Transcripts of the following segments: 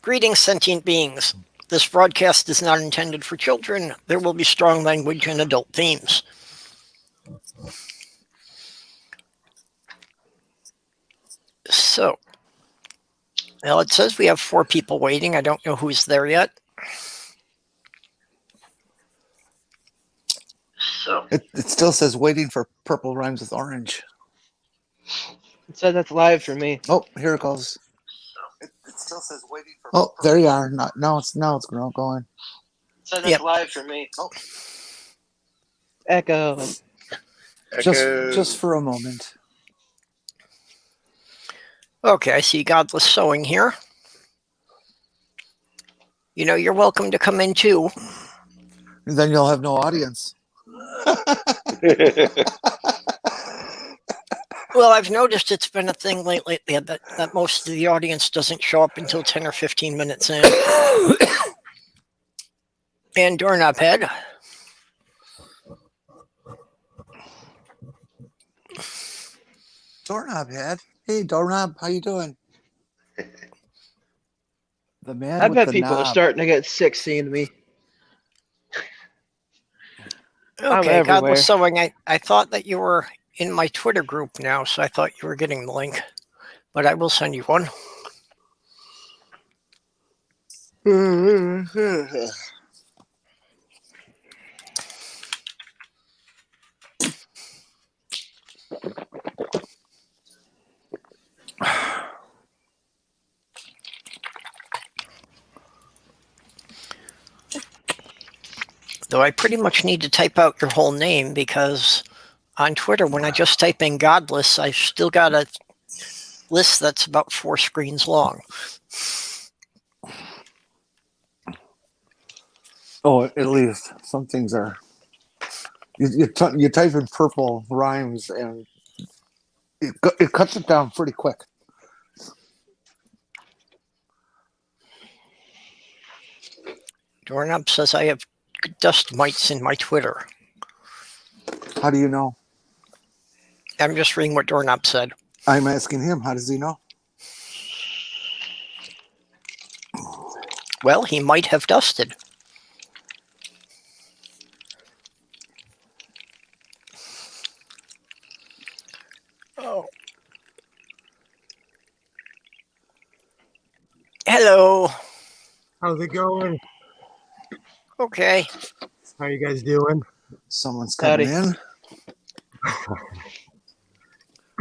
Greetings, sentient beings. This broadcast is not intended for children. There will be strong language and adult themes. So, well, it says we have 4 people waiting. I don't know who's there yet. So It still says waiting for Purple Rhymes with Orange. It said that's live for me. Oh, here it goes. It still says waiting for. Oh, there you are. Now it's going. It said that's live for me. Oh. Echo. Just for a moment. Okay, I see Godless Sewing here. You know, you're welcome to come in too. Then you'll have no audience. Well, I've noticed it's been a thing lately that most of the audience doesn't show up until 10 or 15 minutes in. And Doorknob Head. Doorknob Head. Hey, Doorknob, how you doing? The man I with bet the people are knob. starting to get sick seeing me. Okay, Godless Sewing, I thought that you were in my Twitter group now, so I thought you were getting the link. But I will send you one. Though I pretty much need to type out your whole name because on Twitter, when I just type in Godless, I've still got a list that's about 4 screens long. Oh, at least some things are. You type in Purple Rhymes and it cuts it down pretty quick. Doorknob says I have dust mites in my Twitter. How do you know? I'm just reading what Doorknob said. I'm asking him. How does he know? Well, he might have dusted. Oh. Hello. How's it going? Okay. How you guys doing? Someone's coming in.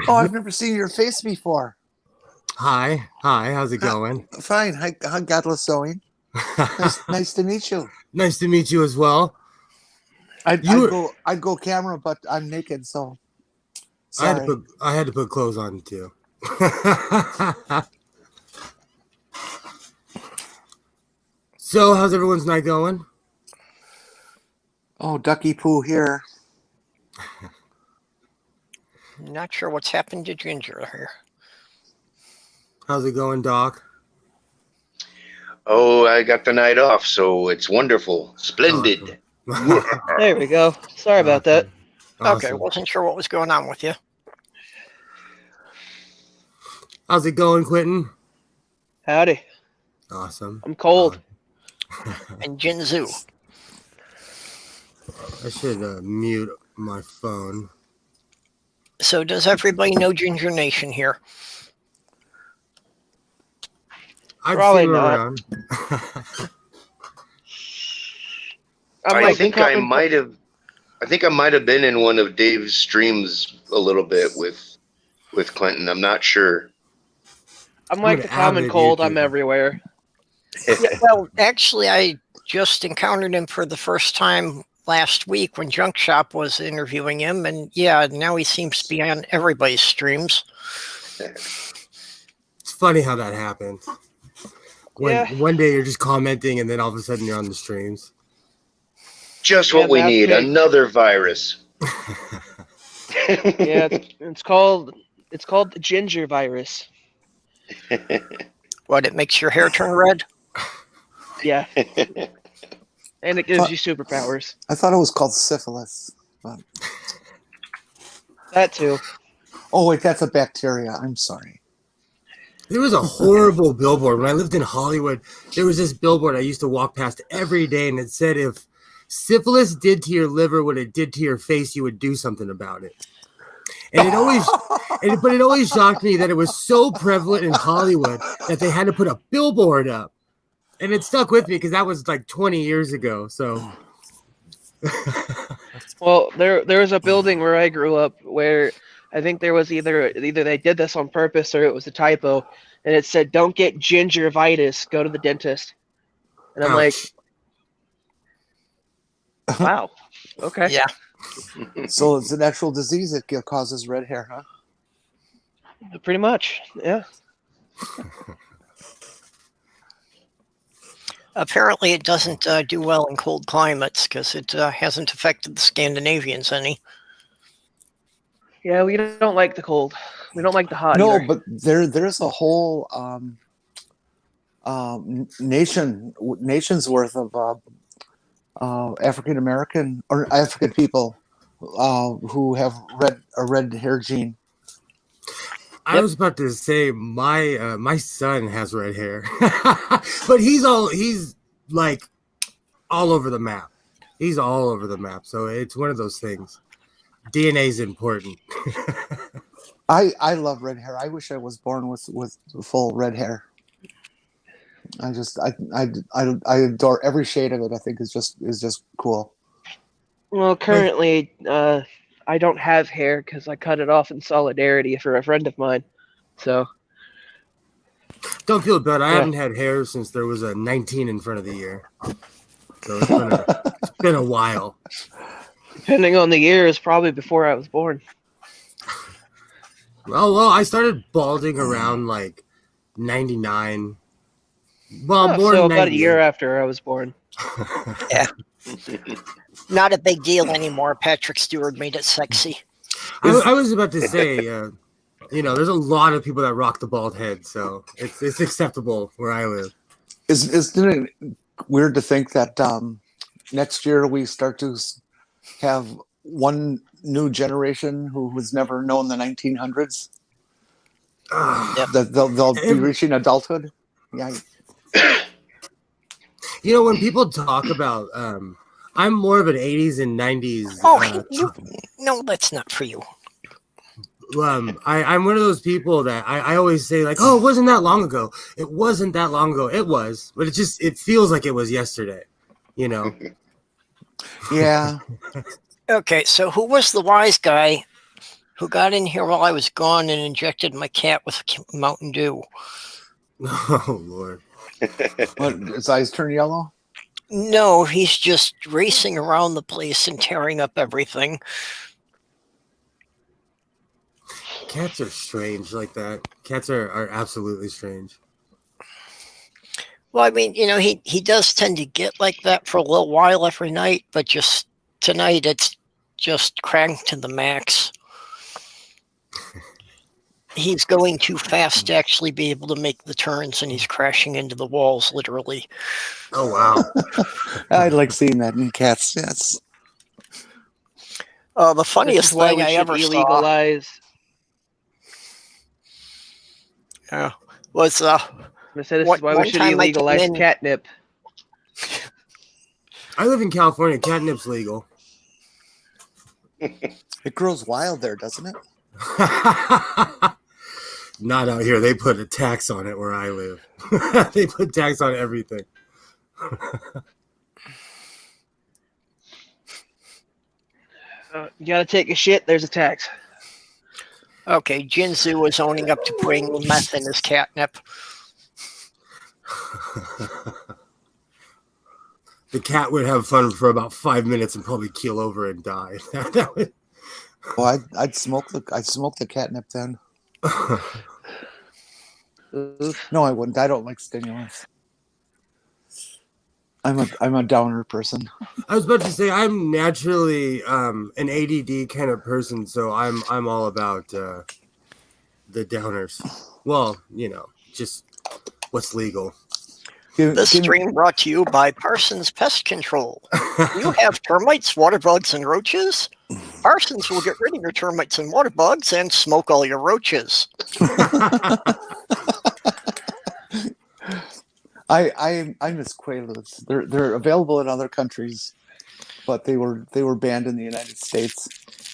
Oh, I've never seen your face before. Hi. How's it going? Fine. Hi, Godless Sewing. Nice to meet you. Nice to meet you as well. I'd go camera, but I'm naked, so sorry. I had to put clothes on too. So, how's everyone's night going? Oh, Ducky Poo here. Not sure what's happened to Ginger here. How's it going, Doc? Oh, I got the night off, so it's wonderful. Splendid. Awesome. There we go. Sorry about that. Awesome. Okay, wasn't sure what was going on with you. How's it going, Quentin? Howdy. Awesome. I'm cold. And Jinzu. I should mute my phone. So does everybody know Ginger Nation here? I've Probably seen her not. around. I think I might have been in one of Dave's streams a little bit with Clinton. I'm not sure. I'm like the common cold. I'm everywhere. Yeah, well, actually, I just encountered him for the first time last week when Junk Shop was interviewing him, and yeah, now he seems to be on everybody's streams. It's funny how that happens. One day you're just commenting, and then all of a sudden you're on the streams. Just what we need, another virus. Yeah, it's called the ginger virus. What, it makes your hair turn red? Yeah. And it gives you superpowers. I thought it was called syphilis. But... That too. Oh, wait, that's a bacteria. I'm sorry. There was a horrible billboard. When I lived in Hollywood, there was this billboard I used to walk past every day, and it said, if syphilis did to your liver what it did to your face, you would do something about it. And it always shocked me that it was so prevalent in Hollywood that they had to put a billboard up. And it stuck with me because that was like 20 years ago. So, Well, there was a building where I grew up where I think there was either they did this on purpose or it was a typo, and it said, "Don't get gingivitis. Go to the dentist." And I'm like, wow, okay. Yeah. So it's an actual disease that causes red hair, huh? Pretty much, yeah. Apparently, it doesn't do well in cold climates because it hasn't affected the Scandinavians any. Yeah, we don't like the cold. We don't like the hot. No, either. but there's a whole nation's worth of African American or African people who have a red hair gene. I was about to say my son has red hair, but he's like all over the map. He's all over the map. So it's one of those things. DNA is important. I love red hair. I wish I was born with full red hair. I adore every shade of it. I think is just cool. Well, currently, I don't have hair because I cut it off in solidarity for a friend of mine. So Don't feel bad. I haven't had hair since there was a 19 in front of the year. So it's been a while. depending on the year, is probably before I was born. Well, I started balding around like 99. Well, born so in about a 98. year after I was born. Yeah. Not a big deal anymore. Patrick Stewart made it sexy. I was about to say, there's a lot of people that rock the bald head, so it's acceptable where I live. Isn't it weird to think that next year we start to have one new generation who was never known the 1900s? Yep. That they'll be reaching adulthood. Yeah. When people talk about, I'm more of an 80s and 90s. No, that's not for you. I'm one of those people that I always say like, oh, it wasn't that long ago. It wasn't that long ago. It was, but it feels like it was yesterday, Yeah. Okay, so who was the wise guy who got in here while I was gone and injected my cat with Mountain Dew? Oh, Lord. What, his eyes turn yellow? No, he's just racing around the place and tearing up everything. Cats are strange like that. Cats are absolutely strange. Well, I mean, he does tend to get like that for a little while every night, but just tonight it's just cranked to the max. He's going too fast to actually be able to make the turns, and he's crashing into the walls, literally. Oh, wow. I like seeing that in cats. Yes. The funniest thing I ever illegalize. was I said this is why we should illegalize catnip. I live in California. Catnip's legal. It grows wild there, doesn't it? Not out here. They put a tax on it where I live. They put tax on everything. You gotta take a shit, there's a tax. Okay, Jinzu is owning up to putting meth in his catnip. The cat would have fun for about 5 minutes and probably keel over and die. Well, I'd smoke the catnip then. No, I wouldn't. I don't like stimulants. I'm a downer person. I was about to say I'm naturally an ADD kind of person, so I'm all about the downers. Well, just what's legal. This stream brought to you by Parsons Pest Control. You have termites, water bugs, and roaches? Parsons will get rid of your termites and water bugs and smoke all your roaches. I miss Quaaludes. They're available in other countries, but they were banned in the United States.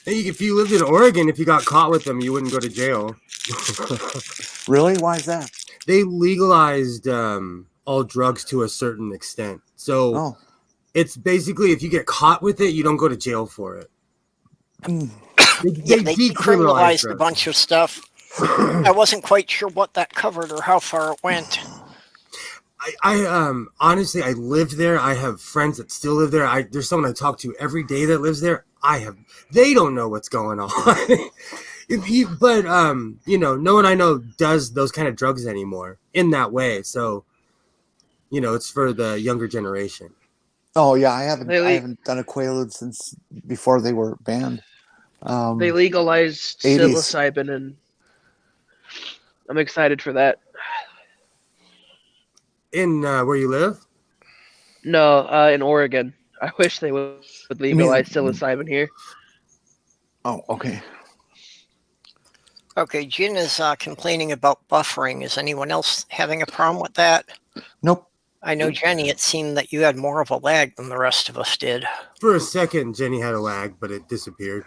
Hey, if you lived in Oregon, if you got caught with them, you wouldn't go to jail. Really? Why is that? They legalized all drugs to a certain extent. So Oh. it's basically if you get caught with it, you don't go to jail for it. They decriminalized a bunch of stuff. I wasn't quite sure what that covered or how far it went. I honestly, I lived there. I have friends that still live there. There's someone I talk to every day that lives there. They don't know what's going on. But no one I know does those kind of drugs anymore in that way. So, it's for the younger generation. Oh yeah, I haven't done a Quaalude since before they were banned. They legalized 80s. psilocybin, and I'm excited for that. In where you live? No, in Oregon. I wish they would legalize psilocybin here. Oh, okay. Okay, Jin is complaining about buffering. Is anyone else having a problem with that? Nope. I know, Jenny, it seemed that you had more of a lag than the rest of us did. For a second, Jenny had a lag, but it disappeared.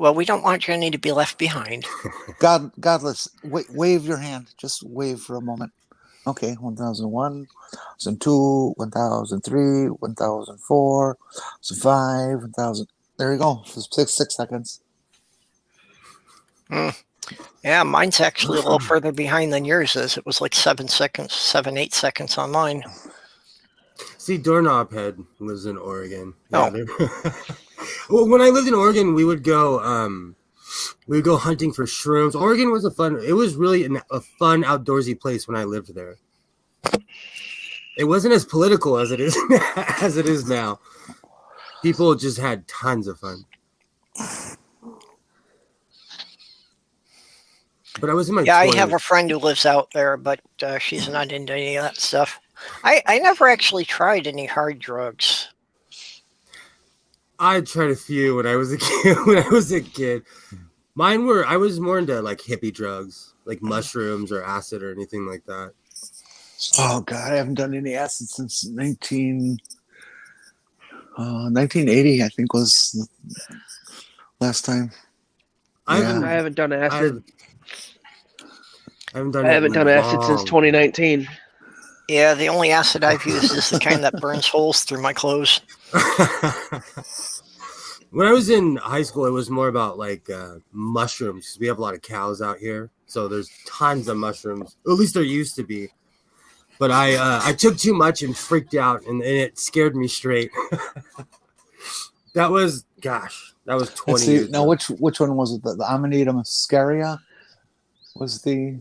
Well, we don't want Jenny to be left behind. Godless, wave your hand. Just wave for a moment. Okay, 1001, 1002, 1003, 1004, 1005, 1000. There you go. For 6 seconds. Yeah, mine's actually a little further behind than yours is. It was like 7 seconds, 8 seconds on mine. See, Doorknobhead lives in Oregon. Oh. Yeah, well, when I lived in Oregon, we would go hunting for shrooms. Oregon was really a fun outdoorsy place when I lived there. It wasn't as political as it is now. People just had tons of fun. But I was in my 20s. I have a friend who lives out there, but she's not into any of that stuff. I never actually tried any hard drugs. I tried a few when I was a kid. I was more into like hippie drugs, like mushrooms or acid or anything like that. Oh God, I haven't done any acid since 1980. I think was the last time. I haven't done acid. I haven't done acid since 2019. Yeah, the only acid I've used is the kind that burns holes through my clothes. When I was in high school, it was more about like mushrooms, because we have a lot of cows out here. So there's tons of mushrooms. At least there used to be. But I took too much and freaked out, and it scared me straight. That was 20 years now, ago. which one was it? The Amanita muscaria was the...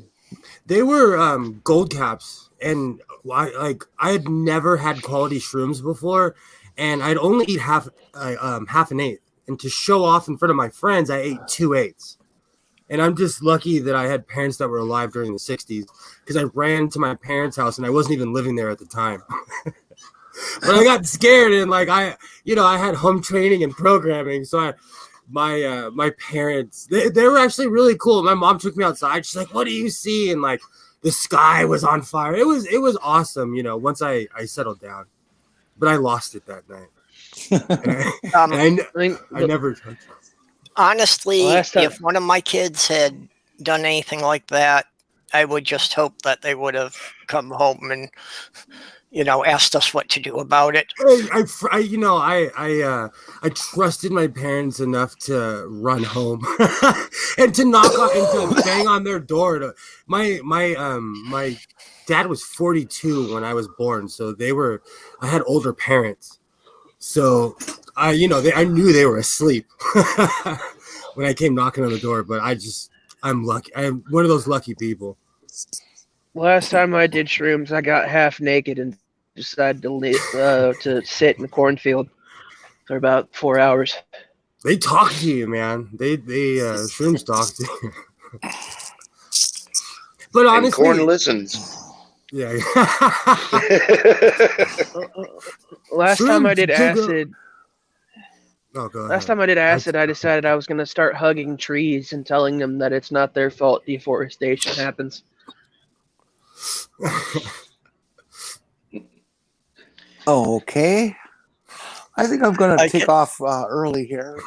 They were gold caps, and I had never had quality shrooms before, and I'd only eat half an eighth. And to show off in front of my friends, I ate 2/8. And I'm just lucky that I had parents that were alive during the 60s, because I ran to my parents' house and I wasn't even living there at the time. But I got scared, and like I had home training and programming, so my parents they were actually really cool. My mom took me outside. She's like, "What do you see?" And like the sky was on fire. It was awesome, once I settled down. But I lost it that night. I never touched it. Honestly, if one of my kids had done anything like that, I would just hope that they would have come home and, asked us what to do about it. I trusted my parents enough to run home and to knock on and to bang on their door. My dad was 42 when I was born, so I had older parents. So I knew they were asleep when I came knocking on the door, but I'm lucky. I'm one of those lucky people. Last time I did shrooms, I got half naked and decided to sit in the cornfield for about 4 hours. They talk to you, man. They shrooms talk to you. But honestly, and corn listens. Yeah. Last time I did acid, Oh, go Last ahead. time I did acid, I decided I was going to start hugging trees and telling them that it's not their fault deforestation happens. Oh, okay. I think I'm going to take off early here.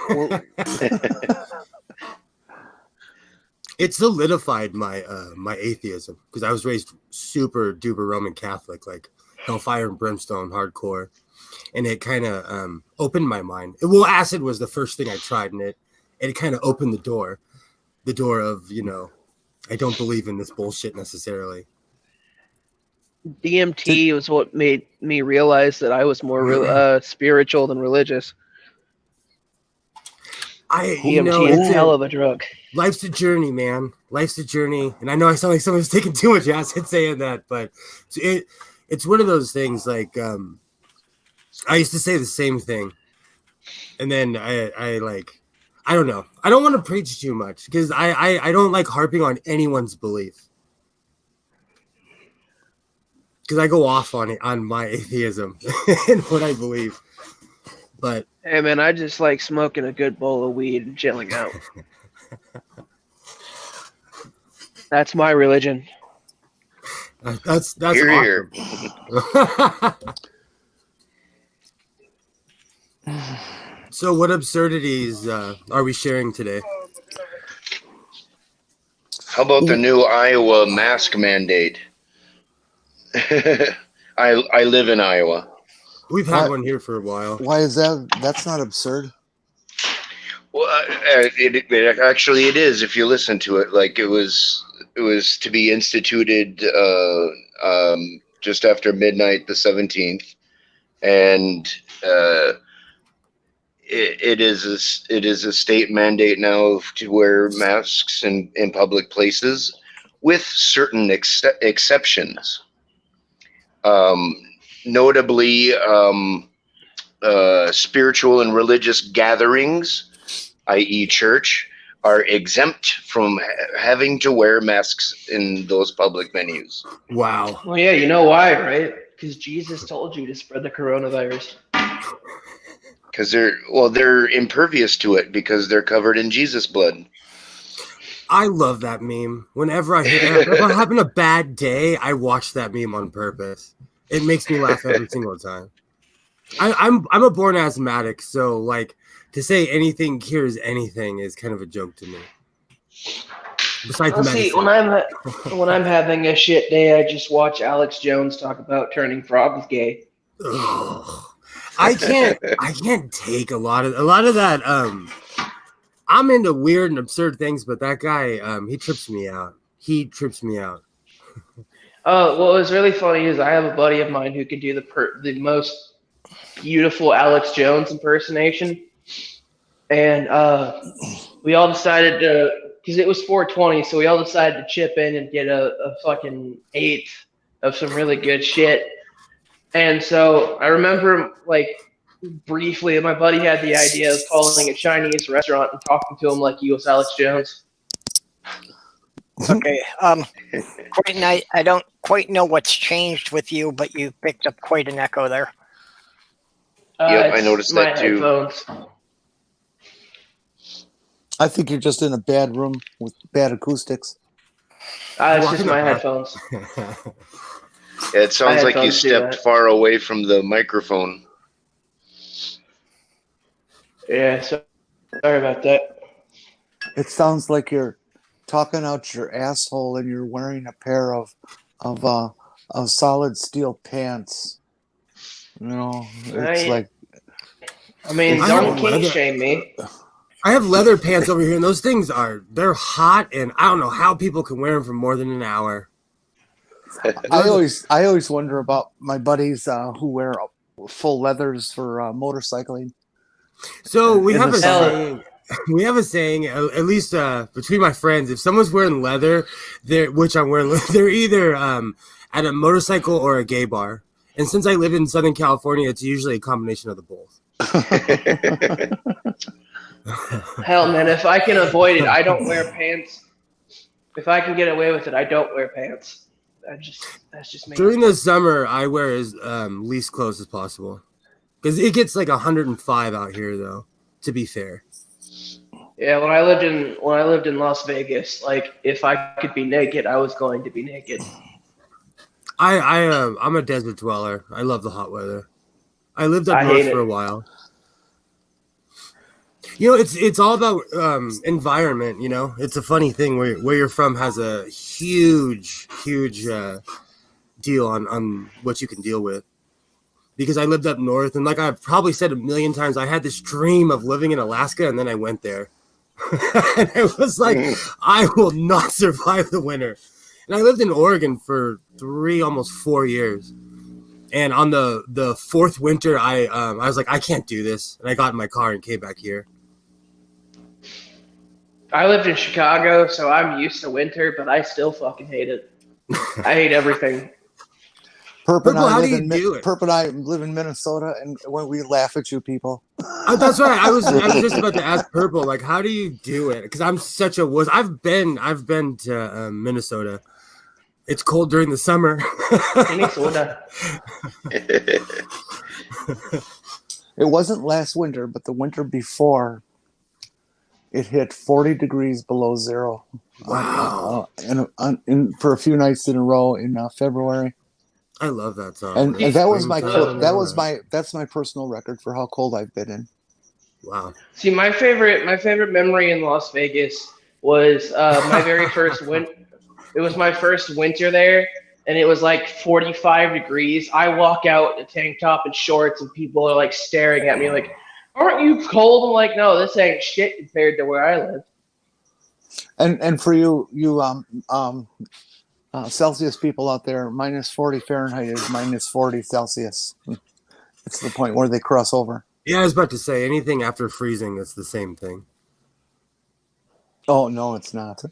It solidified my my atheism because I was raised super duper Roman Catholic, like hellfire and brimstone, hardcore, and it kind of opened my mind. Well, acid was the first thing I tried, and it kind of opened the door of I don't believe in this bullshit necessarily. DMT was what made me realize that I was more spiritual than religious. DMT is a hell of a drug. Life's a journey, man. Life's a journey. And I know I sound like someone's taking too much acid saying that, but it's one of those things like I used to say the same thing. And then I don't know. I don't want to preach too much because I don't like harping on anyone's belief. Because I go off on my atheism and what I believe. But hey man, I just like smoking a good bowl of weed and chilling out. That's my religion. That's Here, awesome. So what absurdities are we sharing today? How about the new Iowa mask mandate? I live in Iowa. We've had one here for a while. Why is that? That's not absurd. Well, it actually it is. If you listen to it, like it was to be instituted just after midnight, the 17th, and it is a state mandate now to wear masks in public places, with certain exceptions. Notably, spiritual and religious gatherings, i.e. church, are exempt from having to wear masks in those public venues. Wow. Well, yeah, you know why, right? Because Jesus told you to spread the coronavirus. Because they're impervious to it because they're covered in Jesus blood. I love that meme. Whenever if I'm having a bad day, I watch that meme on purpose. It makes me laugh every single time. I'm a born asthmatic, so like to say anything cures anything is kind of a joke to me. Besides medicine. See, when I'm having a shit day, I just watch Alex Jones talk about turning frogs gay. Ugh. I can't take a lot of that. I'm into weird and absurd things, but that guy, he trips me out. What was really funny is I have a buddy of mine who can do the most beautiful Alex Jones impersonation, and we all decided to, because it was 420, so we all decided to chip in and get a fucking eighth of some really good shit. And so I remember, like, briefly, my buddy had the idea of calling a Chinese restaurant and talking to him like he was Alex Jones. Okay. Quite nice. I don't quite know what's changed with you, but you picked up quite an echo there. Yep, I noticed that too. Headphones. I think you're just in a bad room with bad acoustics. It's just my headphones. Yeah, it sounds like you stepped far away from the microphone. Yeah, sorry about that. It sounds like you're talking out your asshole and you're wearing a pair of solid steel pants. You know, it's like. I mean, don't kink shame me. I have leather pants over here, and those things they're hot, and I don't know how people can wear them for more than an hour. I always wonder about my buddies who wear full leathers for motorcycling. So we have a saying. We have a saying, at least between my friends, if someone's wearing leather, which I'm wearing, they're either at a motorcycle or a gay bar. And since I live in Southern California, it's usually a combination of the both. Hell, man, if I can avoid it, I don't wear pants. If I can get away with it, I don't wear pants. That's just me. During the summer, I wear as least clothes as possible. Because it gets like 105 out here, though. to be fair. Yeah, when I lived in Las Vegas, like if I could be naked, I was going to be naked. I'm a desert dweller. I love the hot weather. I lived up I north hate for it. a while. You know, it's all about environment. You know, it's a funny thing where you're from has a huge deal on what you can deal with. Because I lived up north, and like I've probably said a million times, I had this dream of living in Alaska, and then I went there. And it was like, I will not survive the winter. And I lived in Oregon for 3, almost 4 years. And on the fourth winter, I was like, I can't do this. And I got in my car and came back here. I lived in Chicago, so I'm used to winter, but I still fucking hate it. I hate everything. Perp How do you do it? Perp and I live in Minnesota, and when we laugh at you people. That's right. I was just about to ask Purple, like, how do you do it? Because I'm such a wuss. I've been to Minnesota. It's cold during the summer. Minnesota. It wasn't last winter, but the winter before, it hit 40 degrees below zero. Wow. For a few nights in a row in February. I love that song. And man. that was that's my personal record for how cold I've been in. Wow. See, my favorite memory in Las Vegas was my very first It was my first winter there, and it was like 45 degrees. I walk out in a tank top and shorts, and people are like staring at me like, "Aren't you cold?" I'm like, "No, this ain't shit compared to where I live." And for you Celsius people out there, minus 40 Fahrenheit is minus 40 Celsius. It's the point where they cross over. Yeah, I was about to say, anything after freezing, it's the same thing. Oh, no, it's not.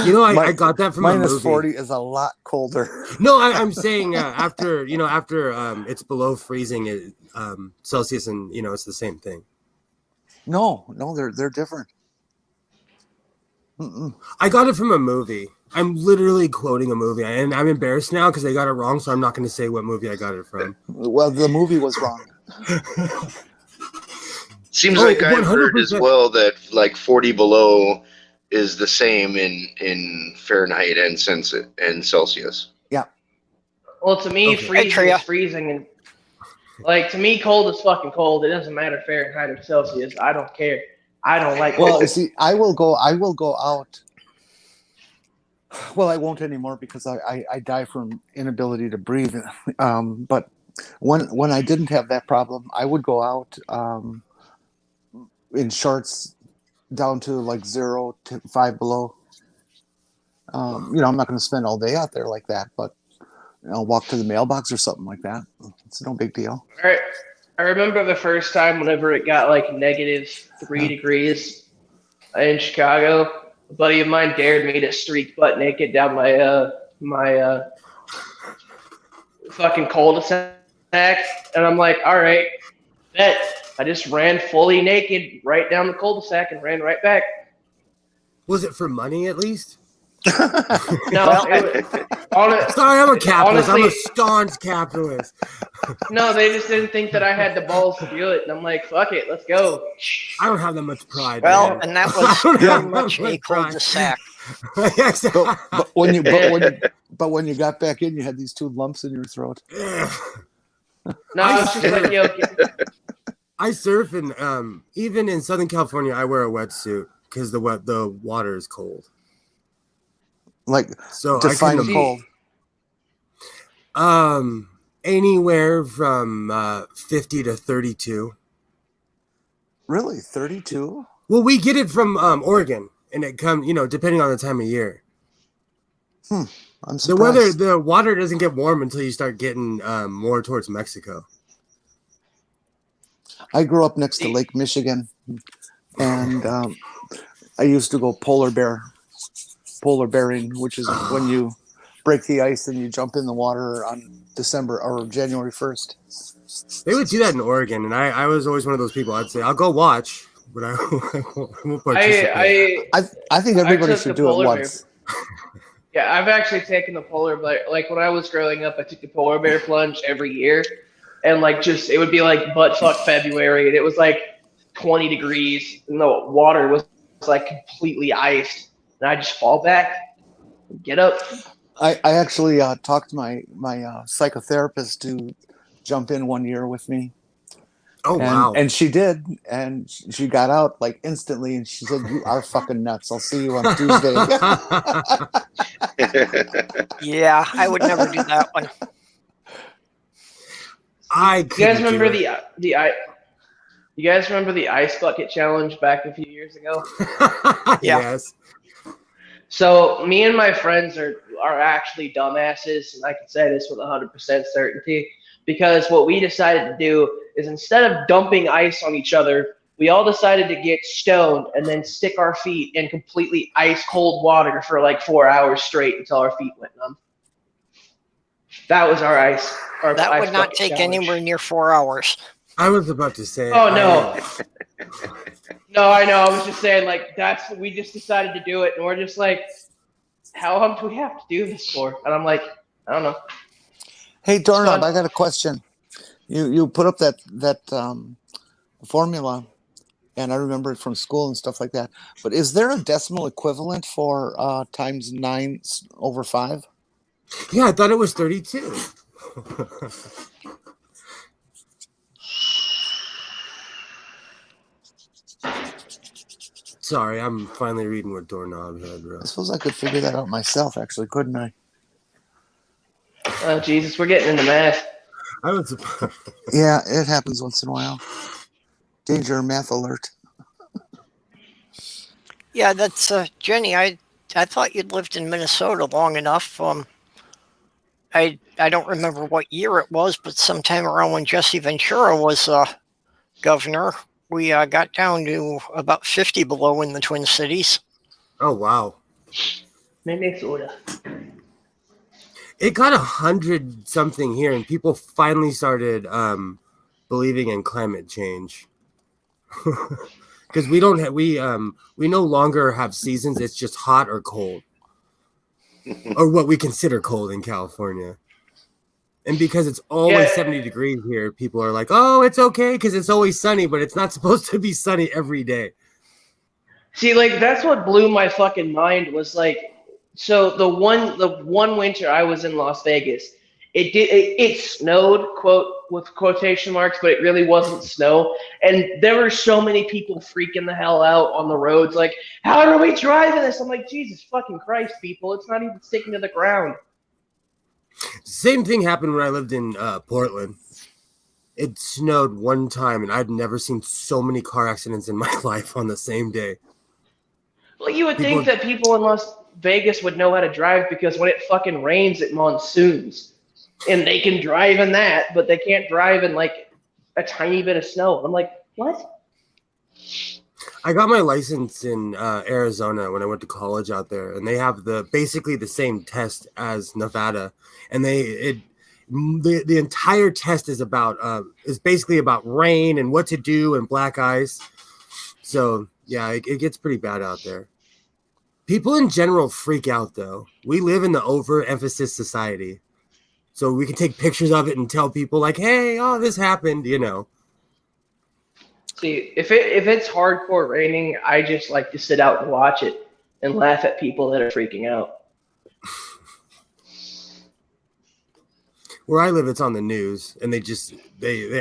You know, I got that from a movie. Minus 40 is a lot colder. No, I'm saying after it's below freezing Celsius, and it's the same thing. No, they're different. I got it from a movie. I'm literally quoting a movie, and I'm embarrassed now because they got it wrong, so I'm not going to say what movie I got it from. Well, the movie was wrong. Seems like I've heard as well that like 40 below is the same in Fahrenheit and Celsius. Yeah. Well, to me, Okay. freezing is freezing, and like to me, cold is fucking cold. It doesn't matter Fahrenheit or Celsius. I don't care. I don't like. Well, cold. see, I will go out. Well, I won't anymore because I die from inability to breathe. But when I didn't have that problem, I would go out in shorts down to like 0 to 5 below. I'm not going to spend all day out there like that, but I'll walk to the mailbox or something like that. It's no big deal. All right. I remember the first time whenever it got like -3 degrees in Chicago. A buddy of mine dared me to streak butt naked down my fucking cul-de-sac, and I'm like, all right, bet. I just ran fully naked right down the cul-de-sac and ran right back. Was it for money at least? No, Sorry, I'm a capitalist. Honestly, I'm a staunch capitalist. no, they just didn't think that I had the balls to do it, and I'm like, fuck it, let's go. I don't have that much pride. Well, man. and that I was don't pretty have much that a much pride. cul-de-sac. But when you got back in, you had these 2 lumps in your throat. No, I was just like, yo, I surf, and even in Southern California, I wear a wetsuit because the water is cold. Like, So define I can cold. Anywhere from 50 to 32. Really, 32? Well, we get it from Oregon, and it comes, depending on the time of year. I'm The surprised. water doesn't get warm until you start getting more towards Mexico. I grew up next to Lake Michigan, and I used to go polar bearing, which is when you break the ice and you jump in the water on December or January 1st. They would do that in Oregon, and I was always one of those people. I'd say, I'll go watch, but I won't participate. I think everybody took should the do it polar once. Yeah, I've actually taken the polar bear. Like when I was growing up, I took the polar bear plunge every year, and like it would be like butt fuck February, and it was like 20 degrees, and the water was like completely iced, and I just fall back, get up. I actually talked my psychotherapist to jump in one year with me. Oh, wow. And she did, and she got out like instantly, and she said, "You are fucking nuts. I'll see you on Tuesday." Yeah, I would never do that one. You guys remember you guys remember the ice bucket challenge back a few years ago? Yeah. Yes. So me and my friends are actually dumbasses, and I can say this with 100% certainty, because what we decided to do is instead of dumping ice on each other, we all decided to get stoned and then stick our feet in completely ice cold water for like 4 hours straight until our feet went numb. That was our ice. That would not take anywhere near 4 hours. I was about to say. Oh, no. No, I know. I was just saying, like, we just decided to do it, and we're just like, how long do we have to do this for? And I'm like, I don't know. Hey, Doorknob, I got a question. You put up that formula, and I remember it from school and stuff like that. But is there a decimal equivalent for times 9/5? Yeah, I thought it was 32. Sorry, I'm finally reading what Doorknob had wrote. I suppose I could figure that out myself, actually, couldn't I? Oh, Jesus, we're getting into math. I was. Yeah, it happens once in a while. Danger, math alert. Yeah, that's Jenny. I thought you'd lived in Minnesota long enough. I don't remember what year it was, but sometime around when Jesse Ventura was governor, we got down to about 50 below in the Twin Cities. Oh, wow. Minnesota. It got 100 something here, and people finally started believing in climate change. Because we no longer have seasons. It's just hot or cold, or what we consider cold in California. And because it's always 70 degrees here, people are like, "Oh, it's okay because it's always sunny," but it's not supposed to be sunny every day. See, like, that's what blew my fucking mind was like, so the one winter I was in Las Vegas, it snowed, quote with quotation marks, but it really wasn't snow. And there were so many people freaking the hell out on the roads, like, how are we driving this? I'm like, Jesus fucking Christ, people, it's not even sticking to the ground. Same thing happened when I lived in Portland. It snowed one time, and I'd never seen so many car accidents in my life on the same day. Well, you would think that people in Las Vegas would know how to drive because when it fucking rains, it monsoons. And they can drive in that, but they can't drive in, like, a tiny bit of snow. I'm like, what? I got my license in Arizona when I went to college out there, and they have basically the same test as Nevada, and the entire test is basically about rain and what to do and black ice. So yeah, it gets pretty bad out there. People in general freak out though. We live in the overemphasis society, so we can take pictures of it and tell people like, "Hey, oh, this happened," you know. See, if it's hardcore raining, I just like to sit out and watch it and laugh at people that are freaking out. Where I live, it's on the news, and they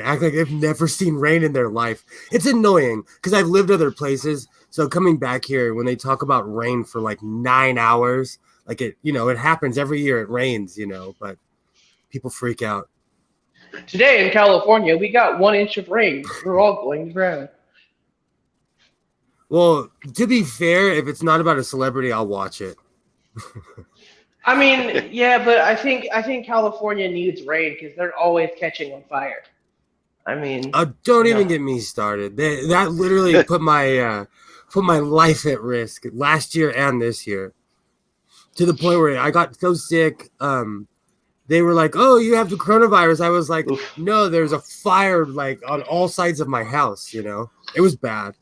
act like they've never seen rain in their life. It's annoying because I've lived other places, so coming back here when they talk about rain for like 9 hours, like it happens every year. It rains, but people freak out. Today in California, we got 1 inch of rain. We're all going to drown. Well, to be fair, if it's not about a celebrity, I'll watch it. I mean, yeah, but I think California needs rain because they're always catching on fire. I mean, don't even get me started. That literally put my life at risk last year and this year, to the point where I got so sick. They were like, "Oh, you have the coronavirus." I was like, "Oof. No, there's a fire like on all sides of my house." It was bad.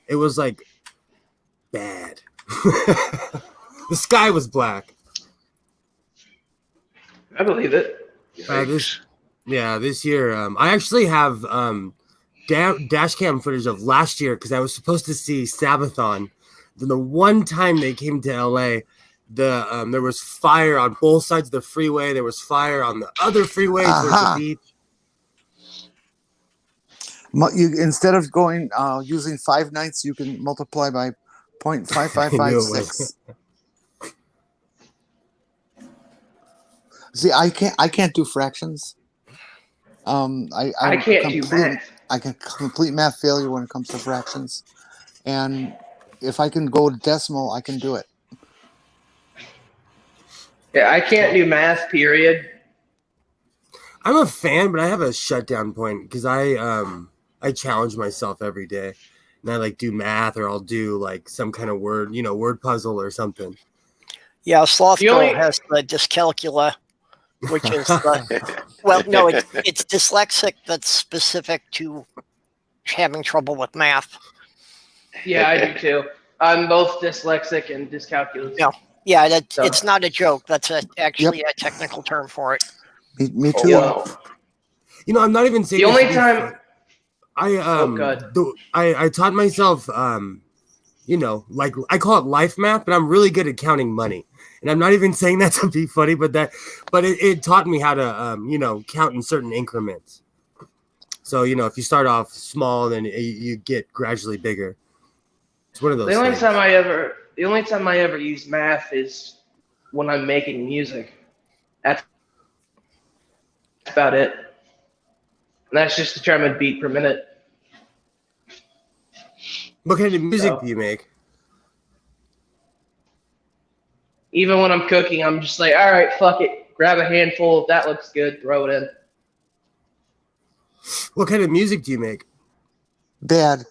It was like bad. The sky was black. I believe it. This year, I actually have dash cam footage of last year because I was supposed to see Sabathon. Then the one time they came to LA, there was fire on both sides of the freeway. There was fire on the other freeway towards the beach. Instead of going using 5 nights, you can multiply by 0.5556. See, I can't do fractions. I can't do math. I can complete math failure when it comes to fractions, and if I can go to decimal, I can do it. Yeah, I can't do math. Period. I'm a fan, but I have a shutdown point because I challenge myself every day, and I like do math, or I'll do like some kind of word puzzle or something. Yeah, Sloth Girl has the dyscalculia, which is well, no, it's dyslexic that's specific to having trouble with math. Yeah, I do too. I'm both dyslexic and dyscalculic. Yeah, it's not a joke. That's actually a technical term for it. Me too. I'm not even saying the only time I taught myself like I call it life math, but I'm really good at counting money. And I'm not even saying that to be funny, but it taught me how to count in certain increments. So if you start off small, then you get gradually bigger. It's one of those. The only time I ever use math is when I'm making music. That's about it. And that's just to determine beat per minute. What kind of music do you make? Even when I'm cooking, I'm just like, all right, fuck it. Grab a handful. If that looks good, throw it in. What kind of music do you make? Bad.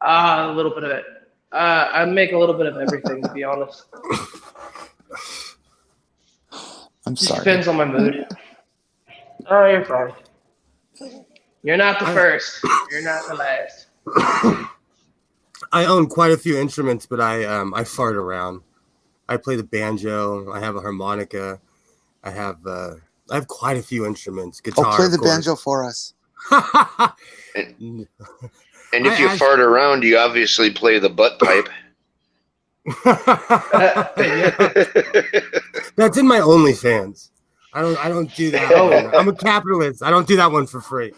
A little bit of it. I make a little bit of everything, to be honest. I'm Just sorry. depends on my mood. Oh, you're fine. You're not the first. You're not the last. I own quite a few instruments, but I fart around. I play the banjo. I have a harmonica. I have quite a few instruments. Guitar. Play the banjo for us. And if you fart around, you obviously play the butt pipe. That's in my OnlyFans. I don't do that. One. I'm a capitalist. I don't do that one for free.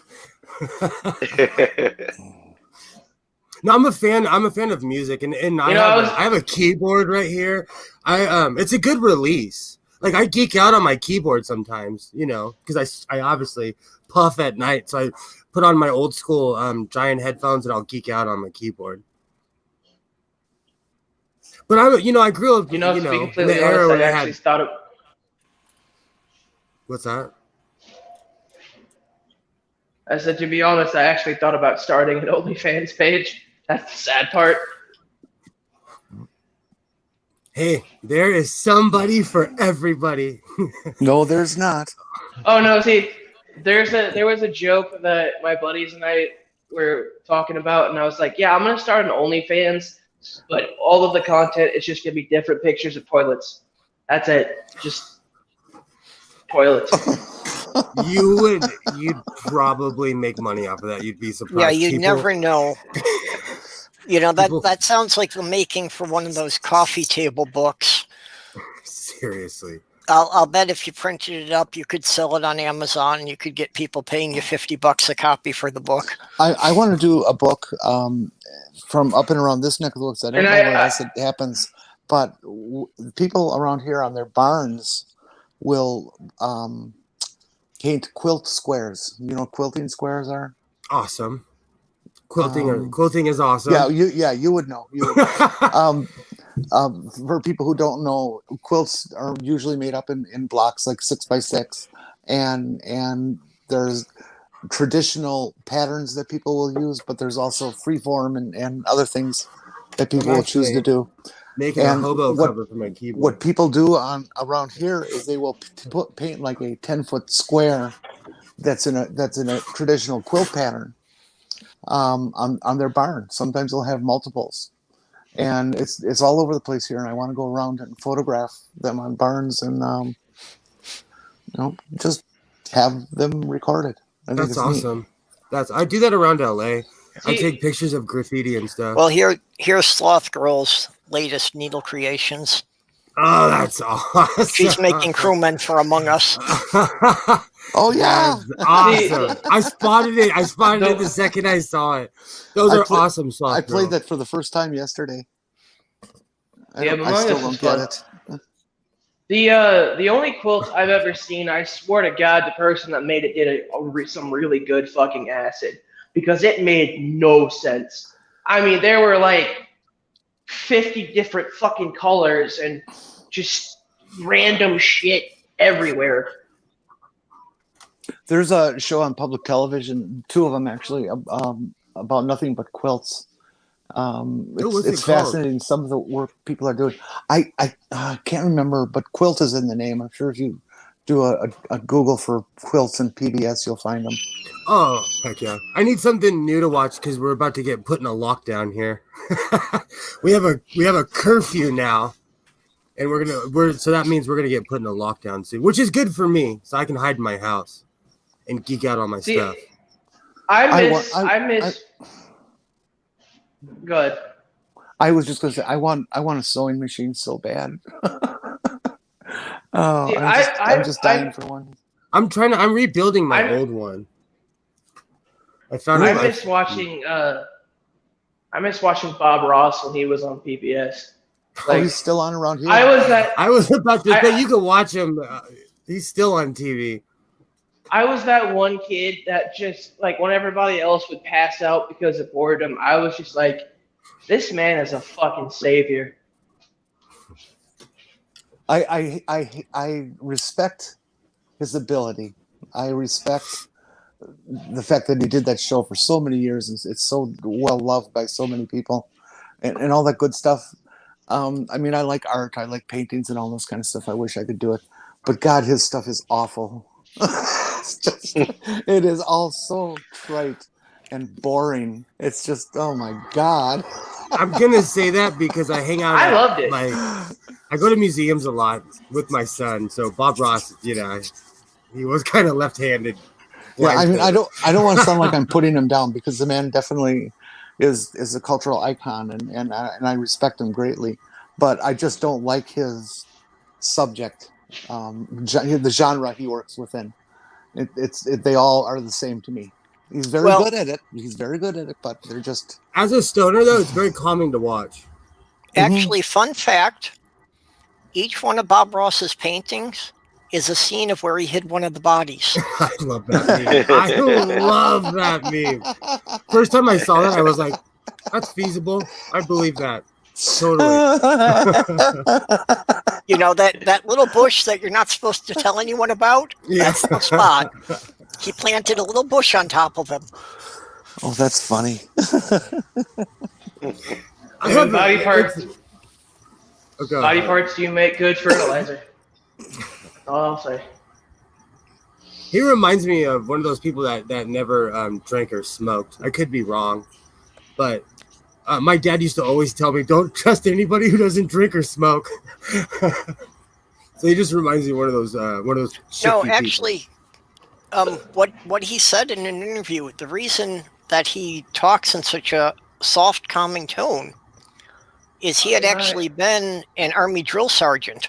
No, I'm a fan of music, and I have a keyboard right here. It's a good release. Like I geek out on my keyboard sometimes, because I obviously puff at night, so I put on my old school giant headphones and I'll geek out on my keyboard. But I grew up, to be in completely the era honest, where I actually thought of. What's that? I said, to be honest, I actually thought about starting an OnlyFans page. That's the sad part. Hey, there is somebody for everybody. No, there's not. Oh no, see, there was a joke that my buddies and I were talking about, and I was like, yeah, I'm gonna start an OnlyFans, but all of the content is just gonna be different pictures of toilets. That's it. Just toilets. You'd probably make money off of that. You'd be surprised. Yeah, you never know. That sounds like the making for one of those coffee table books. Seriously. I'll bet if you printed it up, you could sell it on Amazon and you could get people paying you $50 a copy for the book. I want to do a book from up and around this neck of the woods. I don't know where else it happens, but people around here on their barns will paint quilt squares. You know what quilting squares are? Awesome. Quilting is awesome. You would know. For people who don't know, quilts are usually made up in blocks like 6x6, and there's traditional patterns that people will use, but there's also freeform and other things that people will choose to do. Making a hobo cover for my keyboard. What people do around here is they will paint like a 10-foot square that's in a traditional quilt pattern on their barn. Sometimes they'll have multiples, and it's all over the place here. And I want to go around and photograph them on barns and just have them recorded. That's awesome. Neat. I do that around LA. I take pictures of graffiti and stuff. Well, here's Sloth Girl's latest needle creations. Oh, that's awesome. She's making crewmen for Among Us. Oh yeah, That's awesome. I spotted it. I spotted it the second I saw it. Those are awesome songs. I played that for the first time yesterday. I Yeah, I still don't get it. The only quilt I've ever seen, I swear to God, the person that made it did some really good fucking acid, because it made no sense. I mean, there were like 50 different fucking colors and just random shit everywhere. There's a show on public television, 2 of them actually, about nothing but quilts. It's fascinating, some of the work people are doing. I can't remember, but quilt is in the name. I'm sure if you do a Google for quilts and PBS, you'll find them. Oh, heck yeah. I need something new to watch because we're about to get put in a lockdown here. we have a curfew now. And so that means we're gonna get put in a lockdown soon, which is good for me, so I can hide in my house and geek out on my stuff. I miss. Good. I was just gonna say I want a sewing machine so bad. I'm just dying for one. I'm rebuilding my old one. I miss watching Bob Ross when he was on PBS. Like, he's still on around here. I was about to say you can watch him. He's still on TV. I was that one kid that just, like, when everybody else would pass out because of boredom, I was just like, this man is a fucking savior. I respect his ability. I respect the fact that he did that show for so many years. It's so well loved by so many people, and all that good stuff. I mean, I like art. I like paintings and all this kind of stuff. I wish I could do it, but God, his stuff is awful. It is all so trite and boring. It's just, oh my God. I'm gonna say that because I hang out. I loved it. I go to museums a lot with my son. So Bob Ross, he was kind of left-handed. Yeah, I mean, I don't want to sound like I'm putting him down, because the man definitely is a cultural icon, and I respect him greatly. But I just don't like his subject, the genre he works within. They all are the same to me. He's very good at it. But they're just... As a stoner, though, it's very calming to watch. Actually, fun fact, each one of Bob Ross's paintings is a scene of where he hid one of the bodies. I love that meme. I love that meme. First time I saw that, I was like, that's feasible. I believe that. Totally. You know, that little bush that you're not supposed to tell anyone about? Yeah. That's the spot. He planted a little bush on top of him. Oh, that's funny. Body parts. Body parts do make good fertilizer. All I'll say. He reminds me of one of those people that never drank or smoked. I could be wrong, but my dad used to always tell me, "Don't trust anybody who doesn't drink or smoke." So he just reminds me of one of those. No, actually, what he said in an interview, the reason that he talks in such a soft, calming tone is he had actually been an Army drill sergeant.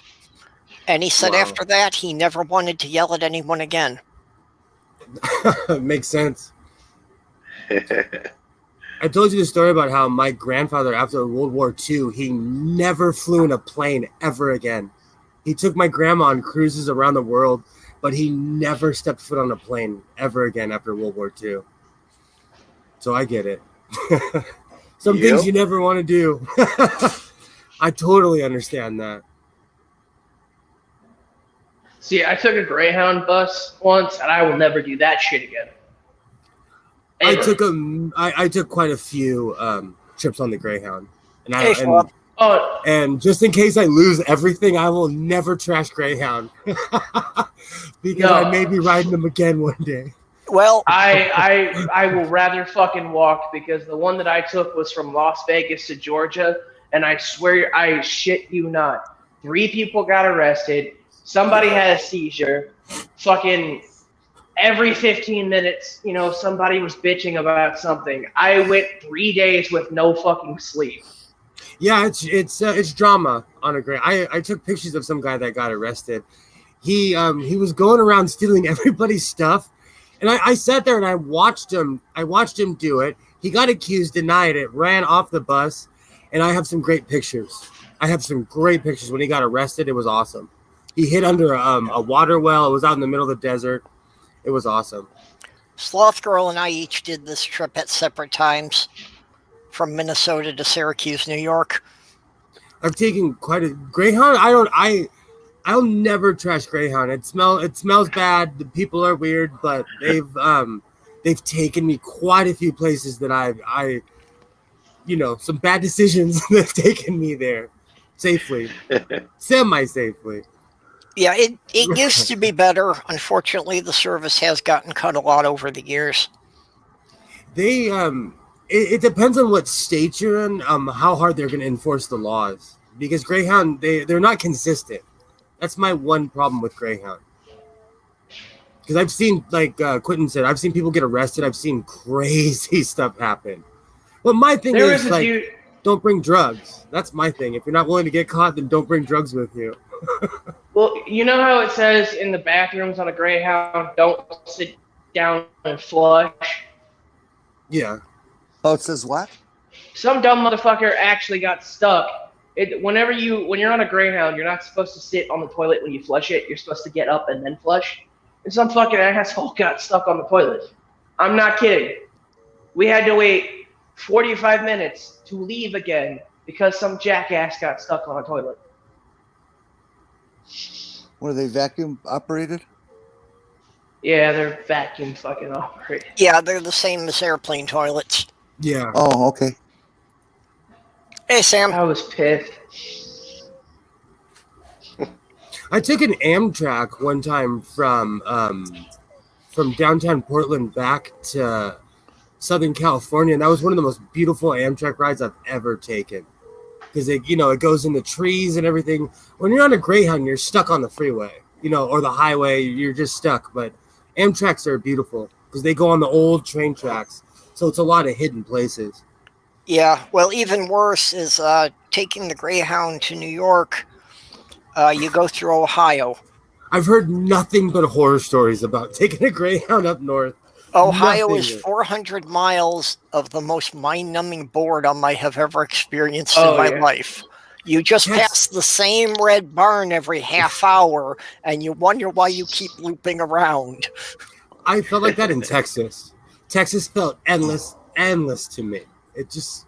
And he said after that, he never wanted to yell at anyone again. Makes sense. I told you the story about how my grandfather, after World War II, he never flew in a plane ever again. He took my grandma on cruises around the world, but he never stepped foot on a plane ever again after World War II. So I get it. Some things you never want to do. I totally understand that. See, I took a Greyhound bus once, and I will never do that shit again. Ever. I took quite a few trips on the Greyhound, and just in case I lose everything, I will never trash Greyhound because I may be riding them again one day. Well, I will rather fucking walk, because the one that I took was from Las Vegas to Georgia, and I swear, I shit you not, 3 people got arrested. Somebody had a seizure. Fucking every 15 minutes, somebody was bitching about something. I went 3 days with no fucking sleep. Yeah, it's drama on a great. I took pictures of some guy that got arrested. He was going around stealing everybody's stuff, and I sat there and I watched him do it. He got accused, denied it, ran off the bus, and I have some great pictures. When he got arrested. It was awesome. He hid under a water well. It was out in the middle of the desert. It was awesome. Sloth Girl and I each did this trip at separate times from Minnesota to Syracuse, New York. I've taken quite a Greyhound. I'll never trash Greyhound. It smells bad. The people are weird, but they've taken me quite a few places that I some bad decisions that have taken me there safely, semi-safely. Yeah, it used to be better. Unfortunately, the service has gotten cut a lot over the years. They it depends on what state you're in, how hard they're going to enforce the laws. Because Greyhound, they're not consistent. That's my one problem with Greyhound. Because I've seen, like Quentin said, I've seen people get arrested. I've seen crazy stuff happen. But my thing is, don't bring drugs. That's my thing. If you're not willing to get caught, then don't bring drugs with you. Well, you know how it says in the bathrooms on a Greyhound, don't sit down and flush? Yeah. Oh, it says what? Some dumb motherfucker actually got stuck. When you're on a Greyhound, you're not supposed to sit on the toilet when you flush it. You're supposed to get up and then flush. And some fucking asshole got stuck on the toilet. I'm not kidding. We had to wait 45 minutes to leave again because some jackass got stuck on a toilet. Were they vacuum operated? Yeah, they're vacuum fucking operated. Yeah, they're the same as airplane toilets. Yeah. Oh, okay. Hey, Sam. I was pissed. I took an Amtrak one time from downtown Portland back to Southern California, and that was one of the most beautiful Amtrak rides I've ever taken. Because it goes in the trees and everything. When you're on a Greyhound, you're stuck on the freeway, or the highway. You're just stuck. But Amtraks are beautiful because they go on the old train tracks, so it's a lot of hidden places. Yeah, well, even worse is taking the Greyhound to New York. You go through Ohio. I've heard nothing but horror stories about taking a Greyhound up north. Ohio is 400 miles of the most mind-numbing boredom I have ever experienced in my life. You just pass the same red barn every half hour, and you wonder why you keep looping around. I felt like that in Texas. Texas felt endless to me. It just,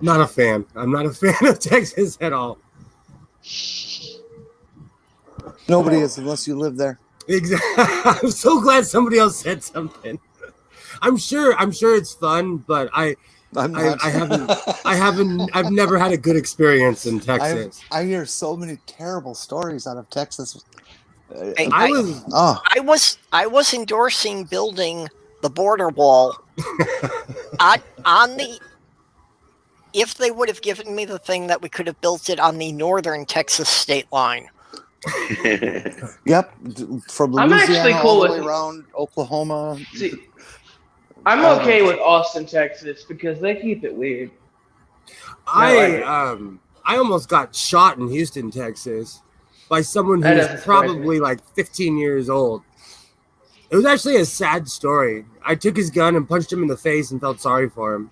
not a fan. I'm not a fan of Texas at all. Nobody is unless you live there. Exactly. I'm so glad somebody else said something. I'm sure it's fun, but I've never had a good experience in Texas. I hear so many terrible stories out of Texas. I was endorsing building the border wall if they would have given me the thing that we could have built it on the northern Texas state line. Yep, from Louisiana I'm actually cool all the with way around Oklahoma. See, I'm okay with Austin, Texas, because they keep it weird. I almost got shot in Houston, Texas, by someone who was probably like 15 years old. It was actually a sad story. I took his gun and punched him in the face and felt sorry for him.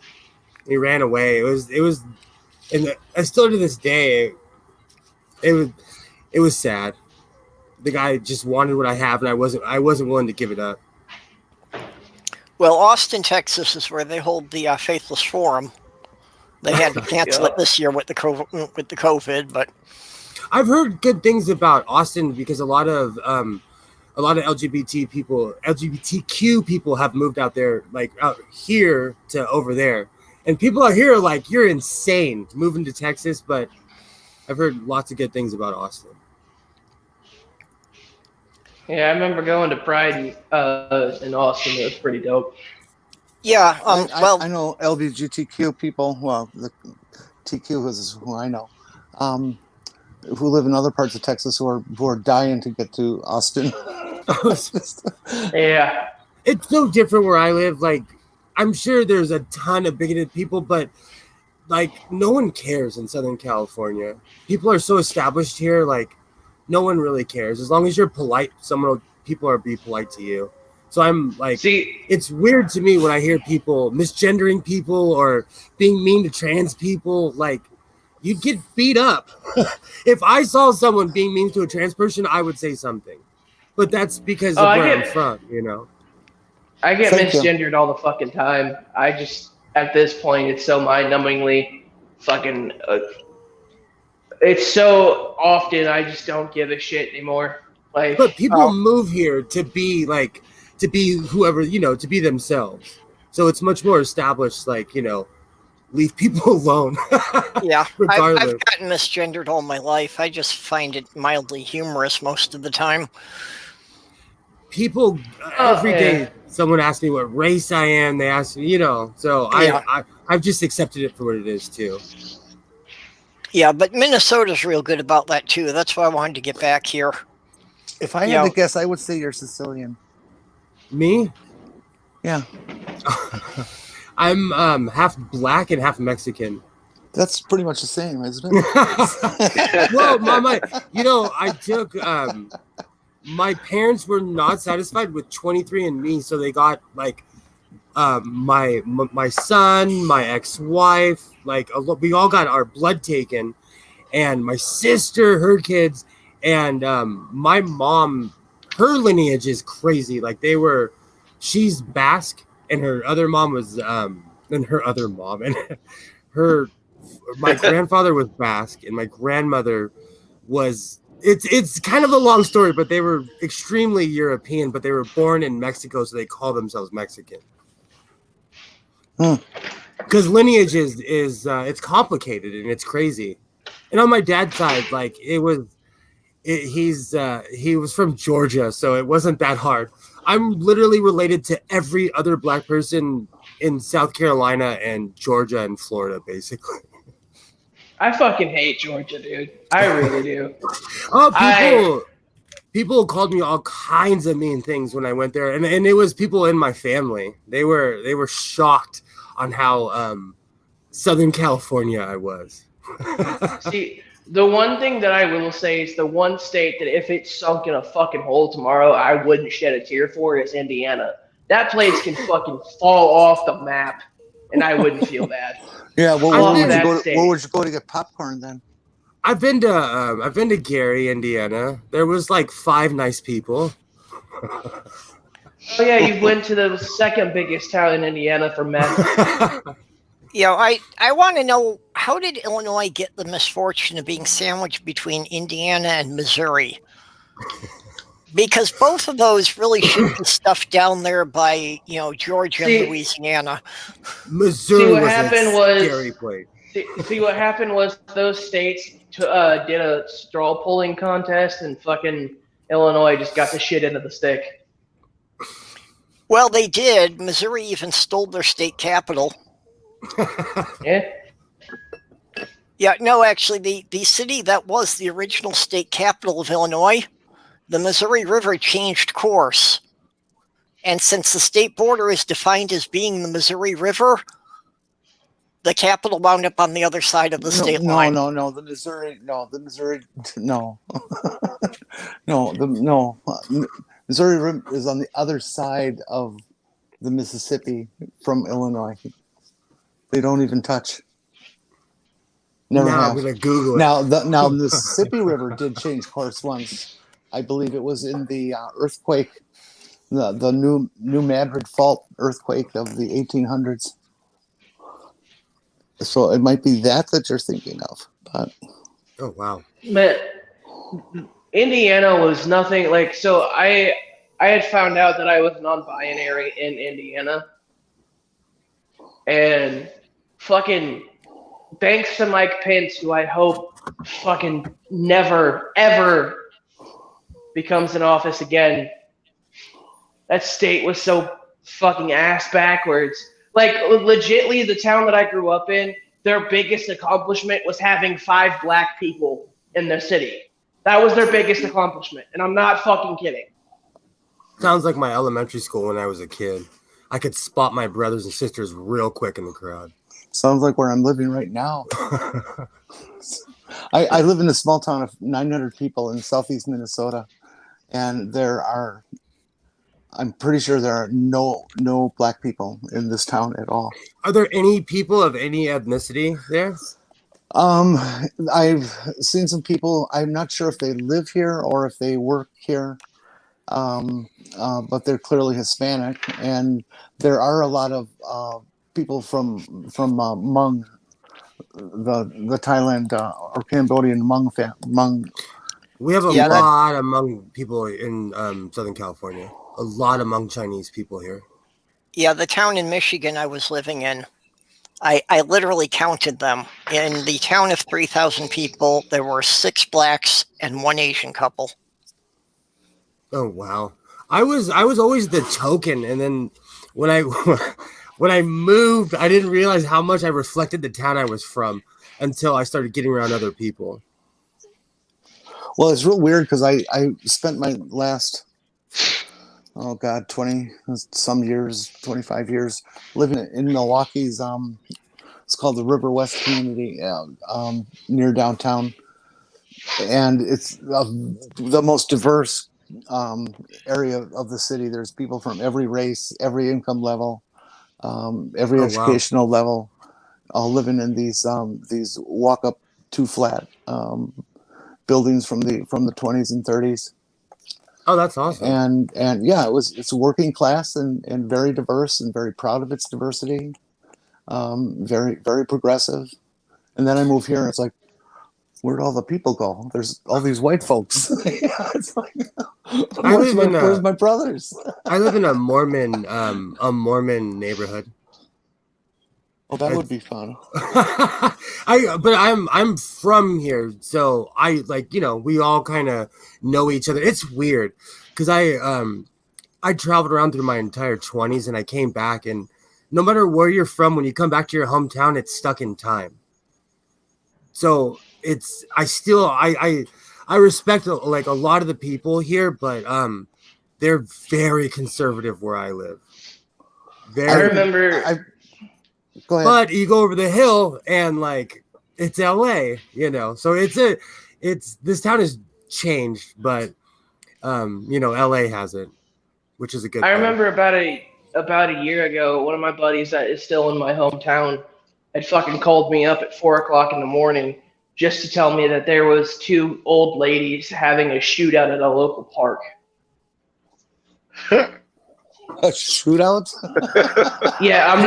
He ran away. It was, and still to this day, it was sad. The guy just wanted what I have, and I wasn't willing to give it up. Well, Austin, Texas is where they hold the Faithless Forum. They had to cancel it this year with the COVID, but I've heard good things about Austin because a lot of LGBTQ people have moved out there, like out here to over there, and people out here are like, "You're insane moving to Texas," but I've heard lots of good things about Austin. Yeah, I remember going to Pride in Austin. It was pretty dope. Yeah, I know LGBTQ people. Well, the TQ is who I know, who live in other parts of Texas who are dying to get to Austin. Yeah. It's so different where I live. Like, I'm sure there's a ton of bigoted people, but like, no one cares in Southern California. People are so established here. Like, no one really cares. As long as you're polite, people are be polite to you. So I'm like, See, it's weird to me when I hear people misgendering people or being mean to trans people. Like, you'd get beat up. If I saw someone being mean to a trans person, I would say something. But that's because of where I'm from, you know? I get Thank you. misgendered all the fucking time. I just, at this point, it's so mind-numbingly fucking. It's so often I just don't give a shit anymore. Like, But people move here to be like, to be whoever, you know, to be themselves. So it's much more established, like, you know, leave people alone. Yeah, Regardless. I've gotten misgendered all my life. I just find it mildly humorous most of the time. People every day, someone asks me what race I am. They ask me, you know, so Yeah. I've just accepted it for what it is too. Yeah, but Minnesota's real good about that too. That's why I wanted to get back here. If I had to guess, I would say you're Sicilian. Me? Yeah. I'm half black and half Mexican. That's pretty much the same, isn't it? Well, you know, I took my parents were not satisfied with 23andMe, so they got like my son, my ex-wife, like we all got our blood taken, and my sister, her kids, and my mom, her lineage is crazy. Like she's Basque, and her other mom was my grandfather was Basque, and my grandmother was. It's kind of a long story, but they were extremely European, but they were born in Mexico, so they call themselves Mexican. Because lineage is it's complicated and it's crazy. And on my dad's side, like he was from Georgia, so it wasn't that hard. I'm literally related to every other black person in South Carolina and Georgia and Florida, basically. I fucking hate Georgia, dude. I really do. People called me all kinds of mean things when I went there, and it was people in my family. They were shocked on how Southern California I was. See, the one thing that I will say is the one state that if it sunk in a fucking hole tomorrow, I wouldn't shed a tear for is Indiana. That place can fucking fall off the map, and I wouldn't feel bad. Yeah, well, where would you go to get popcorn then? I've been to Gary, Indiana. There was like 5 nice people. Oh yeah, you went to the second biggest town in Indiana for meth. I want to know, how did Illinois get the misfortune of being sandwiched between Indiana and Missouri? Because both of those really should be stuffed down there by, Georgia and Louisiana. Missouri was a scary place. See, what happened was those states did a straw polling contest, and fucking Illinois just got the shit into the stick. Well, they did. Missouri even stole their state capital. Yeah. Yeah, no, actually, the city that was the original state capital of Illinois, the Missouri River changed course. And since the state border is defined as being the Missouri River, the capital wound up on the other side of the state line. No. The Missouri, no. Missouri is on the other side of the Mississippi from Illinois. They don't even touch. Never have. I'm gonna Google it. Now the Mississippi River did change course once. I believe it was in the earthquake, the New Madrid Fault earthquake of the 1800s. So it might be that you're thinking of. But oh wow! But Indiana was nothing like. So I had found out that I was non-binary in Indiana, and fucking thanks to Mike Pence, who I hope fucking never ever becomes in office again. That state was so fucking ass backwards. Like, legitly, the town that I grew up in, their biggest accomplishment was having 5 black people in their city. That was their biggest accomplishment, and I'm not fucking kidding. Sounds like my elementary school when I was a kid. I could spot my brothers and sisters real quick in the crowd. Sounds like where I'm living right now. I live in a small town of 900 people in southeast Minnesota, and I'm pretty sure there are no black people in this town at all. Are there any people of any ethnicity there? I've seen some people. I'm not sure if they live here or if they work here, but they're clearly Hispanic, and there are a lot of people from Hmong, the Thailand or Cambodian Hmong. We have a Yeah, lot of Hmong people in Southern California. A lot of Hmong Chinese people here. Yeah, the town in Michigan I was living in, I literally counted them. In the town of 3,000 people, there were 6 blacks and 1 Asian couple. Oh wow! I was always the token, and then when I moved, I didn't realize how much I reflected the town I was from until I started getting around other people. Well, it's real weird because I spent my last 20 some years, 25 years living in Milwaukee's it's called the River West community near downtown, and it's the most diverse area of the city. There's people from every race, every income level, every educational level, all living in these walk up 2 flat buildings from the 20s and 30s. Oh, that's awesome. And yeah, it's working class and very diverse and very proud of its diversity. Very, very progressive. And then I move here and it's like, where'd all the people go? There's all these white folks. It's like, where's my brothers? I live in a Mormon neighborhood. Oh, that would be fun. But I'm from here, so I we all kind of know each other. It's weird because I traveled around through my entire 20s and I came back, and no matter where you're from, when you come back to your hometown, it's stuck in time. So I respect like a lot of the people here, but they're very conservative where I live. I remember. Go ahead. But you go over the hill and like it's LA, So this town has changed, but LA hasn't, which is a good I thing. remember about a year ago, one of my buddies that is still in my hometown had fucking called me up at 4:00 in the morning just to tell me that there was 2 old ladies having a shootout at a local park. A shootout? Yeah, I'm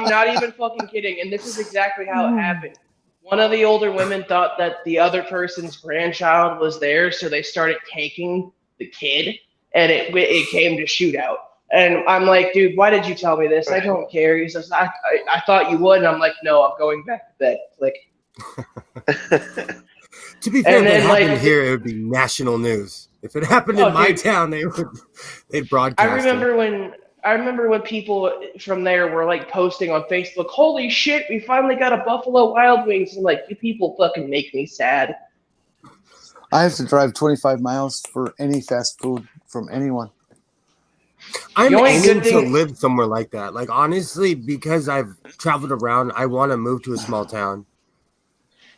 not even fucking kidding. And this is exactly how it happened. One of the older women thought that the other person's grandchild was there, so they started taking the kid, and it came to shootout. And I'm like, dude, why did you tell me this? I don't care. He says, I thought you would. And I'm like, no, I'm going back to bed. Like, to be fair, if it happened here, it would be national news. If it happened in my town, they'd broadcast. I remember when people from there were like posting on Facebook, "Holy shit, we finally got a Buffalo Wild Wings!" And like, you people fucking make me sad. I have to drive 25 miles for any fast food from anyone. I'm aiming to live somewhere like that. Like, honestly, because I've traveled around, I want to move to a small town.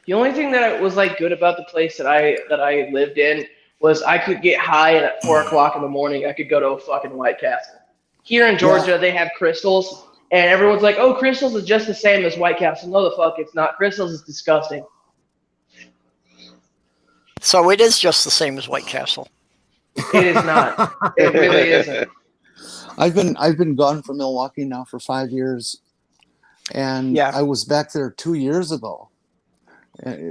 The only thing that was like good about the place that I lived in was I could get high, and at 4:00 in the morning I could go to a fucking White Castle. Here in Georgia, they have Crystals, and everyone's like, "Oh, Crystals is just the same as White Castle." No, the fuck, it's not. Crystals is disgusting. So it is just the same as White Castle. It is not. It really isn't. I've been gone from Milwaukee now for 5 years, and I was back there 2 years ago.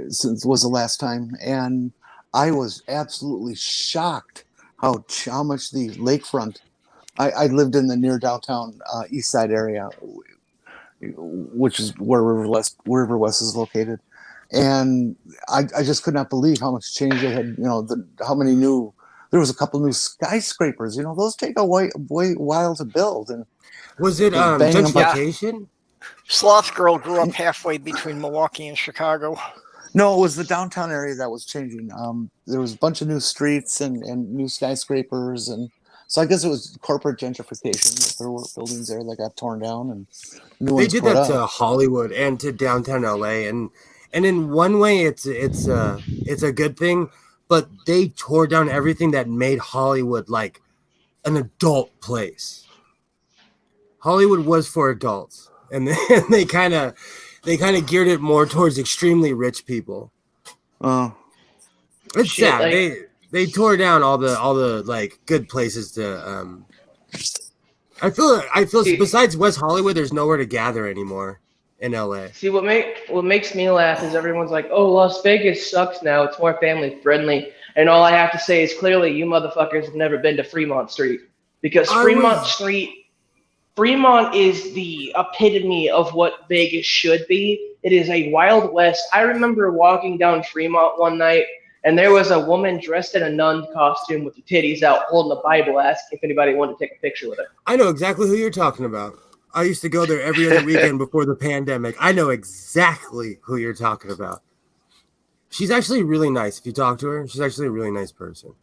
Since was the last time, and I was absolutely shocked how much the lakefront. I lived in the near downtown East Side area, which is where River West is located, and I just could not believe how much change they had. How many new. There was a couple new skyscrapers. Those take a while to build. And was it gentrification? Sloth Girl grew up halfway between Milwaukee and Chicago. No, it was the downtown area that was changing. There was a bunch of new streets and new skyscrapers, and so I guess it was corporate gentrification. That there were buildings there that got torn down and new They ones did put that up. to Hollywood and to downtown LA, and in one way, it's a good thing, but they tore down everything that made Hollywood like an adult place. Hollywood was for adults, and they kind of geared it more towards extremely rich people. It's Shit, sad. like- They tore down all the like good places to. I feel See- besides West Hollywood, there's nowhere to gather anymore in LA. See, what makes me laugh is everyone's like, "Oh, Las Vegas sucks now. It's more family friendly." And all I have to say is, clearly, you motherfuckers have never been to Fremont Street, because Fremont is the epitome of what Vegas should be. It is a Wild West. I remember walking down Fremont one night, and there was a woman dressed in a nun costume with the titties out, holding a Bible, asking if anybody wanted to take a picture with her. I know exactly who you're talking about. I used to go there every other weekend before the pandemic. I know exactly who you're talking about. She's actually really nice. If you talk to her, she's actually a really nice person.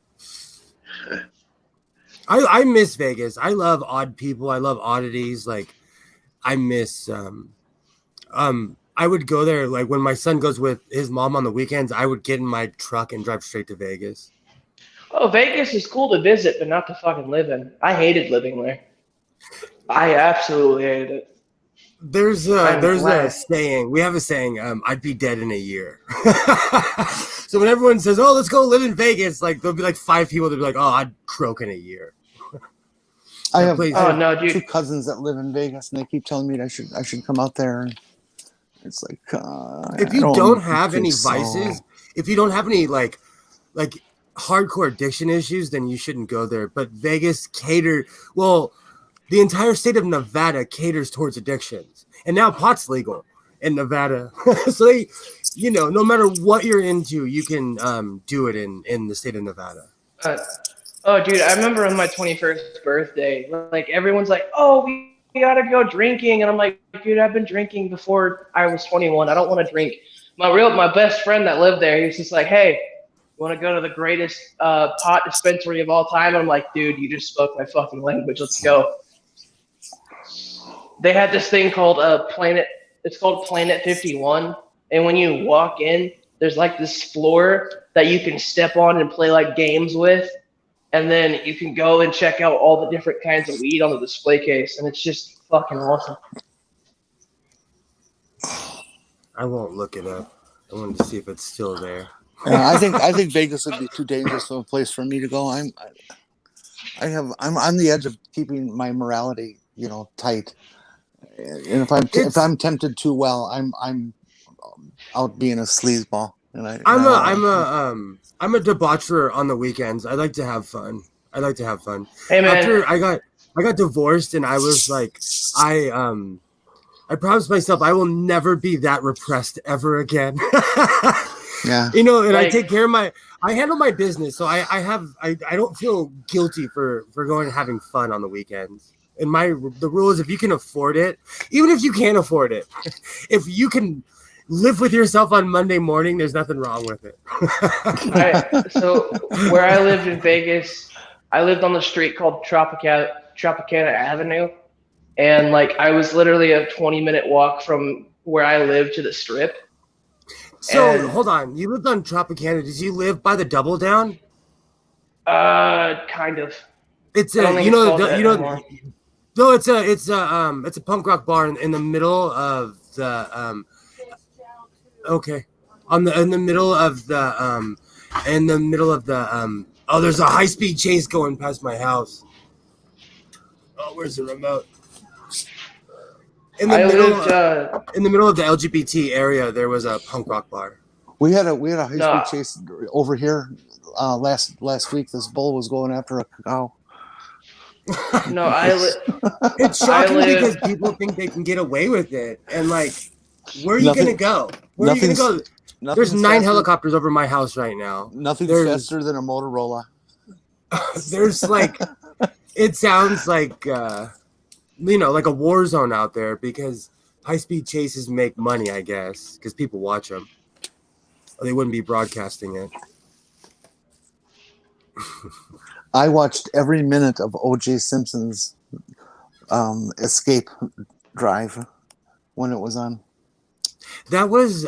I miss Vegas. I love odd people. I love oddities. Like, I miss I would go there like when my son goes with his mom on the weekends. I would get in my truck and drive straight to Vegas. Oh, Vegas is cool to visit, but not to fucking live in. I hated living there. I absolutely hated it. There's I'm a glad. saying. We have a saying. I'd be dead in a year. So when everyone says, "Oh, let's go live in Vegas," like there'll be like 5 people that'll be like, "Oh, I'd croak in a year." I have, place- I Oh have no, two dude. cousins that live in Vegas, and they keep telling me that I should come out there. And it's like If you I don't have think any so. vices, if you don't have any like hardcore addiction issues, then you shouldn't go there. But Vegas the entire state of Nevada caters towards addictions, and now pot's legal in Nevada. So they, no matter what you're into, you can do it in the state of Nevada. Oh, dude, I remember on my 21st birthday, like everyone's like, "Oh, we gotta go drinking," and I'm like, "Dude, I've been drinking before I was 21. I don't want to drink." My best friend that lived there, he was just like, "Hey, you want to go to the greatest pot dispensary of all time?" And I'm like, "Dude, you just spoke my fucking language. Let's go." They had this thing called Planet. It's called Planet 51, and when you walk in, there's like this floor that you can step on and play like games with. And then you can go and check out all the different kinds of weed on the display case, and it's just fucking awesome. I won't look it up. I wanted to see if it's still there. I think Vegas would be too dangerous of a place for me to go. I'm on the edge of keeping my morality, tight. And if I'm tempted too well, I'm out being a sleazeball. And I'm a debaucher on the weekends. I like to have fun. Hey man, After I got divorced, and I was like, I promised myself I will never be that repressed ever again. Yeah. And I Like- take care of I handle my business, so I don't feel guilty for going and having fun on the weekends. And the rule is, if you can afford it, even if you can't afford it, if you can live with yourself on Monday morning, there's nothing wrong with it. so where I lived in Vegas, I lived on the street called Tropicana Avenue, and like I was literally a 20-minute walk from where I lived to the Strip. So And- hold on, you lived on Tropicana. Did you live by the Double Down? Kind of. It's I don't think it's called that anymore. no, it's a punk rock bar in the middle of the okay, in the middle of the there's a high speed chase going past my house. Oh, where's the remote? In the middle of the LGBT area, there was a punk rock bar. We had a high speed No. chase over here last week. This bull was going after a cow. No, It's I shocking live- because people think they can get away with it, and like, where are you Nothing- gonna go? Where are you gonna go? There's 9 helicopters over my house right now. Nothing's There's- faster than a Motorola. There's like, it sounds like like a war zone out there, because high speed chases make money, I guess, because people watch them. or they wouldn't be broadcasting it. I watched every minute of O.J. Simpson's escape drive when it was on. That was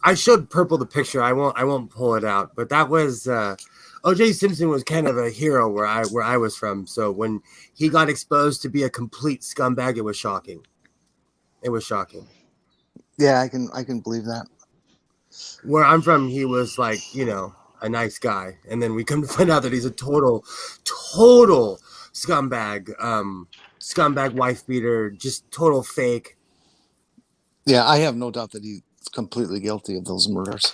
I showed Purple the picture. I won't pull it out, but that was O.J. Simpson was kind of a hero where I was from. So when he got exposed to be a complete scumbag, it was shocking. It was shocking. Yeah, I can believe that. Where I'm from, he was like, you know, a nice guy, and then we come to find out that he's a total scumbag, scumbag wife beater, just total fake. Yeah, I have no doubt that he's completely guilty of those murders.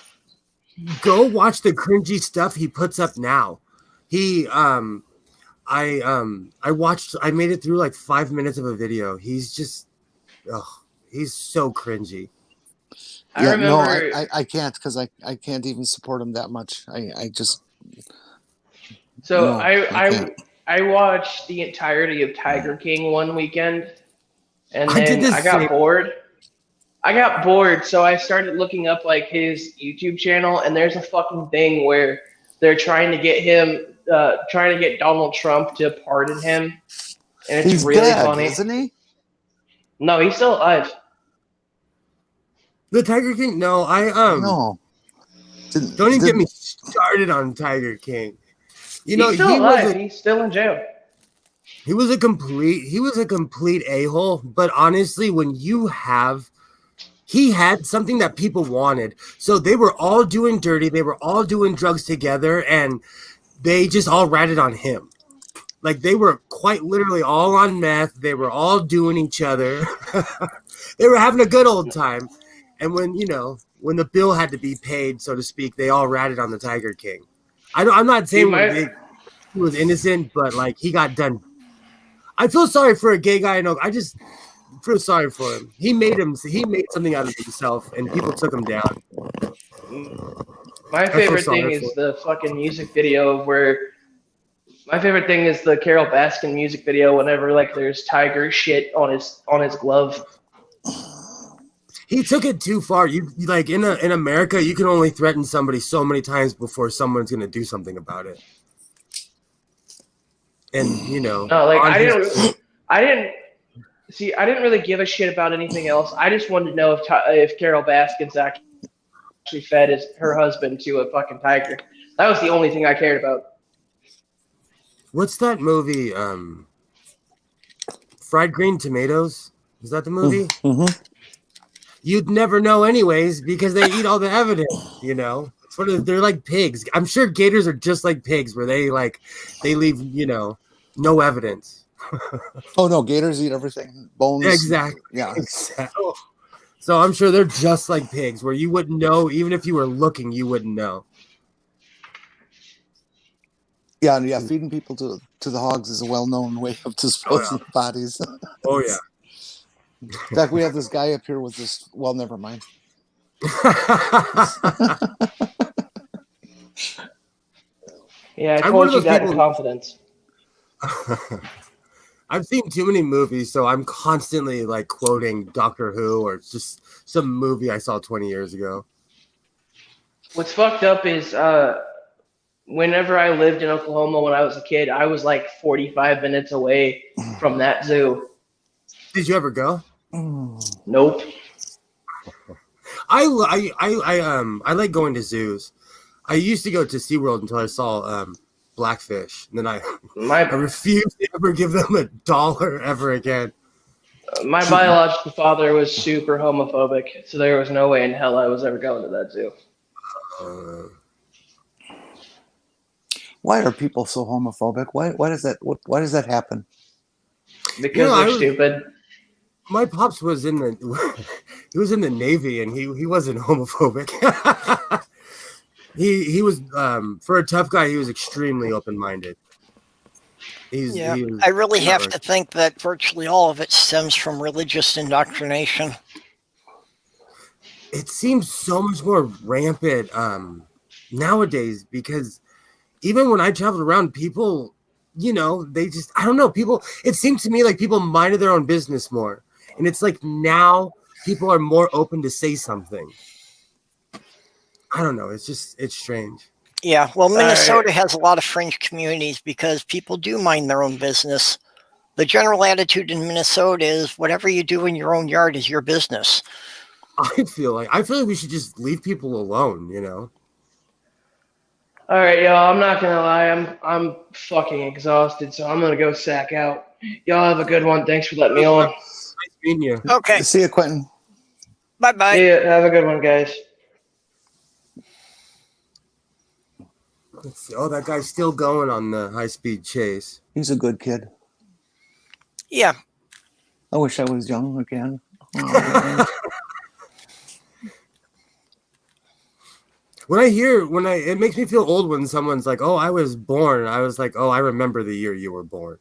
Go watch the cringy stuff he puts up now. He I made it through like 5 minutes of a video. He's just he's so cringy. I Yeah, remember. no, I can't, because I can't even support him that much. I just So no, I can't. I watched the entirety of Tiger King one weekend, and I did then the I got same. bored. I got bored, so I started looking up like his YouTube channel, and there's a fucking thing where they're trying to get him, trying to get Donald Trump to pardon him, and it's He's really dead, funny. isn't he? No, he's still alive. The Tiger King? No, No. Don't even get me started on Tiger King. You know, He's still alive. He's still in jail. he was a complete a-hole, but honestly, when he had something that people wanted. So they were all doing dirty, they were all doing drugs together, and they just all ratted on him. Like, they were quite literally all on meth, they were all doing each other. They were having a good old time. And when the bill had to be paid, so to speak, they all ratted on the Tiger King. I'm not saying he was innocent, but like, he got done. I feel sorry for a gay guy. I just feel sorry for him. He made something out of himself, and people took him down. My favorite thing is the fucking music video my favorite thing is the Carol Baskin music video whenever like there's tiger shit on his glove. He took it too far. You like in America, you can only threaten somebody so many times before someone's gonna do something about it. And no, like I didn't really give a shit about anything else. I just wanted to know if Carol Baskin's actually fed her husband to a fucking tiger. That was the only thing I cared about. What's that movie? Fried Green Tomatoes? Is that the movie? Mm-hmm. You'd never know anyways because they eat all the evidence, They're like pigs. I'm sure gators are just like pigs where they leave, no evidence. Oh no, gators eat everything. Bones. Exactly. Yeah. Exactly. So I'm sure they're just like pigs where you wouldn't know, even if you were looking, you wouldn't know. Yeah, feeding people to the hogs is a well-known way of disposing of bodies. Oh yeah. In fact, we have this guy up here with this. Well, never mind. Yeah, I told you that in confidence. I've seen too many movies, so I'm constantly like quoting Doctor Who or just some movie I saw 20 years ago. What's fucked up is whenever I lived in Oklahoma when I was a kid, I was like 45 minutes away from that zoo. Did you ever go? Nope. I like going to zoos. I used to go to SeaWorld until I saw blackfish. And then I refused to ever give them $1 ever again. My biological father was super homophobic, so there was no way in hell I was ever going to that zoo. Why are people so homophobic? Why does that happen? Because they're stupid. My pops was in the Navy, and he wasn't homophobic. he was for a tough guy. He was extremely open-minded. I really have to think that virtually all of it stems from religious indoctrination. It seems so much more rampant nowadays because even when I traveled around, people, they just, I don't know, people, it seems to me like people minded their own business more. And it's like now people are more open to say something. I don't know. It's strange. Yeah, well, right. Minnesota has a lot of fringe communities because people do mind their own business. The general attitude in Minnesota is whatever you do in your own yard is your business. I feel like we should just leave people alone, you know? All right, y'all. I'm not gonna lie. I'm fucking exhausted, so I'm gonna go sack out. Y'all have a good one. Thanks for letting me on. Nice meeting you. Okay, See you, Quentin. bye-bye. Yeah, have a good one, guys. Let's see. Oh, that guy's still going on the high-speed chase. He's a good kid. Yeah, I wish I was young again. Oh, It makes me feel old when someone's like, "Oh, I was born." I was like, "Oh, I remember the year you were born."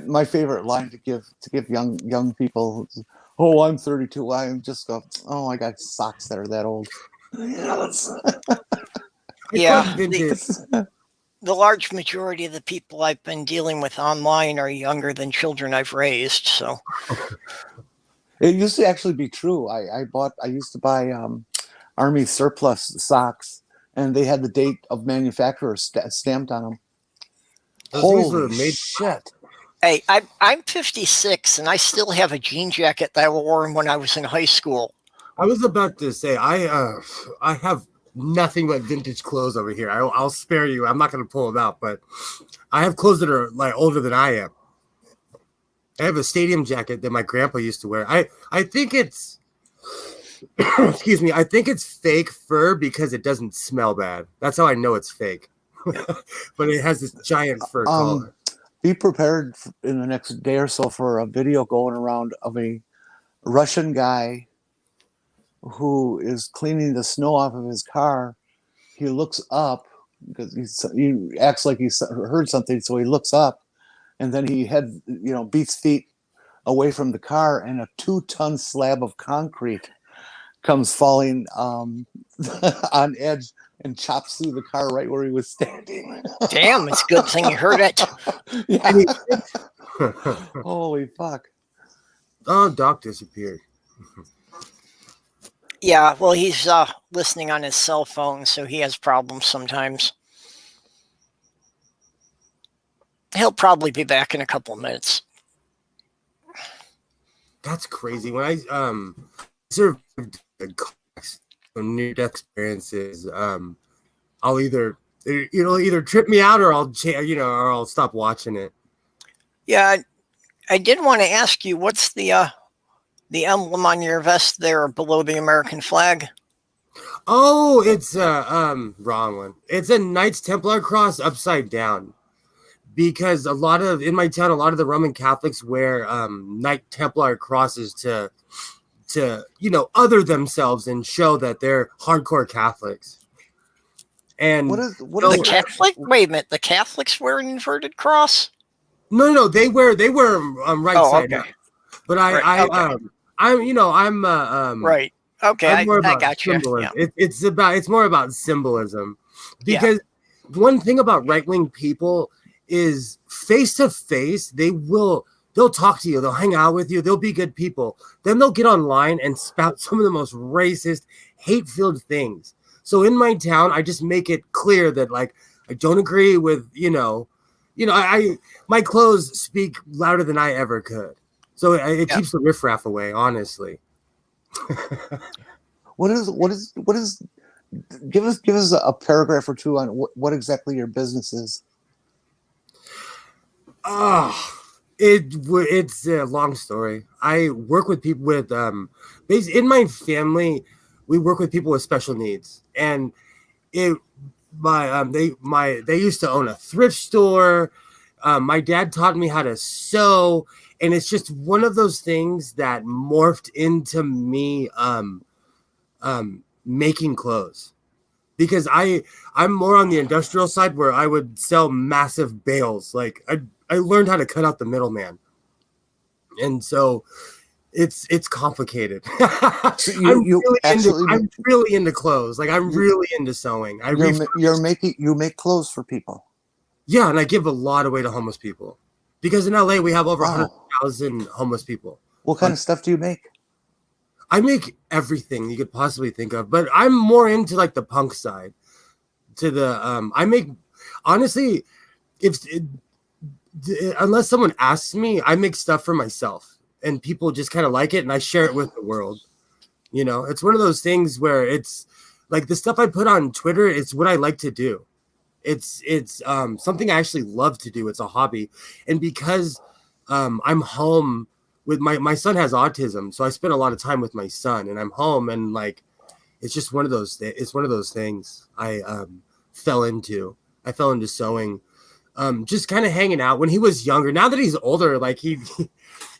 my favorite line to give young people is, "Oh, I'm 32." I just go, "Oh, I got socks that are that old." yeah. Vintage. The large majority of the people I've been dealing with online are younger than children I've raised. So It used to actually be true. I used to buy Army surplus socks, and they had the date of manufacturer stamped on them. Those things were Holy made. shit! hey, I'm 56 and I still have a jean jacket that I wore when I was in high school. I was about to say I have nothing but vintage clothes over here. I'll spare you. I'm not going to pull them out, but I have clothes that are like older than I am. I have a stadium jacket that my grandpa used to wear. I think it's excuse me. I think it's fake fur because it doesn't smell bad. That's how I know it's fake. But it has this giant fur collar. Be prepared in the next day or so for a video going around of a Russian guy who is cleaning the snow off of his car. He looks up because he acts like he heard something, so he looks up, and then he beats feet away from the car, and a 2-ton slab of concrete comes falling on edge and chops through the car right where he was standing. Damn, it's a good thing you heard it. Yeah. Holy fuck. Oh, Doc disappeared. Yeah, well, he's listening on his cell phone, so he has problems sometimes. He'll probably be back in a couple of minutes. That's crazy. When I survived near-death experiences, I'll either trip me out or I'll stop watching it. Yeah, I did want to ask you, what's the emblem on your vest there below the American flag? Oh, it's wrong one. It's a Knights Templar cross upside down. Because in my town, a lot of the Roman Catholics wear Knight Templar crosses to other themselves and show that they're hardcore Catholics. And What is The Catholic? Wait a minute, the Catholics wear an inverted cross? No, they wear right side okay. up. But I'm Right. Okay, I'm more I about got you. symbolism. Yeah. It's more about symbolism, because one thing about right-wing people is face to face they'll talk to you, they'll hang out with you, they'll be good people. Then they'll get online and spout some of the most racist, hate-filled things. So in my town, I just make it clear that like I don't agree with my clothes speak louder than I ever could. So it keeps the riffraff away, honestly. What is give us a paragraph or two on what exactly your business is. It's a long story. I work with people with in my family, we work with people with special needs, and they used to own a thrift store. My dad taught me how to sew, and it's just one of those things that morphed into me making clothes. Because I'm more on the industrial side where I would sell massive bales. Like I learned how to cut out the middleman, and so it's complicated. I'm really into clothes. Like I'm really into sewing. You make clothes for people. Yeah, and I give a lot away to homeless people, because in LA we have over 100,000 homeless people. What kind of stuff do you make? I make everything you could possibly think of, but I'm more into like the punk side. To the I make honestly, unless someone asks me, I make stuff for myself, and people just kind of like it, and I share it with the world. You know, it's one of those things where it's like the stuff I put on Twitter. It's what I like to do. It's something I actually love to do. It's a hobby, and because I'm home with my son has autism, so I spend a lot of time with my son, and I'm home, and like it's just one of those. It's one of those things I fell into. I fell into sewing, just kind of hanging out when he was younger. Now that he's older, like he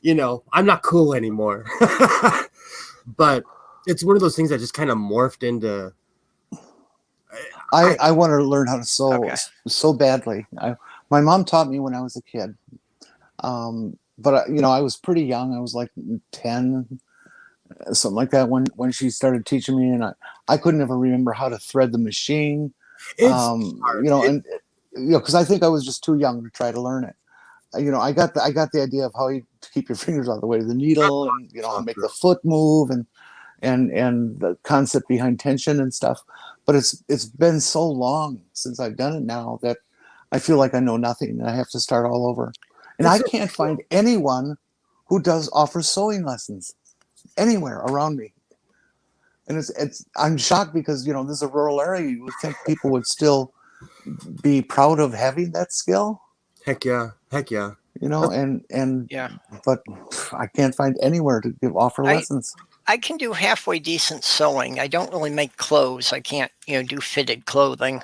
you know, I'm not cool anymore. But it's one of those things that just kind of morphed into. I want to learn how to sew Okay. so badly. My mom taught me when I was a kid, but you know, I was pretty young. I was like 10, something like that when she started teaching me, and I couldn't ever remember how to thread the machine. It's You know, and you know, because I think I was just too young to try to learn it. You know, I got the idea of how to keep your fingers out of the way of the needle, and you know, how to make the foot move, and the concept behind tension and stuff. But it's been so long since I've done it now that I feel like I know nothing, and I have to start all over. And I can't find anyone who offers sewing lessons anywhere around me. And I'm shocked because, you know, this is a rural area. You would think people would still be proud of having that skill. Heck yeah. You know, and Yeah. but I can't find anywhere to offer lessons. I can do halfway decent sewing. I don't really make clothes. I can't, you know, do fitted clothing.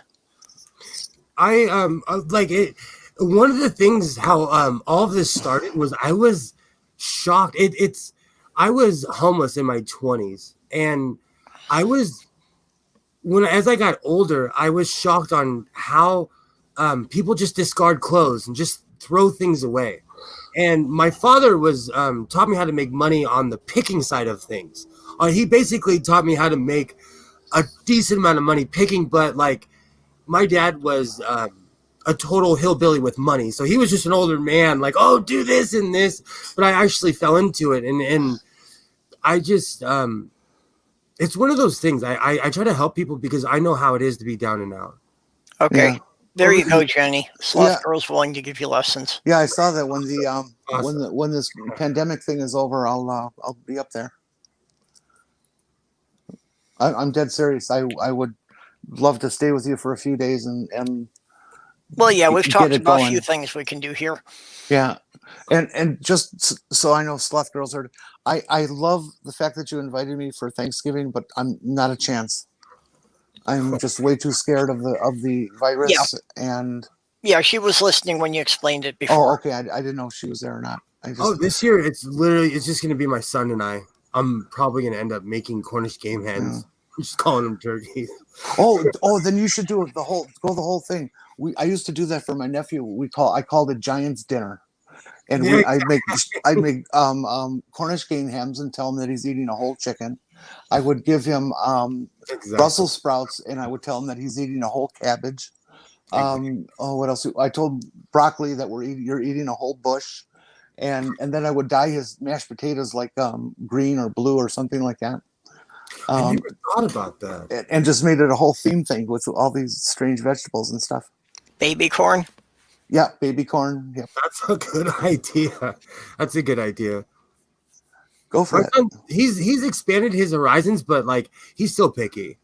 I like it. One of the things how all of this started was I was shocked. I was homeless in my 20s, and as I got older, I was shocked on how people just discard clothes and just throw things away. And my father was taught me how to make money on the picking side of things. He basically taught me how to make a decent amount of money picking, but like my dad was a total hillbilly with money, so he was just an older man, like, oh, do this and this. But I actually fell into it, and I just it's one of those things. I try to help people because I know how it is to be down and out. Okay. Yeah. There you go, Jenny. Sloth Yeah. Girl's willing to give you lessons. Yeah, I saw that when the Awesome. when this pandemic thing is over, I'll be up there. I'm dead serious. I would love to stay with you for a few days and Well, yeah, we've get talked it about a going. few things we can do here. Yeah, and just so I know, Sloth Girls heard. I love the fact that you invited me for Thanksgiving, but I'm not a chance. I'm just way too scared of the virus. And Yeah, she was listening when you explained it before. oh, okay, I didn't know if she was there or not. This year it's just going to be my son and I. I'm probably going to end up making Cornish game hens. I'm just calling them turkeys. Oh, then you should do the whole thing. I used to do that for my nephew. I called it Giants dinner, and I'd make Cornish game hens and tell him that he's eating a whole chicken. I would give him Brussels sprouts, and I would tell him that he's eating a whole cabbage. What else? I told broccoli that you're eating a whole bush, and then I would dye his mashed potatoes like green or blue or something like that. I never thought about that. And just made it a whole theme thing with all these strange vegetables and stuff. Baby corn. Yeah, baby corn. Yep. That's a good idea. That's a good idea. Go for it. He's expanded his horizons, but like he's still picky.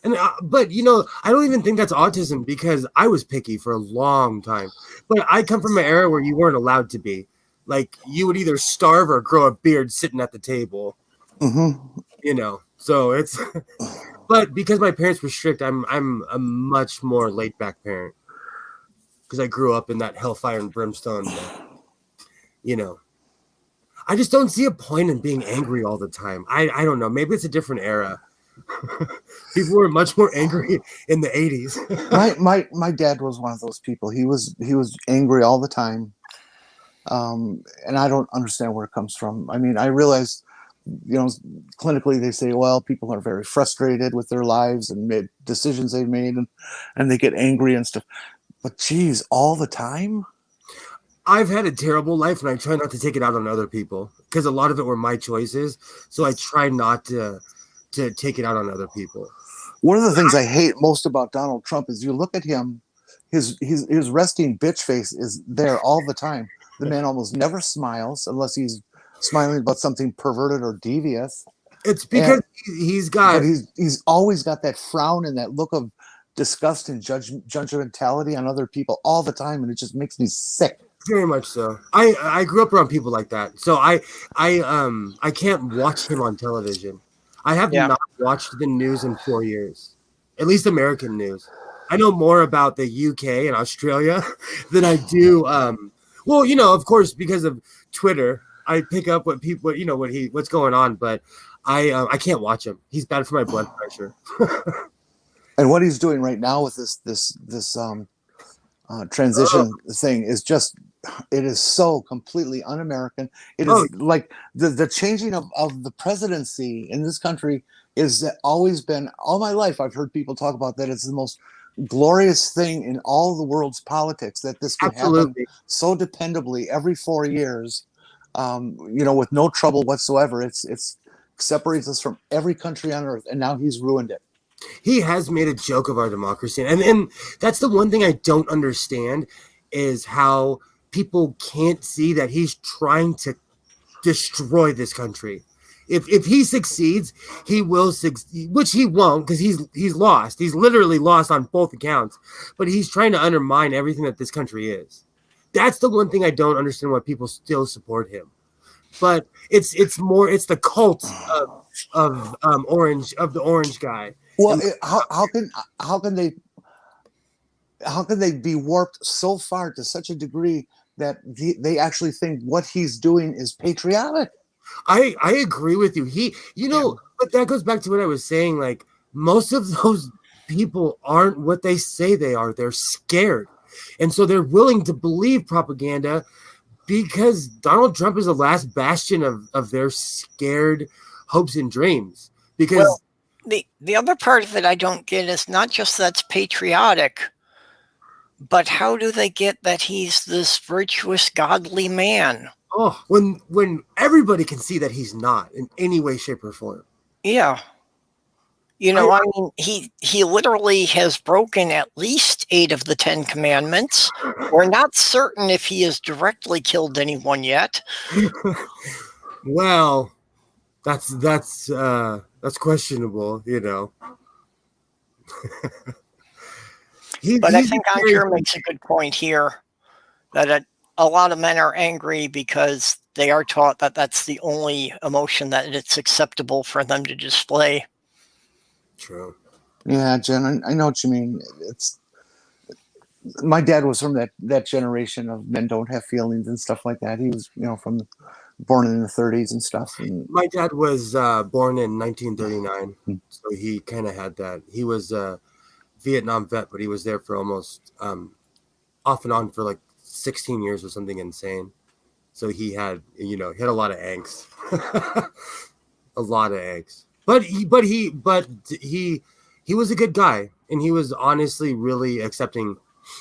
And but you know, I don't even think that's autism because I was picky for a long time. But I come from an era where you weren't allowed to be. Like you would either starve or grow a beard sitting at the table. Mm-hmm. You know, so it's. But because my parents were strict, I'm a much more laid back parent. Because I grew up in that hellfire and brimstone. You know, I just don't see a point in being angry all the time. I don't know. Maybe it's a different era. People were much more angry in the 80s. my dad was one of those people. He was angry all the time, and I don't understand where it comes from. I mean, I realize, you know, clinically they say, well, people are very frustrated with their lives and made decisions they've made, and they get angry and stuff. But geez, all the time. I've had a terrible life, and I try not to take it out on other people because a lot of it were my choices. So I try not to take it out on other people. One of the things I hate most about Donald Trump is you look at him, his resting bitch face is there all the time. The man almost never smiles unless he's smiling about something perverted or devious. It's because but he's always got that frown and that look of disgust and judgmentality on other people all the time, and it just makes me sick. Very much so. I grew up around people like that, so I can't watch him on television. I have not watched the news in 4 years, at least American news. I know more about the UK and Australia than I do. Well, of course, because of Twitter, I pick up what people, what's going on, but I can't watch him. He's bad for my blood pressure. And what he's doing right now with this transition thing is just, it is so completely un-American. It is like the changing of the presidency in this country is always been, all my life I've heard people talk about that it's the most glorious thing in all the world's politics, that this could happen so dependably every 4 years, with no trouble whatsoever. It's separates us from every country on earth, and now he's ruined it. He has made a joke of our democracy, and that's the one thing I don't understand is how people can't see that he's trying to destroy this country. If he succeeds, he will succeed, which he won't, because he's lost. He's literally lost on both accounts. But he's trying to undermine everything that this country is. That's the one thing I don't understand why people still support him. But it's the cult of the orange guy. Well, how can they be warped so far to such a degree that they actually think what he's doing is patriotic? I agree with you. But that goes back to what I was saying. Like, most of those people aren't what they say they are. They're scared. And so they're willing to believe propaganda because Donald Trump is the last bastion of their scared hopes and dreams. Because the other part of it I don't get is not just that's patriotic, but how do they get that he's this virtuous, godly man? Oh, when everybody can see that he's not in any way, shape, or form. Yeah. He literally has broken at least 8 of the 10 commandments. We're not certain if he has directly killed anyone yet. Well, that's questionable, But I think Andre makes a good point here that a lot of men are angry because they are taught that that's the only emotion that it's acceptable for them to display. True. Yeah, Jen, I know what you mean. My dad was from that generation of men don't have feelings and stuff like that. He was, born in the 30s and stuff. And my dad was born in 1939, so he kind of had that. He was a Vietnam vet, but he was there for almost off and on for like 16 years or something insane. So he had a lot of angst, a lot of angst. But he was a good guy, and he was honestly really accepting.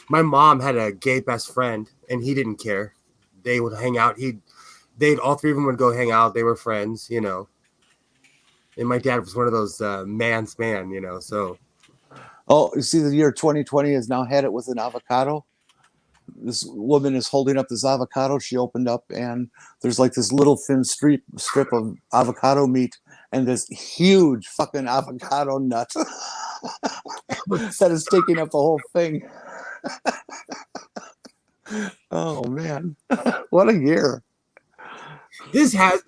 My mom had a gay best friend, and he didn't care. They would hang out. All 3 of them would go hang out. They were friends, And my dad was one of those man's man, So. Oh, you see, the year 2020 has now had it with an avocado. This woman is holding up this avocado. She opened up, and there's like this little thin strip of avocado meat, and this huge fucking avocado nut that is taking up the whole thing. Oh man, what a year! To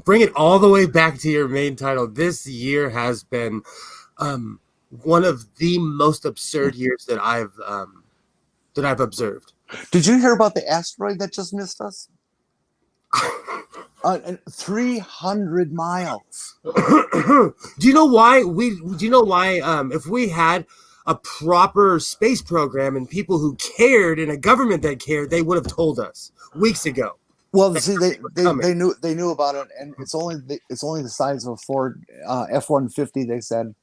bring it all the way back to your main title. This year has been one of the most absurd years that I've observed. Did you hear about the asteroid that just missed us? 300 miles. Do you know why? If we had a proper space program and people who cared and a government that cared, they would have told us weeks ago. Well, see, they knew about it, and it's only the size of a Ford F-150. They said,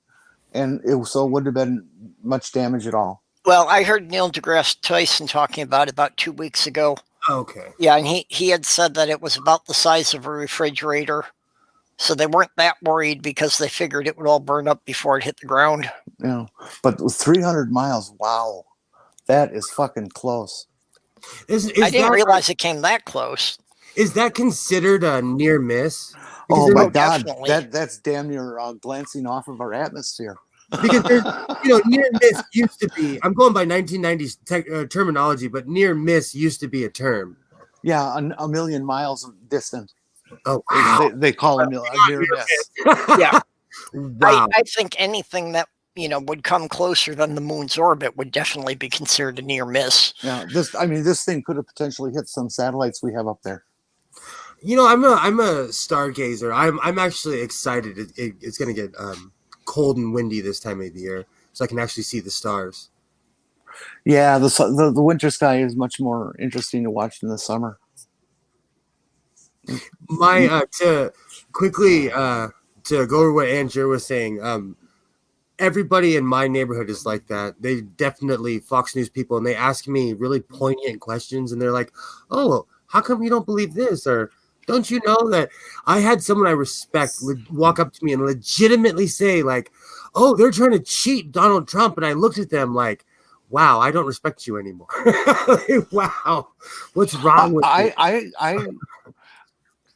so it wouldn't have been much damage at all. Well, I heard Neil deGrasse Tyson talking about 2 weeks ago. Okay. Yeah, and he had said that it was about the size of a refrigerator. So they weren't that worried because they figured it would all burn up before it hit the ground. You know, but with 300 miles, wow, that is fucking close. I didn't realize it came that close. Is that considered a near miss? Oh my God, definitely. that's damn near glancing off of our atmosphere. Because there's, near miss used to be. I'm going by 1990s terminology, but near miss used to be a term. Yeah, a million miles distant. Oh, wow. They call it a near miss. Yeah. Wow. I think anything that would come closer than the moon's orbit would definitely be considered a near miss. Yeah, this thing could have potentially hit some satellites we have up there. I'm a stargazer. I'm actually excited. It's gonna get cold and windy this time of the year, so I can actually see the stars. Yeah, the winter sky is much more interesting to watch than the summer. To quickly to go over what Andrew was saying, everybody in my neighborhood is like that. They definitely Fox News people, and they ask me really poignant questions, and they're like, "Oh, how come you don't believe this?" Or "Don't you know that?" I had someone I respect walk up to me and legitimately say, like, "Oh, they're trying to cheat Donald Trump," and I looked at them like, "Wow, I don't respect you anymore." Wow, what's wrong with you?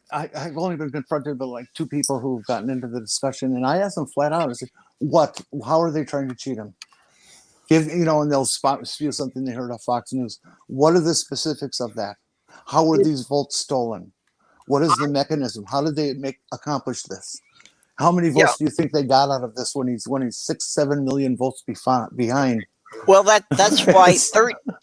I've only been confronted with like two people who've gotten into the discussion, and I asked them flat out, I said, "What? How are they trying to cheat him?" And they'll spew something they heard on Fox News. What are the specifics of that? How were these votes stolen? What is the mechanism? How did they accomplish this? How many votes do you think they got out of this when he's 6-7 million votes behind? Well, that's why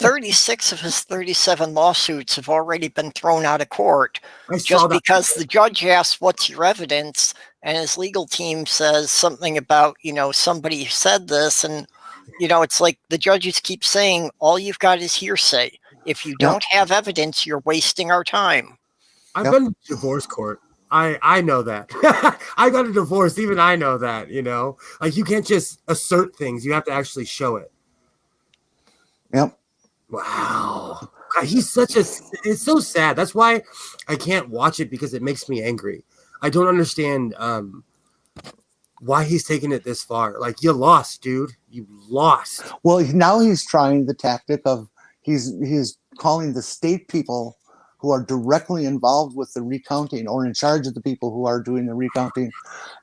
36 of his 37 lawsuits have already been thrown out of court just because the judge asks, "What's your evidence?" And his legal team says something about, somebody said this. And, it's like the judges keep saying, all you've got is hearsay. If you don't have evidence, you're wasting our time. I've been to divorce court. I know that. I got a divorce. Even I know that, like you can't just assert things. You have to actually show it. Yep. Wow. God, it's so sad. That's why I can't watch it, because it makes me angry. I don't understand why he's taking it this far. Like, you lost, dude. You lost. Well, now he's trying the tactic of he's calling the state people who are directly involved with the recounting or in charge of the people who are doing the recounting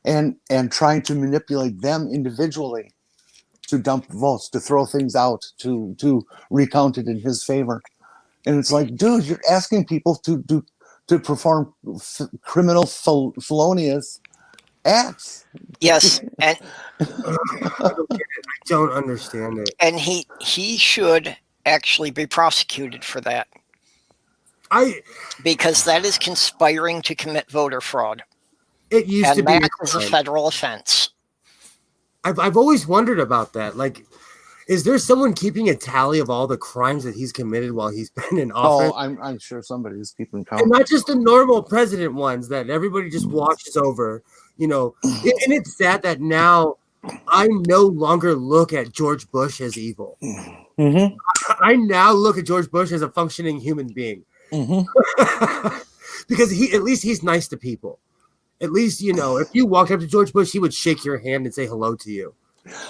and trying to manipulate them individually to dump votes, to throw things out, to recount it in his favor. And it's like, dude, you're asking people to perform criminal felonious acts. Yes, and I don't understand it. And he should actually be prosecuted for that. Because that is conspiring to commit voter fraud. It used to be a federal offense. I've always wondered about that. Like, is there someone keeping a tally of all the crimes that he's committed while he's been in office? Oh, I'm sure somebody is keeping count. And not just the normal president ones that everybody just watches over, and it's sad that now I no longer look at George Bush as evil. Mm-hmm. I now look at George Bush as a functioning human being. Mm-hmm. Because at least he's nice to people. At least, if you walked up to George Bush, he would shake your hand and say hello to you.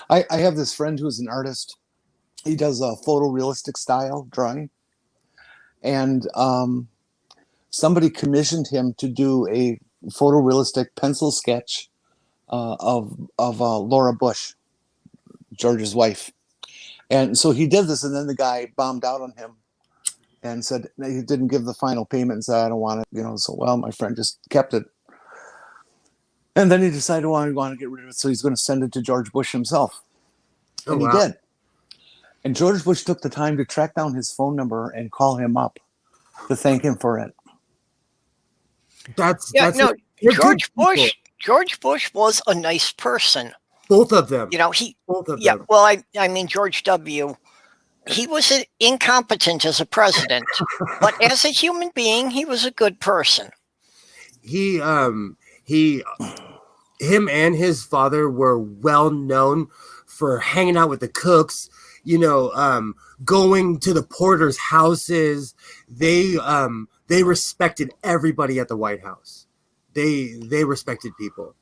I have this friend who's an artist. He does a photorealistic style drawing. And somebody commissioned him to do a photorealistic pencil sketch of Laura Bush, George's wife. And so he did this, and then the guy bombed out on him and said he didn't give the final payment and said, "I don't want it." So, well, my friend just kept it. And then he decided, well, I want to get rid of it, so he's going to send it to George Bush himself. And he did. And George Bush took the time to track down his phone number and call him up to thank him for it. George Bush was a nice person. Both of them. Both of them. Well, I mean, George W., he was incompetent as a president, but as a human being, he was a good person. Him and his father were well known for hanging out with the cooks. going to the porters' houses. They respected everybody at the White House. They respected people.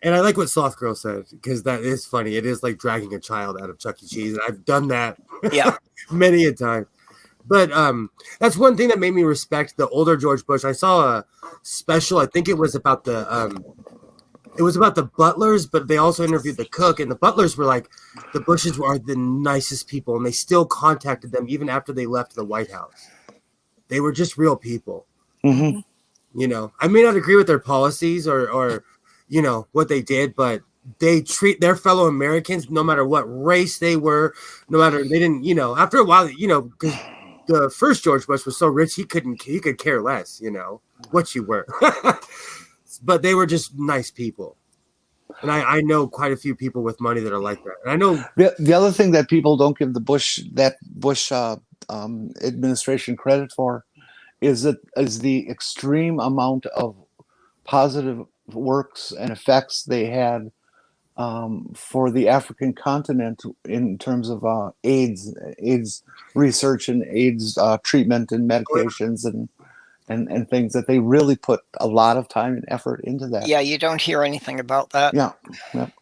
And I like what Soft Girl said, because that is funny. It is like dragging a child out of Chuck E. Cheese, and I've done that many a time. But that's one thing that made me respect the older George Bush. I saw a special. I think it was about the butlers, but they also interviewed the cook, and the butlers were like, the Bushes are the nicest people, and they still contacted them even after they left the White House. They were just real people. Mm-hmm. I may not agree with their policies or what they did, but they treat their fellow Americans, no matter what race they were, no matter, they didn't, after a while, because the first George Bush was so rich, he could care less, what you were. But they were just nice people. And I know quite a few people with money that are like that. And I know the other thing that people don't give the Bush administration credit for is the extreme amount of positive works and effects they had for the African continent in terms of AIDS research and AIDS treatment and medications and things, that they really put a lot of time and effort into that. Yeah, you don't hear anything about that. Yeah.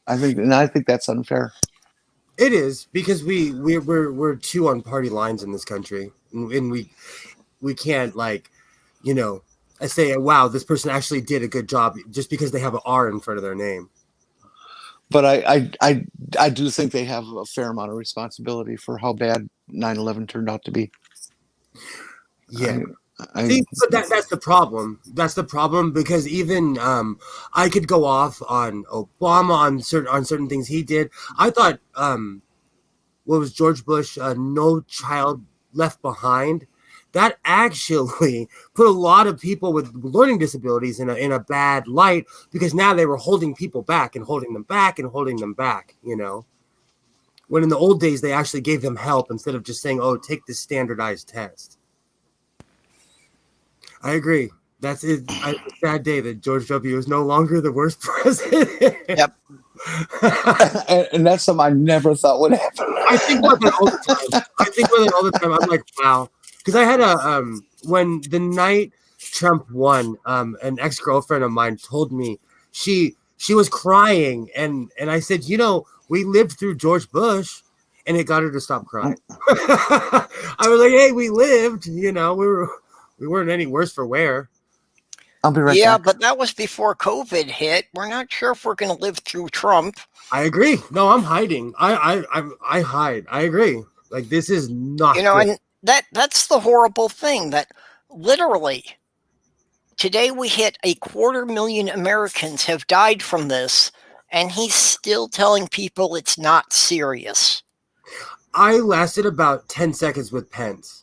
I think that's unfair. It is, because we're two on party lines in this country, and we can't I say, wow, this person actually did a good job just because they have an R in front of their name. But I do think they have a fair amount of responsibility for how bad 9/11 turned out to be. Yeah. But that's the problem. That's the problem, because even I could go off on Obama on certain things he did. I thought what was George Bush, No Child Left Behind? That actually put a lot of people with learning disabilities in a bad light, because now they were holding people back and holding them back and holding them back, when in the old days they actually gave them help instead of just saying, oh, take this standardized test. I agree. That's it. It's a sad day that George W. is no longer the worst president. Yep. and that's something I never thought would happen. I think about that all the time. I'm like, wow. Because I had when the night Trump won, an ex-girlfriend of mine told me she was crying, and I said, we lived through George Bush, and it got her to stop crying. I was like, hey, we lived, we weren't any worse for wear. I'll be right back. Yeah, but that was before COVID hit. We're not sure if we're going to live through Trump. I agree. No, I'm hiding. I hide. I agree. Like, this is not good. And that's the horrible thing, that literally today we hit 250,000 Americans have died from this, and he's still telling people it's not serious. I lasted about 10 seconds with Pence.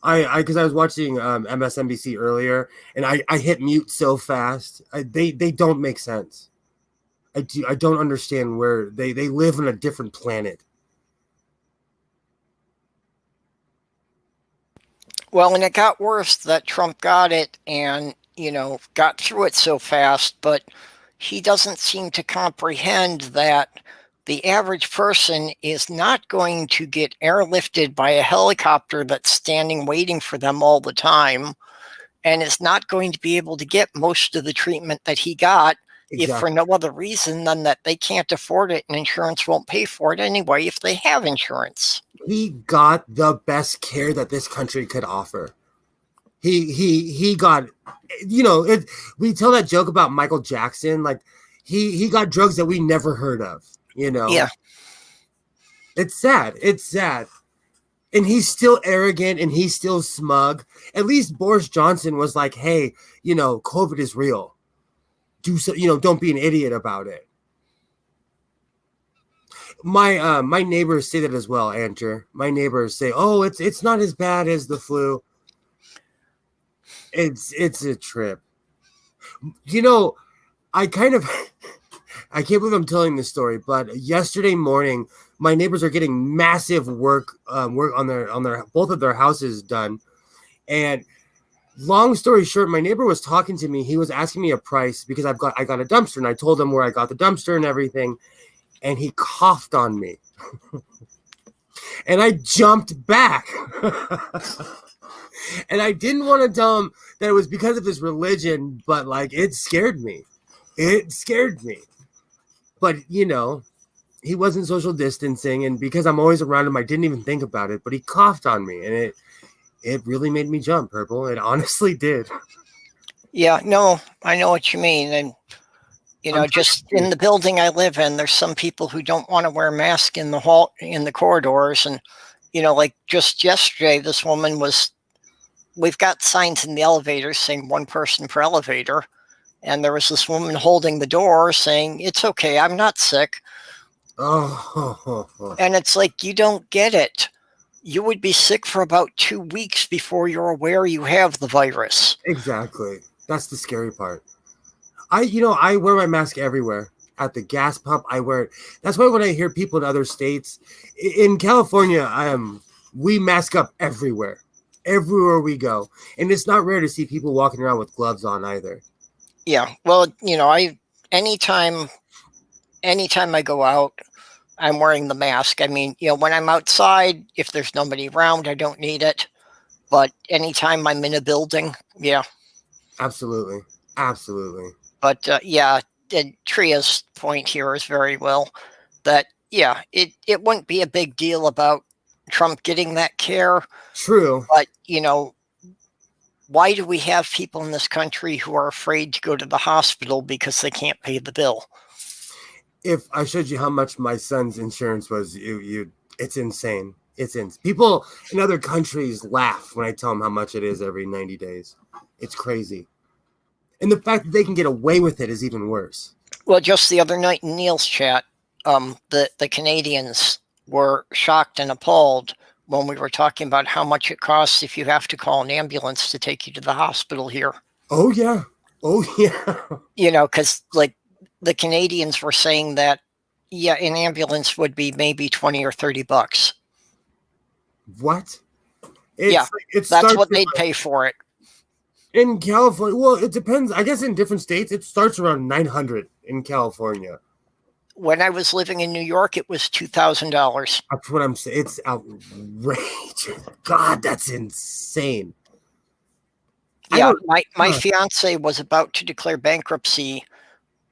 Because I was watching MSNBC earlier, and I hit mute so fast. They don't make sense. I don't understand where they live on a different planet. Well, and it got worse that Trump got it and, got through it so fast, but he doesn't seem to comprehend that the average person is not going to get airlifted by a helicopter that's standing waiting for them all the time, and is not going to be able to get most of the treatment that he got, if for no other reason than that they can't afford it and insurance won't pay for it anyway if they have insurance. He got the best care that this country could offer. He got, we tell that joke about Michael Jackson, like he got drugs that we never heard of. Yeah. It's sad. And he's still arrogant and he's still smug. At least Boris Johnson was like, hey, COVID is real. Do so, don't be an idiot about it. My neighbors say that as well, Andrew. My neighbors say, oh, it's not as bad as the flu. It's a trip. I kind of I can't believe I'm telling this story, but yesterday morning, my neighbors are getting massive work on their both of their houses done. And long story short, my neighbor was talking to me. He was asking me a price because I got a dumpster, and I told him where I got the dumpster and everything. And he coughed on me. And I jumped back. And I didn't want to tell him that it was because of his religion, but like it scared me. It scared me. But he wasn't social distancing, and because I'm always around him, I didn't even think about it. But he coughed on me, and it really made me jump, Purple. It honestly did. Yeah, no, I know what you mean. And, just in the building I live in, there's some people who don't want to wear masks in the corridors. And, like just yesterday, this woman we've got signs in the elevators saying 1 person per elevator. And there was this woman holding the door saying, "It's okay, I'm not sick." Oh. And it's like, you don't get it. You would be sick for about 2 weeks before you're aware you have the virus. Exactly. That's the scary part. I wear my mask everywhere. At the gas pump, I wear it. That's why when I hear people in other states, in California, we mask up everywhere we go. And it's not rare to see people walking around with gloves on either. Yeah. Well, anytime I go out, I'm wearing the mask. I mean, when I'm outside, if there's nobody around, I don't need it. But anytime I'm in a building, yeah. Absolutely. But Tria's point here is very well that, it wouldn't be a big deal about Trump getting that care. True. But, why do we have people in this country who are afraid to go to the hospital because they can't pay the bill? If I showed you how much my son's insurance was, it's insane. People in other countries laugh when I tell them how much it is every 90 days. It's crazy. And the fact that they can get away with it is even worse. Well, just the other night in Neil's chat, the Canadians were shocked and appalled when we were talking about how much it costs if you have to call an ambulance to take you to the hospital here. Oh, yeah. Because like the Canadians were saying that, an ambulance would be maybe $20 or $30. What? That's what they'd pay for it. In California, well, it depends. I guess in different states, it starts around $900 in California. When I was living in New York, it was $2,000. That's what I'm saying. It's outrageous. God, that's insane. Yeah, my fiance was about to declare bankruptcy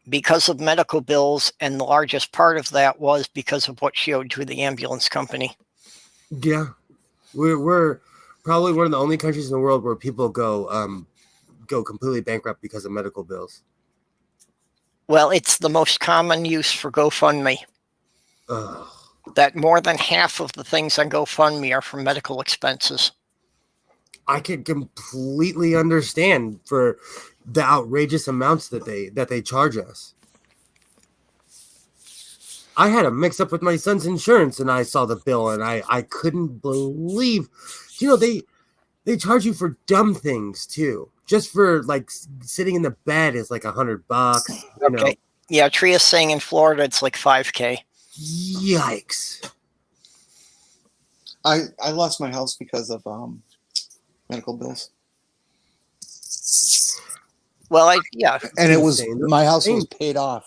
because of medical bills, and the largest part of that was because of what she owed to the ambulance company. Yeah, we're probably one of the only countries in the world where people go completely bankrupt because of medical bills. Well, it's the most common use for GoFundMe. Ugh. That more than half of the things on GoFundMe are for medical expenses. I can completely understand for the outrageous amounts that they charge us. I had a mix up with my son's insurance, and I saw the bill, and I couldn't believe, they charge you for dumb things too. Just for like sitting in the bed is like $100. Okay. Yeah, Tria's saying in Florida it's like $5,000. Yikes! I lost my house because of medical bills. Well, and it was my house was paid off.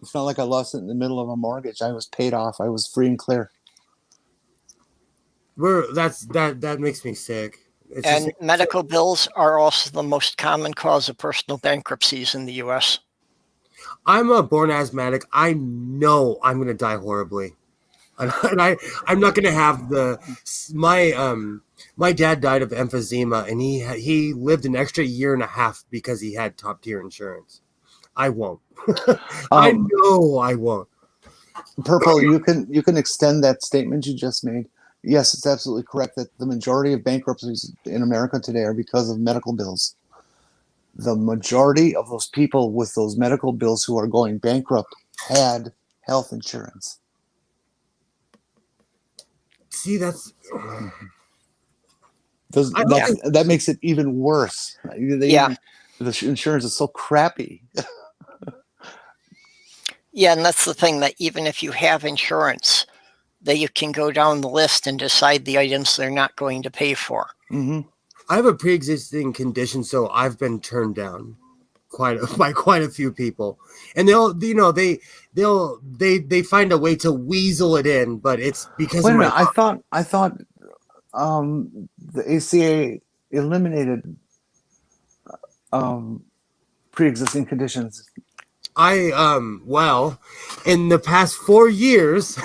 It's not like I lost it in the middle of a mortgage. I was paid off. I was free and clear. That makes me sick. And medical bills are also the most common cause of personal bankruptcies in the U.S. I'm a born asthmatic. I know I'm going to die horribly. And I'm not going to have my dad died of emphysema, and he lived an extra year and a half because he had top tier insurance. I won't. I know I won't. Purple, you can extend that statement you just made. Yes, it's absolutely correct that the majority of bankruptcies in America today are because of medical bills. The majority of those people with those medical bills who are going bankrupt had health insurance. See, that makes it even worse. The insurance is so crappy. Yeah, and that's the thing, that even if you have insurance, that you can go down the list and decide the items they're not going to pay for. Mm-hmm. I have a pre-existing condition, so I've been turned down. quite a few people, and they find a way to weasel it in, but it's because Wait of a my minute. I thought the ACA eliminated pre-existing conditions. Well, in the past 4 years,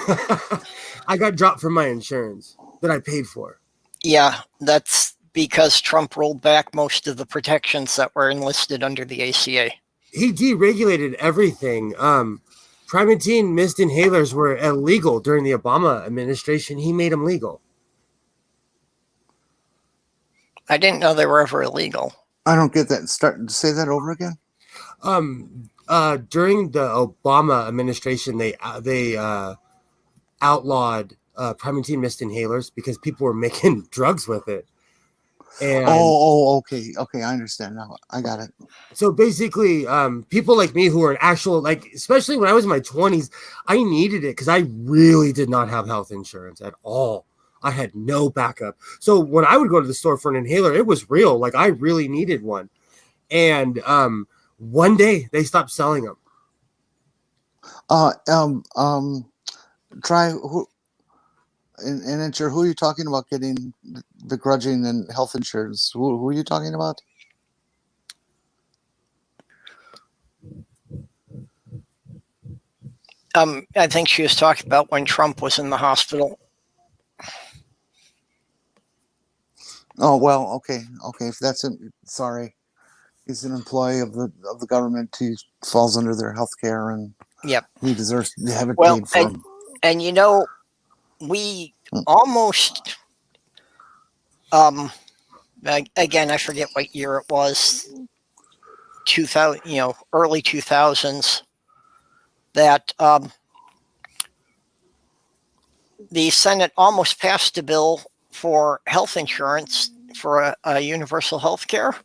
I got dropped from my insurance that I paid for. Yeah, that's because Trump rolled back most of the protections that were enlisted under the ACA. He deregulated everything. Primatine mist inhalers were illegal during the Obama administration. He made them legal. I didn't know they were ever illegal. I don't get that. Say that over again. During the Obama administration, they outlawed primatine mist inhalers because people were making drugs with it. And okay, I understand now. I got it. so basically, people like me who are actual, especially when I was in my 20s, I needed it because I really did not have health insurance at all. I had no backup. So when I would go to the store for an inhaler, it was real. Like, I really needed one. And one day they stopped selling them. Try who and ensure who are you talking about getting begrudging and health insurance? Who are you talking about? I think she was talking about when Trump was in the hospital. Oh well, okay. If that's sorry, he's an employee of the government. He falls under their health care, and Yep. he deserves to have it Well, paid for. and we almost again, I forget what year it was. 2000, early 2000s. That the Senate almost passed a bill for health insurance for a universal health care.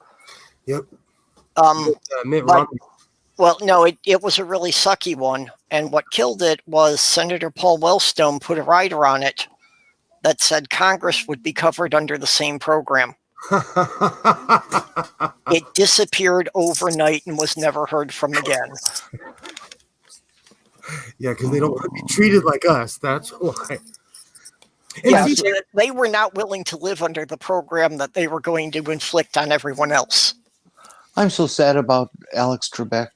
Yep. But, Mitt Romney. well, no, it was a really sucky one. And what killed it was Senator Paul Wellstone put a rider on it that said Congress would be covered under the same program. It disappeared overnight and was never heard from again. Yeah, because they don't want to be treated like us. That's why. And Yeah, see, so they were not willing to live under the program that they were going to inflict on everyone else. I'm so sad about Alex Trebek.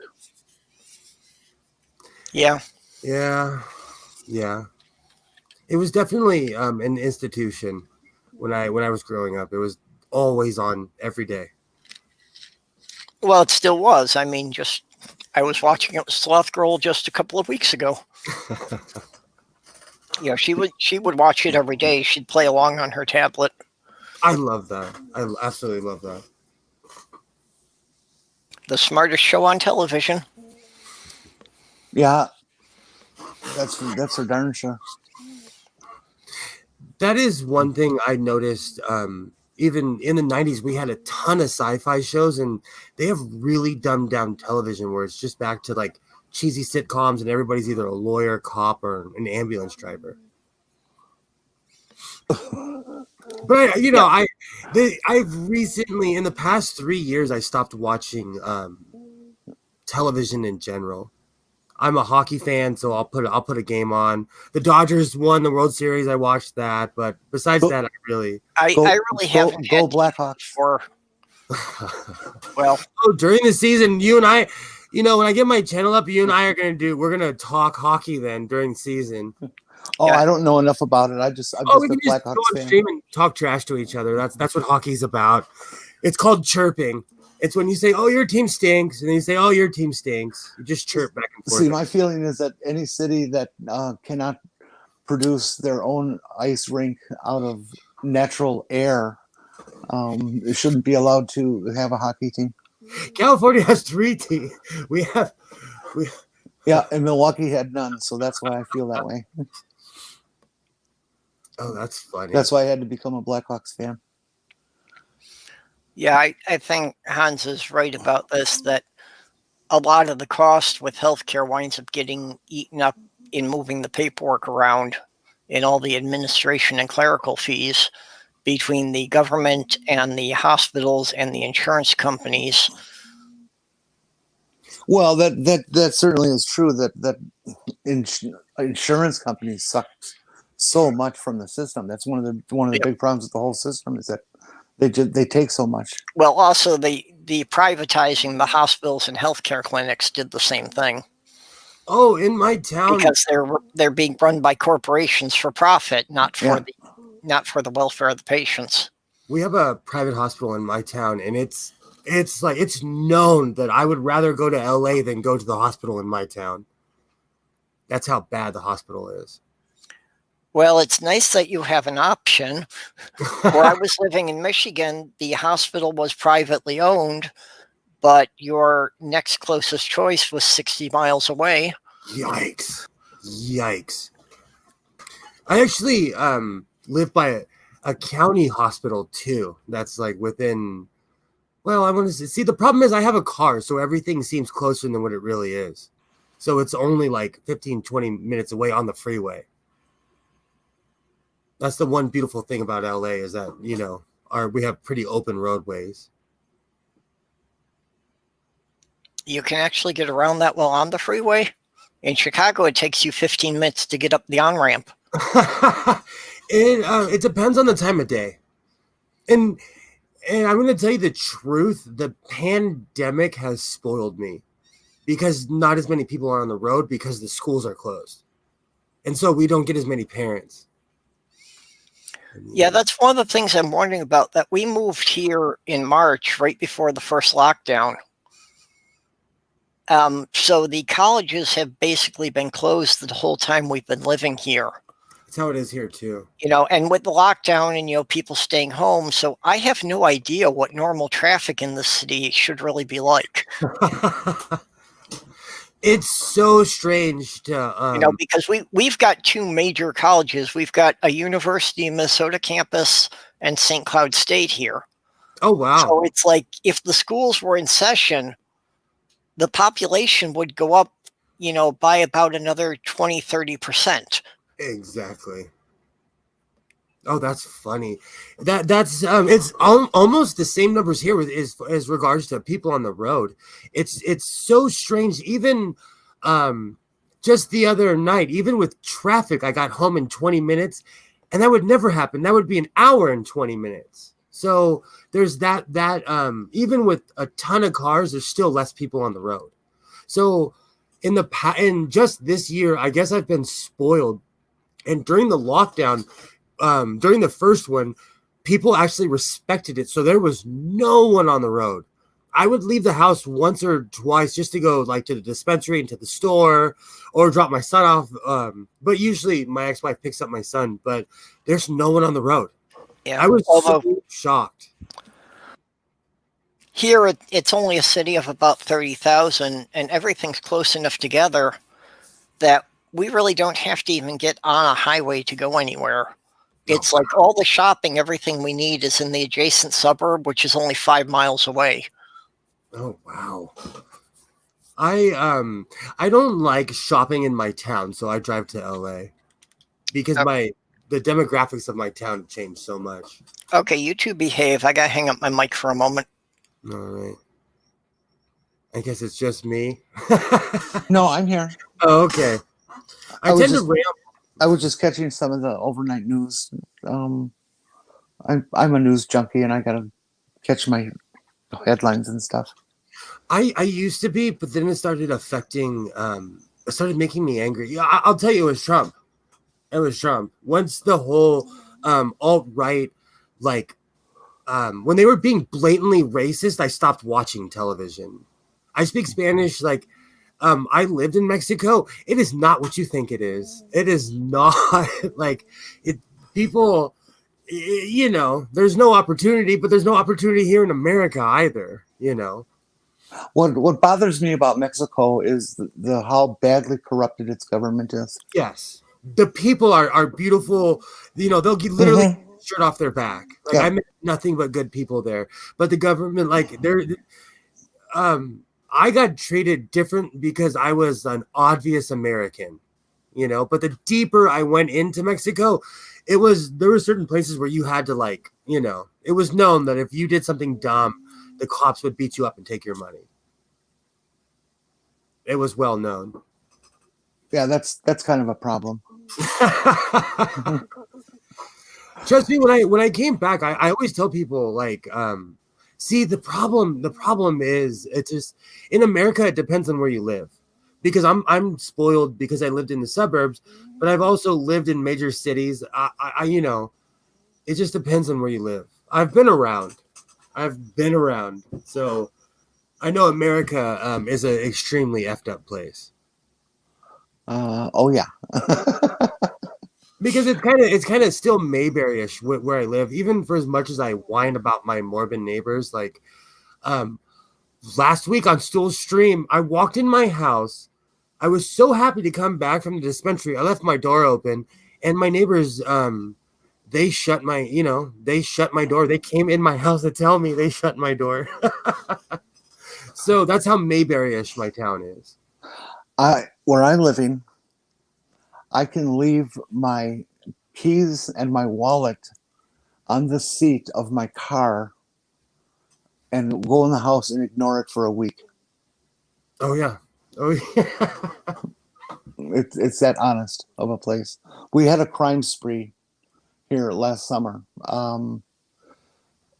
Yeah. Yeah. It was definitely an institution when I was growing up. It was always on every day. Well, it still was. I mean, I was watching it with Sloth Girl just a couple of weeks ago. She would watch it every day. She'd play along on her tablet. I love that. I absolutely love that. The smartest show on television. Yeah, that's for darn sure. That is one thing I noticed. Even in the 90s, we had a ton of sci-fi shows, and they have really dumbed down television where it's just back to like cheesy sitcoms and everybody's either a lawyer, cop, or an ambulance driver. But I've recently, in the past 3 years, I stopped watching television in general. I'm a hockey fan, so I'll put a game on. The Dodgers won the World Series. I watched that, but besides that, I really haven't go had Blackhawks for. Well, during the season, you and I, when I get my channel up, you and I we're gonna talk hockey then during the season. Oh, yeah. I don't know enough about it. I'm just a Blackhawks go on stream and talk trash to each other. That's what hockey's about. It's called chirping. It's when you say, "Oh, your team stinks," and then you say, "Oh, your team stinks." You just chirp back and forth. See, my feeling is that any city that cannot produce their own ice rink out of natural air shouldn't be allowed to have a hockey team. California has 3 teams. Yeah, and Milwaukee had none, so that's why I feel that way. Oh, that's funny. That's why I had to become a Blackhawks fan. Yeah, I think Hans is right about this, that a lot of the cost with healthcare winds up getting eaten up in moving the paperwork around in all the administration and clerical fees between the government and the hospitals and the insurance companies. Well, that certainly is true. That insurance companies suck so much from the system. That's one of the Yep. big problems with the whole system is that they take so much. Well, also the privatizing the hospitals and healthcare clinics did the same thing Oh, in my town, because they're being run by corporations for profit, not for the welfare of the patients. we have a private hospital in my town, and it's known that I would rather go to LA than go to the hospital in my town. That's how bad the hospital is. Well, it's nice that you have an option. Where I was living in Michigan, the hospital was privately owned, but your next closest choice was 60 miles away. Yikes. I actually live by a county hospital too. That's like within, well, I want to see, the problem is I have a car, so everything seems closer than what it really is. So it's only like 15, 20 minutes away on the freeway. That's the one beautiful thing about LA is that, we have pretty open roadways. You can actually get around that well on the freeway. In Chicago, it takes you 15 minutes to get up the on-ramp. It depends on the time of day. And I'm going to tell you the truth, the pandemic has spoiled me because not as many people are on the road because the schools are closed. And so we don't get as many parents. Yeah, that's one of the things I'm wondering about, that we moved here in March, right before the first lockdown. So the colleges have basically been closed the whole time we've been living here. That's how it is here too. And with the lockdown and, people staying home. So I have no idea what normal traffic in the city should really be like. It's so strange to, because we've got two major colleges. We've got a University of Minnesota campus and St. Cloud State here. Oh, wow. So it's like if the schools were in session, the population would go up, by about another 20, 30%. Exactly. Oh, that's funny. That's it's almost the same numbers here as regards to people on the road. It's so strange. Even just the other night, even with traffic, I got home in 20 minutes, and that would never happen. That would be an hour and 20 minutes. So there's that even with a ton of cars, there's still less people on the road. So in just this year, I guess I've been spoiled. And during the lockdown, during the first one, people actually respected it. So there was no one on the road. I would leave the house once or twice just to go like to the dispensary and to the store or drop my son off. But usually my ex-wife picks up my son, but there's no one on the road. Yeah. I was so shocked. Here, it's only a city of about 30,000, and everything's close enough together that we really don't have to even get on a highway to go anywhere. It's like all the shopping, everything we need is in the adjacent suburb, which is only 5 miles away. Oh, wow. I don't like shopping in my town, so I drive to LA because the demographics of my town changed so much. Okay, you two behave. I gotta hang up my mic for a moment. All right. I guess it's just me. No, I'm here. Oh, okay. I was just catching some of the overnight news. I'm a news junkie, and I gotta catch my headlines and stuff. I used to be, but then it started affecting. It started making me angry. Yeah, I'll tell you, it was Trump. It was Trump. Once the whole alt-right, when they were being blatantly racist, I stopped watching television. I speak Spanish. I lived in Mexico. It is not what you think it is. It is not people, there's no opportunity, but there's no opportunity here in America either, What bothers me about Mexico is the how badly corrupted its government is. Yes. The people are beautiful. They'll literally get the shirt off their back. I met nothing but good people there. But the government, I got treated different because I was an obvious American, but the deeper I went into Mexico, there were certain places where you had to it was known that if you did something dumb, the cops would beat you up and take your money. it was well known. Yeah, that's kind of a problem. Trust me, when I came back, I always tell people like, see, the problem is it's just in America it depends on where you live. Because I'm spoiled because I lived in the suburbs, but I've also lived in major cities. I you know, it just depends on where you live. I've been around. So I know America is an extremely effed up place. Oh yeah. Because it's kind of still Mayberry-ish where I live, even for as much as I whine about my morbid neighbors. Like last week on Stool's stream, I walked in my house. I was so happy to come back from the dispensary. I left my door open, and my neighbors they shut my door. They came in my house to tell me they shut my door. So that's how Mayberry-ish my town is. Where I'm living, I can leave my keys and my wallet on the seat of my car and go in the house and ignore it for a week. Oh yeah. It's that honest of a place. We had a crime spree here last summer. And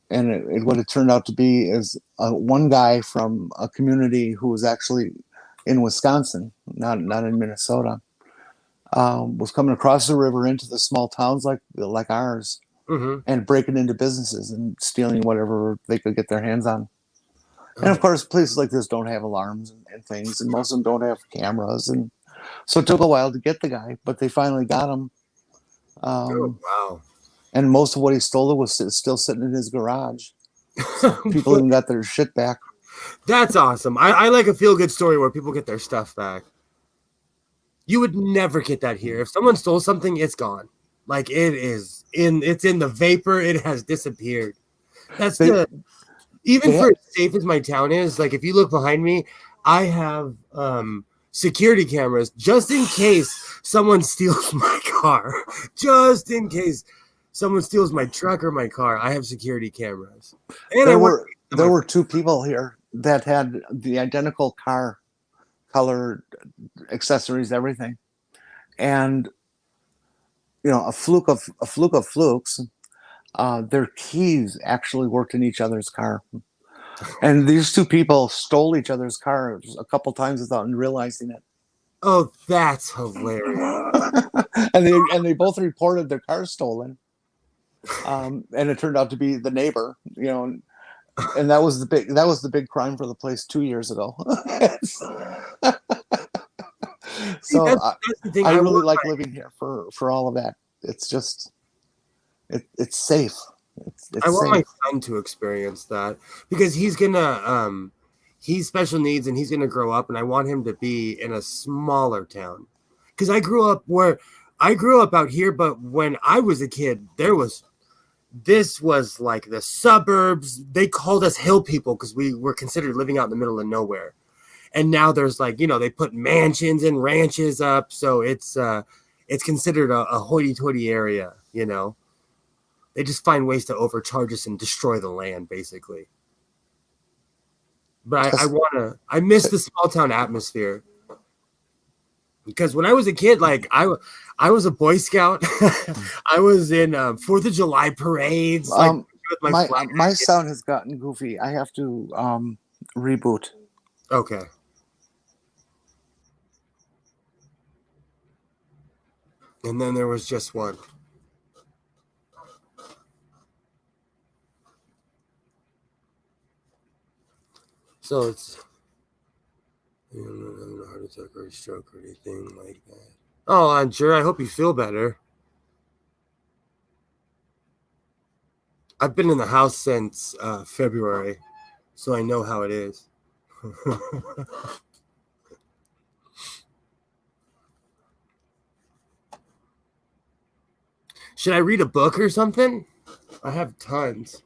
what it turned out to be is one guy from a community who was actually in Wisconsin, not in Minnesota, was coming across the river into the small towns like ours, and breaking into businesses and stealing whatever they could get their hands on. And of course, places like this don't have alarms and things, and most of them don't have cameras, and so it took a while to get the guy, but they finally got him. Wow! And most of what he stole was still sitting in his garage. So people even got their shit back. That's awesome. I like a feel-good story where people get their stuff back. You would never get that here. If someone stole something, it's gone. Like it's in the vapor. It has disappeared. That's even for as safe as my town is. Like if you look behind me, I have security cameras just in case someone steals my car. Just in case someone steals my truck or my car, I have security cameras. And there were two people here that had the identical car, color, accessories, everything, and a fluke of flukes. Their keys actually worked in each other's car, and these two people stole each other's cars a couple times without realizing it. Oh, that's hilarious! and they both reported their car stolen, and it turned out to be the neighbor. And that was the big crime for the place 2 years ago. So that's the thing. I really like living here for all of that. It's just it's safe. I want my son to experience that because he's special needs and he's gonna grow up, and I want him to be in a smaller town. Because I grew up out here, but when I was a kid, this was like the suburbs. They called us hill people because we were considered living out in the middle of nowhere. And now there's they put mansions and ranches up, so it's considered a hoity-toity area. They just find ways to overcharge us and destroy the land, basically. But I miss the small town atmosphere. Because when I was a kid, I was a Boy Scout. I was in 4th of July parades. My sound has gotten goofy. I have to reboot. Okay. And then there was just one. So it's not having a heart attack or a stroke or anything like that. Oh, I'm sure. I hope you feel better. I've been in the house since February, so I know how it is. Should I read a book or something? I have tons.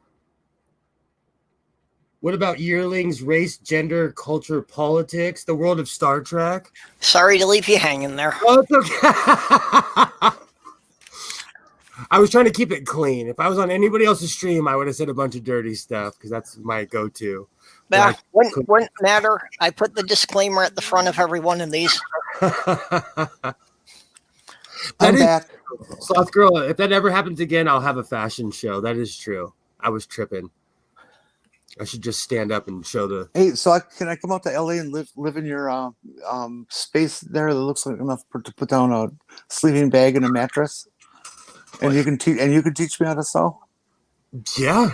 What about yearlings, race, gender, culture, politics, the world of Star Trek? Sorry to leave you hanging there. Oh, it's okay. I was trying to keep it clean. If I was on anybody else's stream, I would have said a bunch of dirty stuff because that's my go-to. Yeah, That wouldn't matter. I put the disclaimer at the front of every one of these. that I'm is back. Sloth Girl. If that ever happens again, I'll have a fashion show. That is true. I was tripping. I should just stand up and show the. Hey, so can I come out to LA and live in your space there that looks like enough to put down a sleeping bag and a mattress, and you can teach me how to sew. Yeah,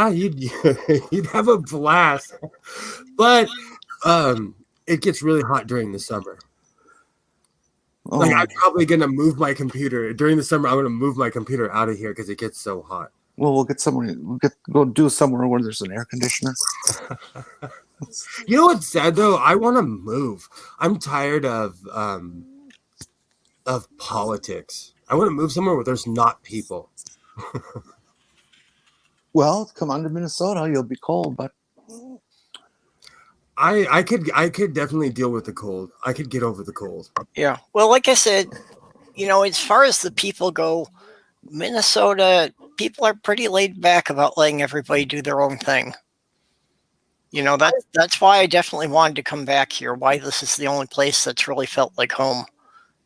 you'd you'd have a blast. But it gets really hot during the summer. Oh, Like I'm probably gonna move my computer during the summer. I'm gonna move my computer out of here because it gets so hot. well, we'll get somewhere. Go do somewhere where there's an air conditioner. You know what's sad though? I want to move. I'm tired of politics. I want to move somewhere where there's not people. Well, come on to Minnesota. You'll be cold, but I could definitely deal with the cold. I could get over the cold. Yeah. Well, like I said, as far as the people go, Minnesota people are pretty laid back about letting everybody do their own thing. That's why I definitely wanted to come back here. Why this is the only place that's really felt like home.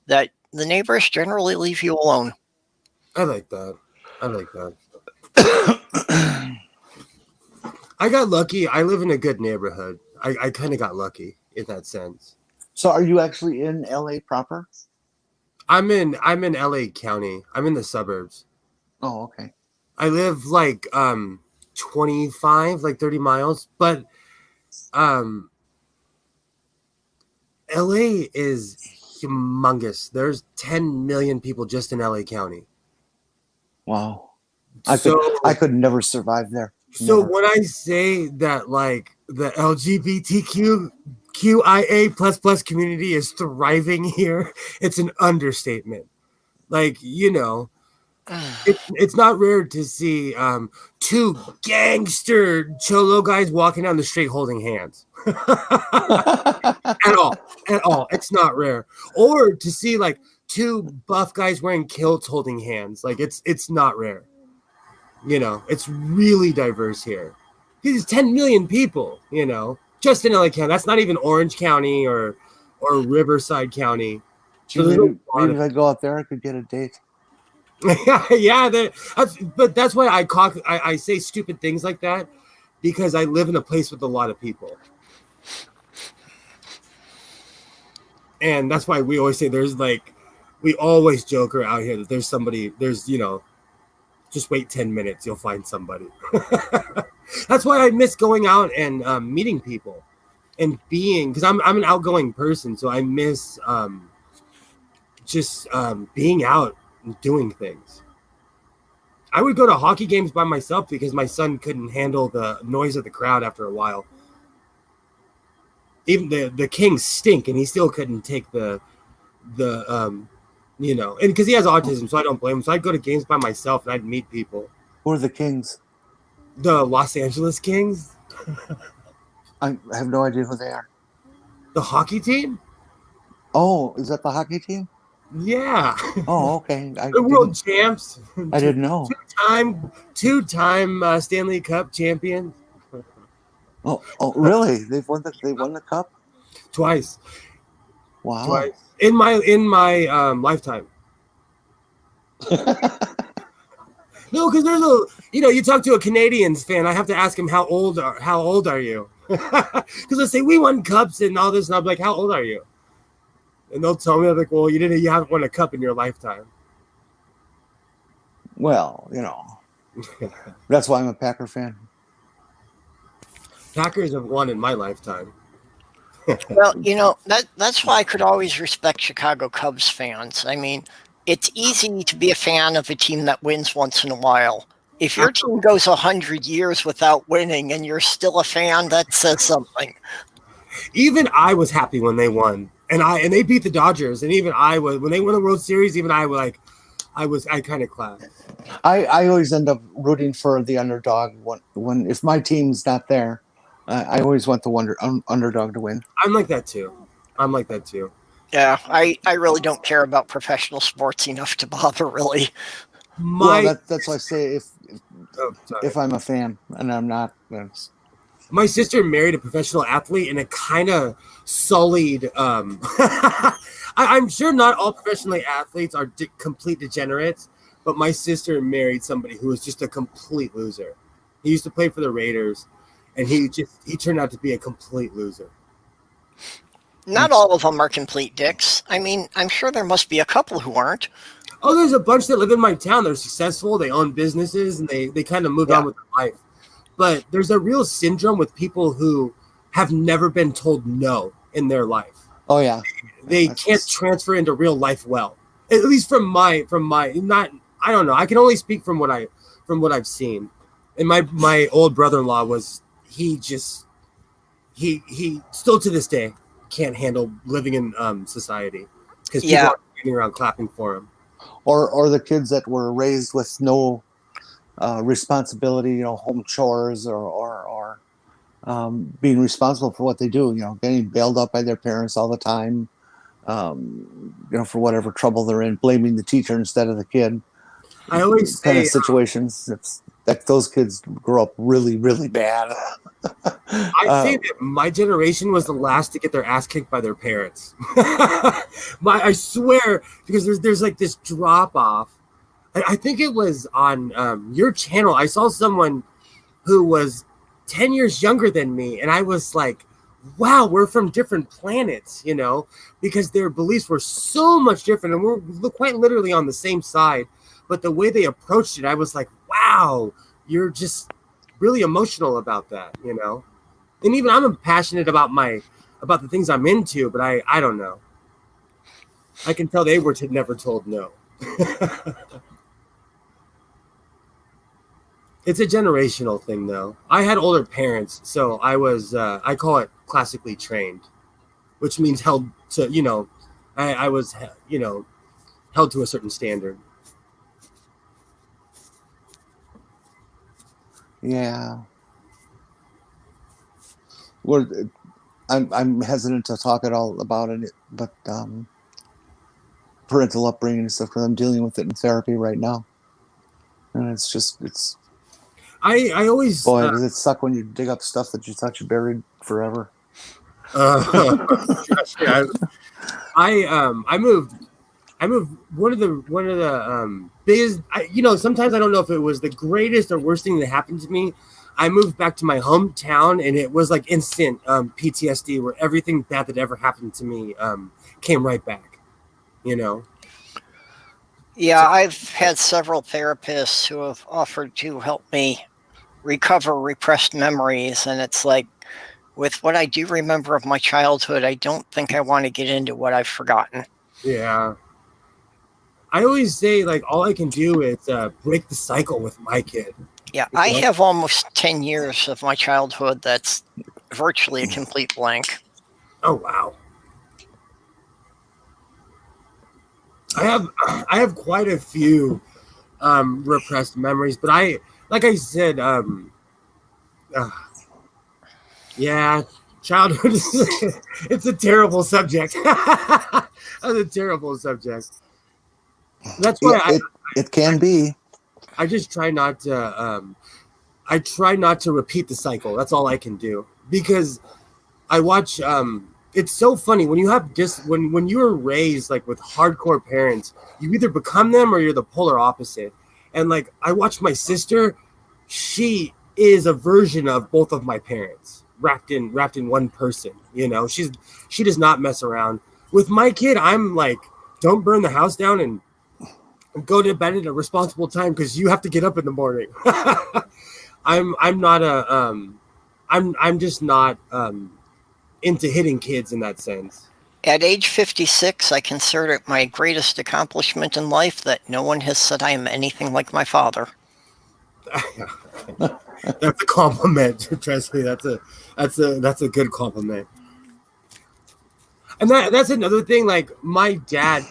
That the neighbors generally leave you alone. I like that. I got lucky. I live in a good neighborhood. I kind of got lucky in that sense. so are you actually in LA proper? I'm in LA County. I'm in the suburbs. Oh, okay. I live like 25, like 30 miles, but LA is humongous. There's 10 million people just in LA County. Wow. I could never survive there. So Never. when I say that like the LGBTQIA plus community is thriving here, it's an understatement. Like, it's not rare to see two gangster cholo guys walking down the street holding hands. At all. It's not rare. Or to see like two buff guys wearing kilts holding hands. Like it's not rare. It's really diverse here. These 10 million people, just in LA County. That's not even Orange County or Riverside County. Gee, maybe if I go out there, I could get a date. Yeah, but that's why I say stupid things like that, because I live in a place with a lot of people. And that's why we always say we always joke out here that there's just wait 10 minutes, you'll find somebody. That's why I miss going out and meeting people and because I'm an outgoing person. So I miss just being out and doing things. I would go to hockey games by myself because my son couldn't handle the noise of the crowd after a while. Even the Kings stink, and he still couldn't take and because he has autism, so I don't blame him. So I'd go to games by myself and I'd meet people. Who are the Kings? The Los Angeles Kings. I have no idea who they are. The hockey team? Oh, is that the hockey team? Yeah. Oh, okay. The world champs. I didn't know. Two-time Stanley Cup champion. Oh, really? They won the cup? Twice. Wow. Twice. In my lifetime. No, because there's you talk to a Canadians fan, I have to ask him how old are you? Because they say we won cups and all this, and I'm like, how old are you? And they'll tell me, I'm like, well, you haven't won a cup in your lifetime. Well, that's why I'm a Packer fan. Packers have won in my lifetime. Well, that's why I could always respect Chicago Cubs fans. I mean, it's easy to be a fan of a team that wins once in a while. If your team goes 100 years without winning and you're still a fan, that says something. Even I was happy when they won, and they beat the Dodgers, and even I was when they won the World Series. Even I kind of clapped. I always end up rooting for the underdog when if my team's not there. I always want the underdog to win. I'm like that too. Yeah, I really don't care about professional sports enough to bother, really. Well, that's why I say if I'm a fan and I'm not, My sister married a professional athlete, and it kind of sullied. I'm sure not all professional athletes are complete degenerates, but my sister married somebody who was just a complete loser. He used to play for the Raiders, and he turned out to be a complete loser. Not all of them are complete dicks. I mean, I'm sure there must be a couple who aren't. Oh, there's a bunch that live in my town. They're successful. They own businesses, and they kind of moved on with their life. But there's a real syndrome with people who have never been told no in their life. Oh yeah, They can't transfer into real life well. At least from my not. I don't know. I can only speak from what I've seen. And my old brother-in-law was he still to this day can't handle living in society because people are standing around clapping for him. or the kids that were raised with no responsibility, home chores or being responsible for what they do, getting bailed up by their parents all the time, for whatever trouble they're in, blaming the teacher instead of the kid. I always kind say of situations that those kids grow up really, really bad. I say that my generation was the last to get their ass kicked by their parents. I swear, because there's like this drop off. I think it was on your channel. I saw someone who was 10 years younger than me, and I was like, wow, we're from different planets, because their beliefs were so much different, and we're quite literally on the same side. But the way they approached it, I was like, wow, you're just really emotional about that, And even I'm passionate about the things I'm into, but I don't know. I can tell they were never told no. It's a generational thing, though. I had older parents, so I was, I call it classically trained, which means held to, I was, held to a certain standard. Yeah. I'm hesitant to talk at all about it, but parental upbringing and stuff, because I'm dealing with it in therapy right now, and it's. I always does it suck when you dig up stuff that you thought you buried forever. I moved. One of the biggest. Sometimes I don't know if it was the greatest or worst thing that happened to me. I moved back to my hometown, and it was like instant PTSD, where everything bad that ever happened to me came right back. Yeah, I've had several therapists who have offered to help me recover repressed memories, and it's like, with what I do remember of my childhood, I don't think I want to get into what I've forgotten. Yeah. I always say, like, all I can do is break the cycle with my kid. Yeah, I have almost 10 years of my childhood that's virtually a complete blank. Oh, wow. I have quite a few repressed memories, but like I said, yeah, childhood it's a terrible subject. It's a terrible subject. That's why it can be. I just try not to I try not to repeat the cycle. That's all I can do, because I watch it's so funny when you have when you were raised like with hardcore parents, you either become them or you're the polar opposite. And like I watch my sister, she is a version of both of my parents wrapped in one person. She does not mess around. With my kid, I'm like, don't burn the house down and go to bed at a responsible time because you have to get up in the morning. I'm not I'm just not into hitting kids in that sense. At age 56, I consider it my greatest accomplishment in life that no one has said I am anything like my father. That's a compliment, Presley. That's a good compliment. And that's another thing. Like my dad,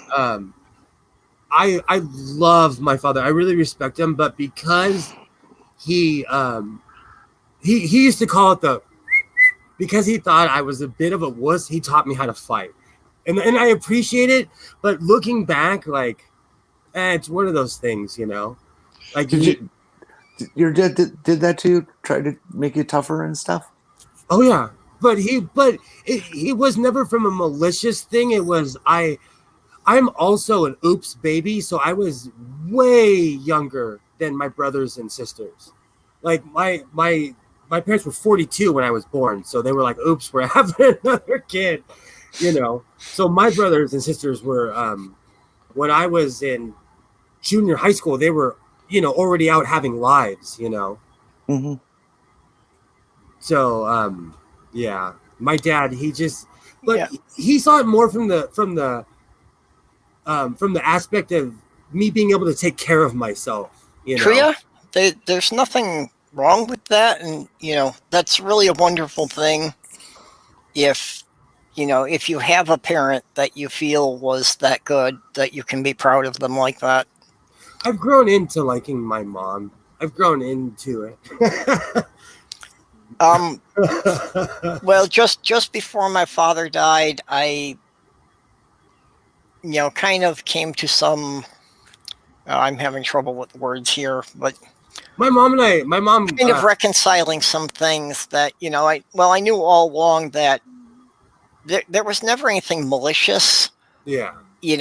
I love my father. I really respect him, but because he used to call it because he thought I was a bit of a wuss, he taught me how to fight. And I appreciate it, but looking back, like, it's one of those things, Like your dad did that to you, try to make you tougher and stuff? Oh yeah, but he was never from a malicious thing. It was I'm also an oops baby, so I was way younger than my brothers and sisters. Like my parents were 42 when I was born, so they were like, oops, we're having another kid, you know. So my brothers and sisters were when I was in junior high school, they were, you know, already out having lives, you know. Mm-hmm. So yeah, my dad, but Yeah. he saw it more from the aspect of me being able to take care of myself, you know. Tria, there's nothing wrong with that, and that's really a wonderful thing. If if you have a parent that you feel was that good, that you can be proud of them like that. I've grown into liking my mom. I've grown into it. Well, just before my father died, I kind of came to some. I'm having trouble with words here, but my mom kind of reconciling some things that I knew all along that there was never anything malicious. yeah. He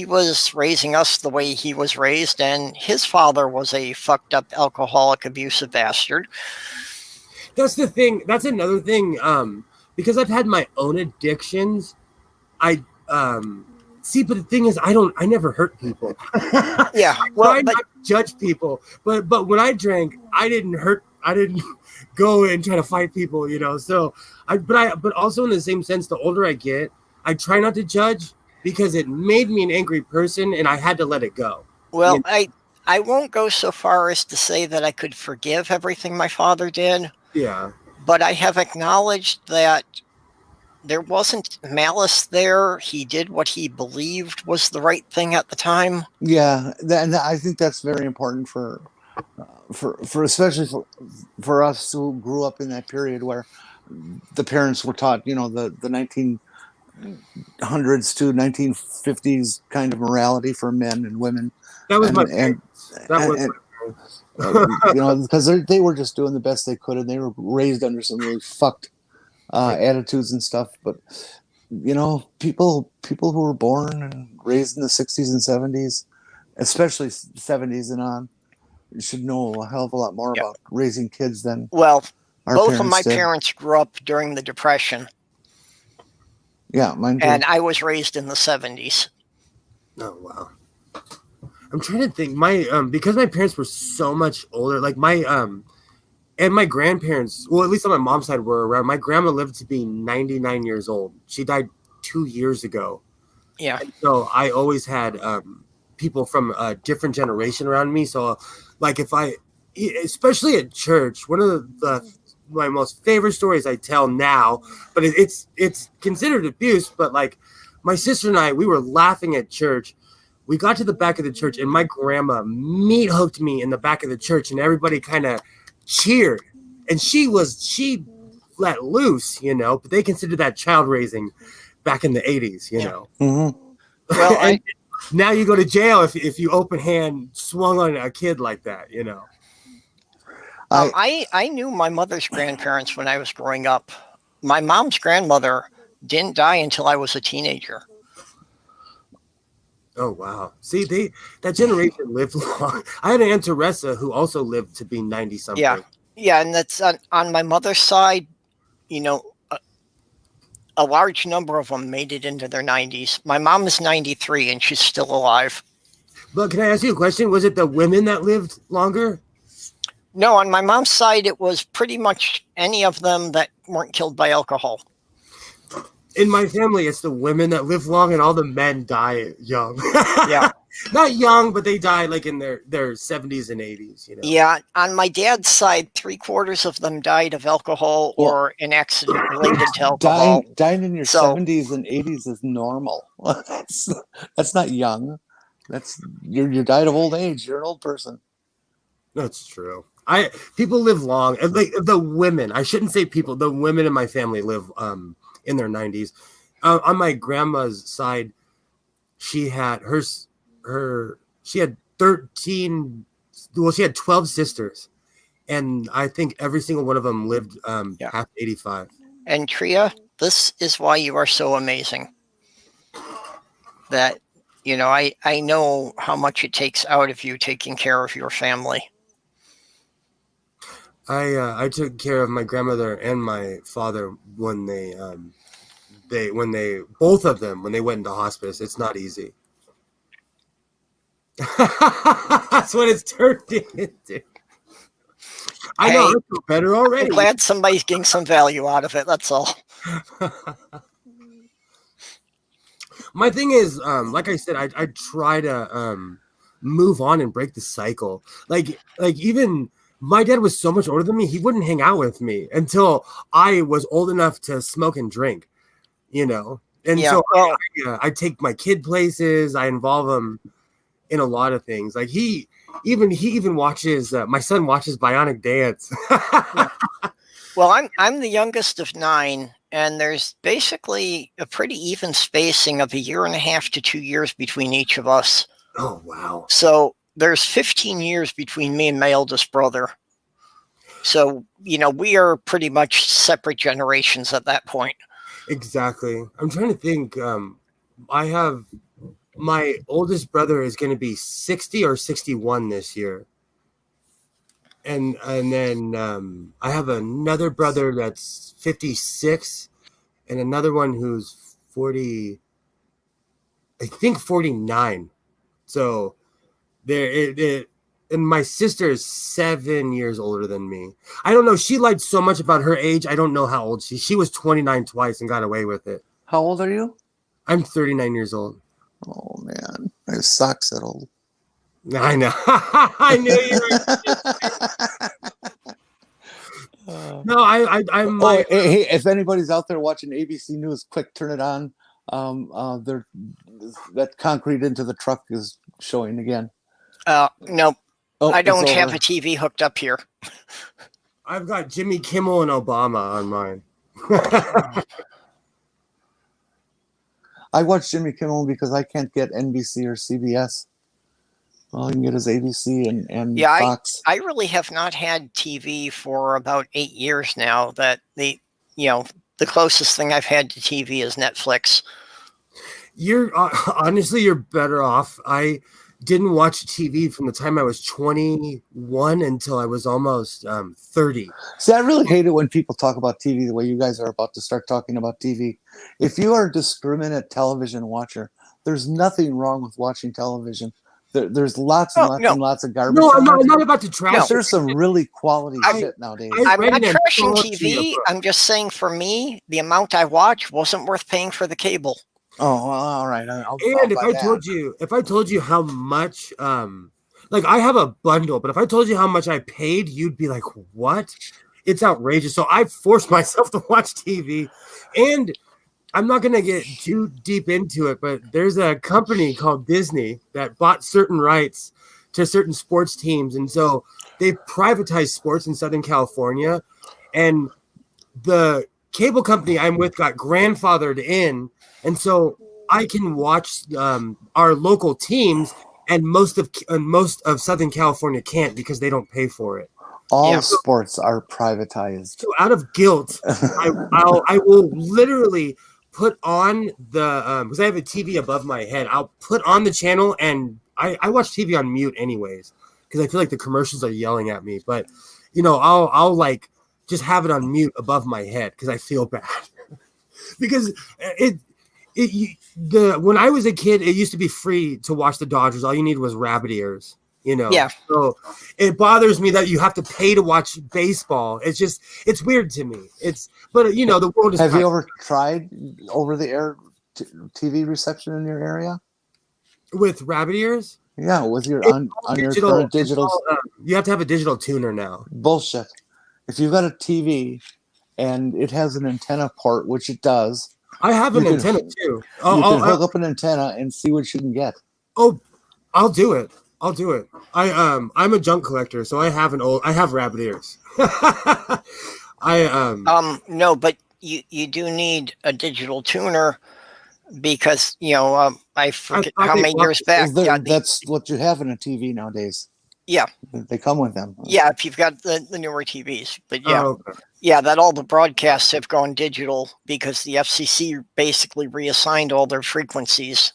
was raising us the way he was raised, and his father was a fucked up, alcoholic, abusive bastard. That's the thing. That's another thing. Because I've had my own addictions, I see, but the thing is, I never hurt people. Yeah, I not to judge people, but when I drank, I didn't go and try to fight people, you know. So but also in the same sense, the older I get, I try not to judge because it made me an angry person, and I had to let it go. Well, I won't go so far as to say that I could forgive everything my father did. Yeah, but I have acknowledged that there wasn't malice there. He did what he believed was the right thing at the time. Yeah, and I think that's very important for especially for us who grew up in that period where the parents were taught, the 1900s to 1950s kind of morality for men and women. that was my parents. Because they were just doing the best they could, and they were raised under some really fucked attitudes and stuff. But people who were born and raised in the 60s and 70s, especially 70s and on, should know a hell of a lot more about raising kids than both of my did. parents grew up during the Depression. Yeah, mine too. And I was raised in the 70s. Oh wow. I'm trying to think. My because my parents were so much older, like my and my grandparents, well, at least on my mom's side, were around. My grandma lived to be 99 years old. She died 2 years ago. Yeah. And so I always had people from a different generation around me. So, like, especially at church, one of my most favorite stories I tell now, but it's considered abuse. But like, my sister and I, we were laughing at church. We got to the back of the church, and my grandma meat hooked me in the back of the church, and everybody kind of cheered. And she let loose, but they considered that child raising back in the 80s, know. Mm-hmm. Well, now you go to jail if you open hand swung on a kid like that, I knew my mother's grandparents when I was growing up. My mom's grandmother didn't die until I was a teenager. Oh wow! See, that generation lived long. I had an Aunt Teresa who also lived to be 90 something. Yeah, and that's on my mother's side. A large number of them made it into their 90s. My mom is 93 and she's still alive. But can I ask you a question? Was it the women that lived longer? No, on my mom's side, it was pretty much any of them that weren't killed by alcohol. In my family, it's the women that live long and all the men die young. Yeah. Not young, but they die like in their 70s and 80s, Yeah, on my dad's side, 3/4 of them died of alcohol or an accident related to alcohol. Dying in your 70s and 80s is normal. That's not young. You died of old age. You're an old person. That's true. People live long. Like the women, I shouldn't say people. The women in my family live in their 90s. On my grandma's side, she had she had 13. Well, she had 12 sisters, and I think every single one of them lived Yeah. past 85. And Tria, this is why you are so amazing. That, I know how much it takes out of you taking care of your family. I took care of my grandmother and my father when they both of them when they went into hospice. It's not easy. That's what it's turned into. I know. I feel better already. I'm glad somebody's getting some value out of it. That's all. My thing is, like I said, I try to move on and break the cycle. Like even my dad was so much older than me, he wouldn't hang out with me until I was old enough to smoke and drink, And Yeah, so well- I take my kid places. I involve him in a lot of things. Like he even watches. My son watches Bionic Dance. Well, I'm the youngest of 9, and there's basically a pretty even spacing of 1.5 to 2 years between each of us. Oh wow! So there's 15 years between me and my eldest brother. So, we are pretty much separate generations at that point. Exactly. I'm trying to think. I have my oldest brother is going to be 60 or 61 this year. And then I have another brother that's 56 and another one who's 40, I think 49. So and my sister is 7 years older than me. I don't know. She lied so much about her age. I don't know how old she was 29 twice and got away with it. How old are you? I'm 39 years old. Oh man, it sucks that old. I know. I knew you were. No, I'm. Hey, if anybody's out there watching ABC News, quick, turn it on. That concrete into the truck is showing again. No, Oh, I don't it's have over. a TV hooked up here. I've got Jimmy Kimmel and Obama on mine. I watch Jimmy Kimmel because I can't get NBC or CBS. All I can get is ABC and Yeah, Fox. I really have not had TV for about 8 years now. That the closest thing I've had to TV is Netflix. You're honestly, you're better off. I didn't watch TV from the time I was 21 until I was almost 30. See, I really hate it when people talk about TV the way you guys are about to start talking about TV. If you are a discriminate television watcher, there's nothing wrong with watching television. There's lots and lots and lots of garbage. No, on I'm it. not about to trash. There's some really quality I- shit nowadays. I'm read not an trashing anthology TV. of I'm just saying, for me, the amount I watch wasn't worth paying for the cable. Oh, well, all right. I'll And if buy I that. told you how much, like I have a bundle, but if I told you how much I paid, you'd be like, "What?" It's outrageous. So I forced myself to watch TV, and I'm not gonna get too deep into it, but there's a company called Disney that bought certain rights to certain sports teams, and so they've privatized sports in Southern California, and the cable company I'm with got grandfathered in, and so I can watch our local teams, and most of Southern California can't because they don't pay for it. All sports are privatized. So out of guilt, I will literally put on the because I have a TV above my head. I'll put on the channel, and I watch TV on mute anyways because I feel like the commercials are yelling at me. But I'll like just have it on mute above my head because I feel bad because when I was a kid, it used to be free to watch the Dodgers. All you needed was rabbit ears. Yeah. So it bothers me that you have to pay to watch baseball. It's weird to me. But the world is. Have you ever tried over-the-air TV reception in your area? With rabbit ears? Yeah, with your on your current digital. You have to have a digital tuner now. Bullshit. If you've got a TV and it has an antenna port, which it does, I have an antenna too. You can hook up an antenna and see what you can get. Oh, I'll do it. I'm a junk collector, so I have rabbit ears. No, but you do need a digital tuner because I forget how many years back. That's what you have in a TV nowadays. Yeah. They come with them. Yeah, if you've got the newer TVs. But yeah, Oh, okay. yeah, that all the broadcasts have gone digital because the FCC basically reassigned all their frequencies.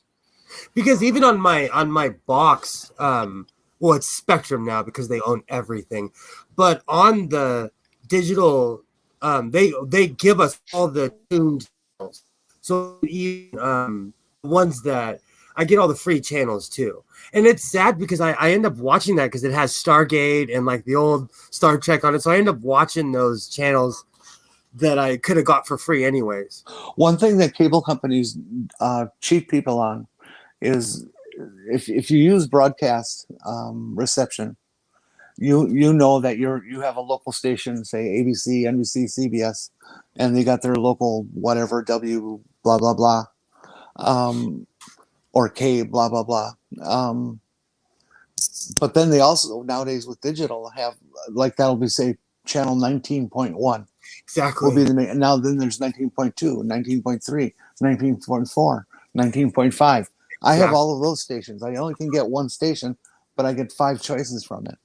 Because even on my box, well, it's Spectrum now because they own everything, but on the digital, they give us all the tuned channels. So even ones that I get all the free channels too. And it's sad because I end up watching that because it has Stargate and like the old Star Trek on it. So I end up watching those channels that I could have got for free anyways. One thing that cable companies cheat people on is if you use broadcast reception, you know that you have a local station, say ABC, NBC, CBS, and they got their local whatever W blah blah blah, or K blah blah blah. But then they also nowadays with digital have like that'll be say channel 19.1. Exactly. Will be now then there's 19.2, 19.3, 19.4, 19.5. I have all of those stations. I only can get one station, but I get 5 choices from it.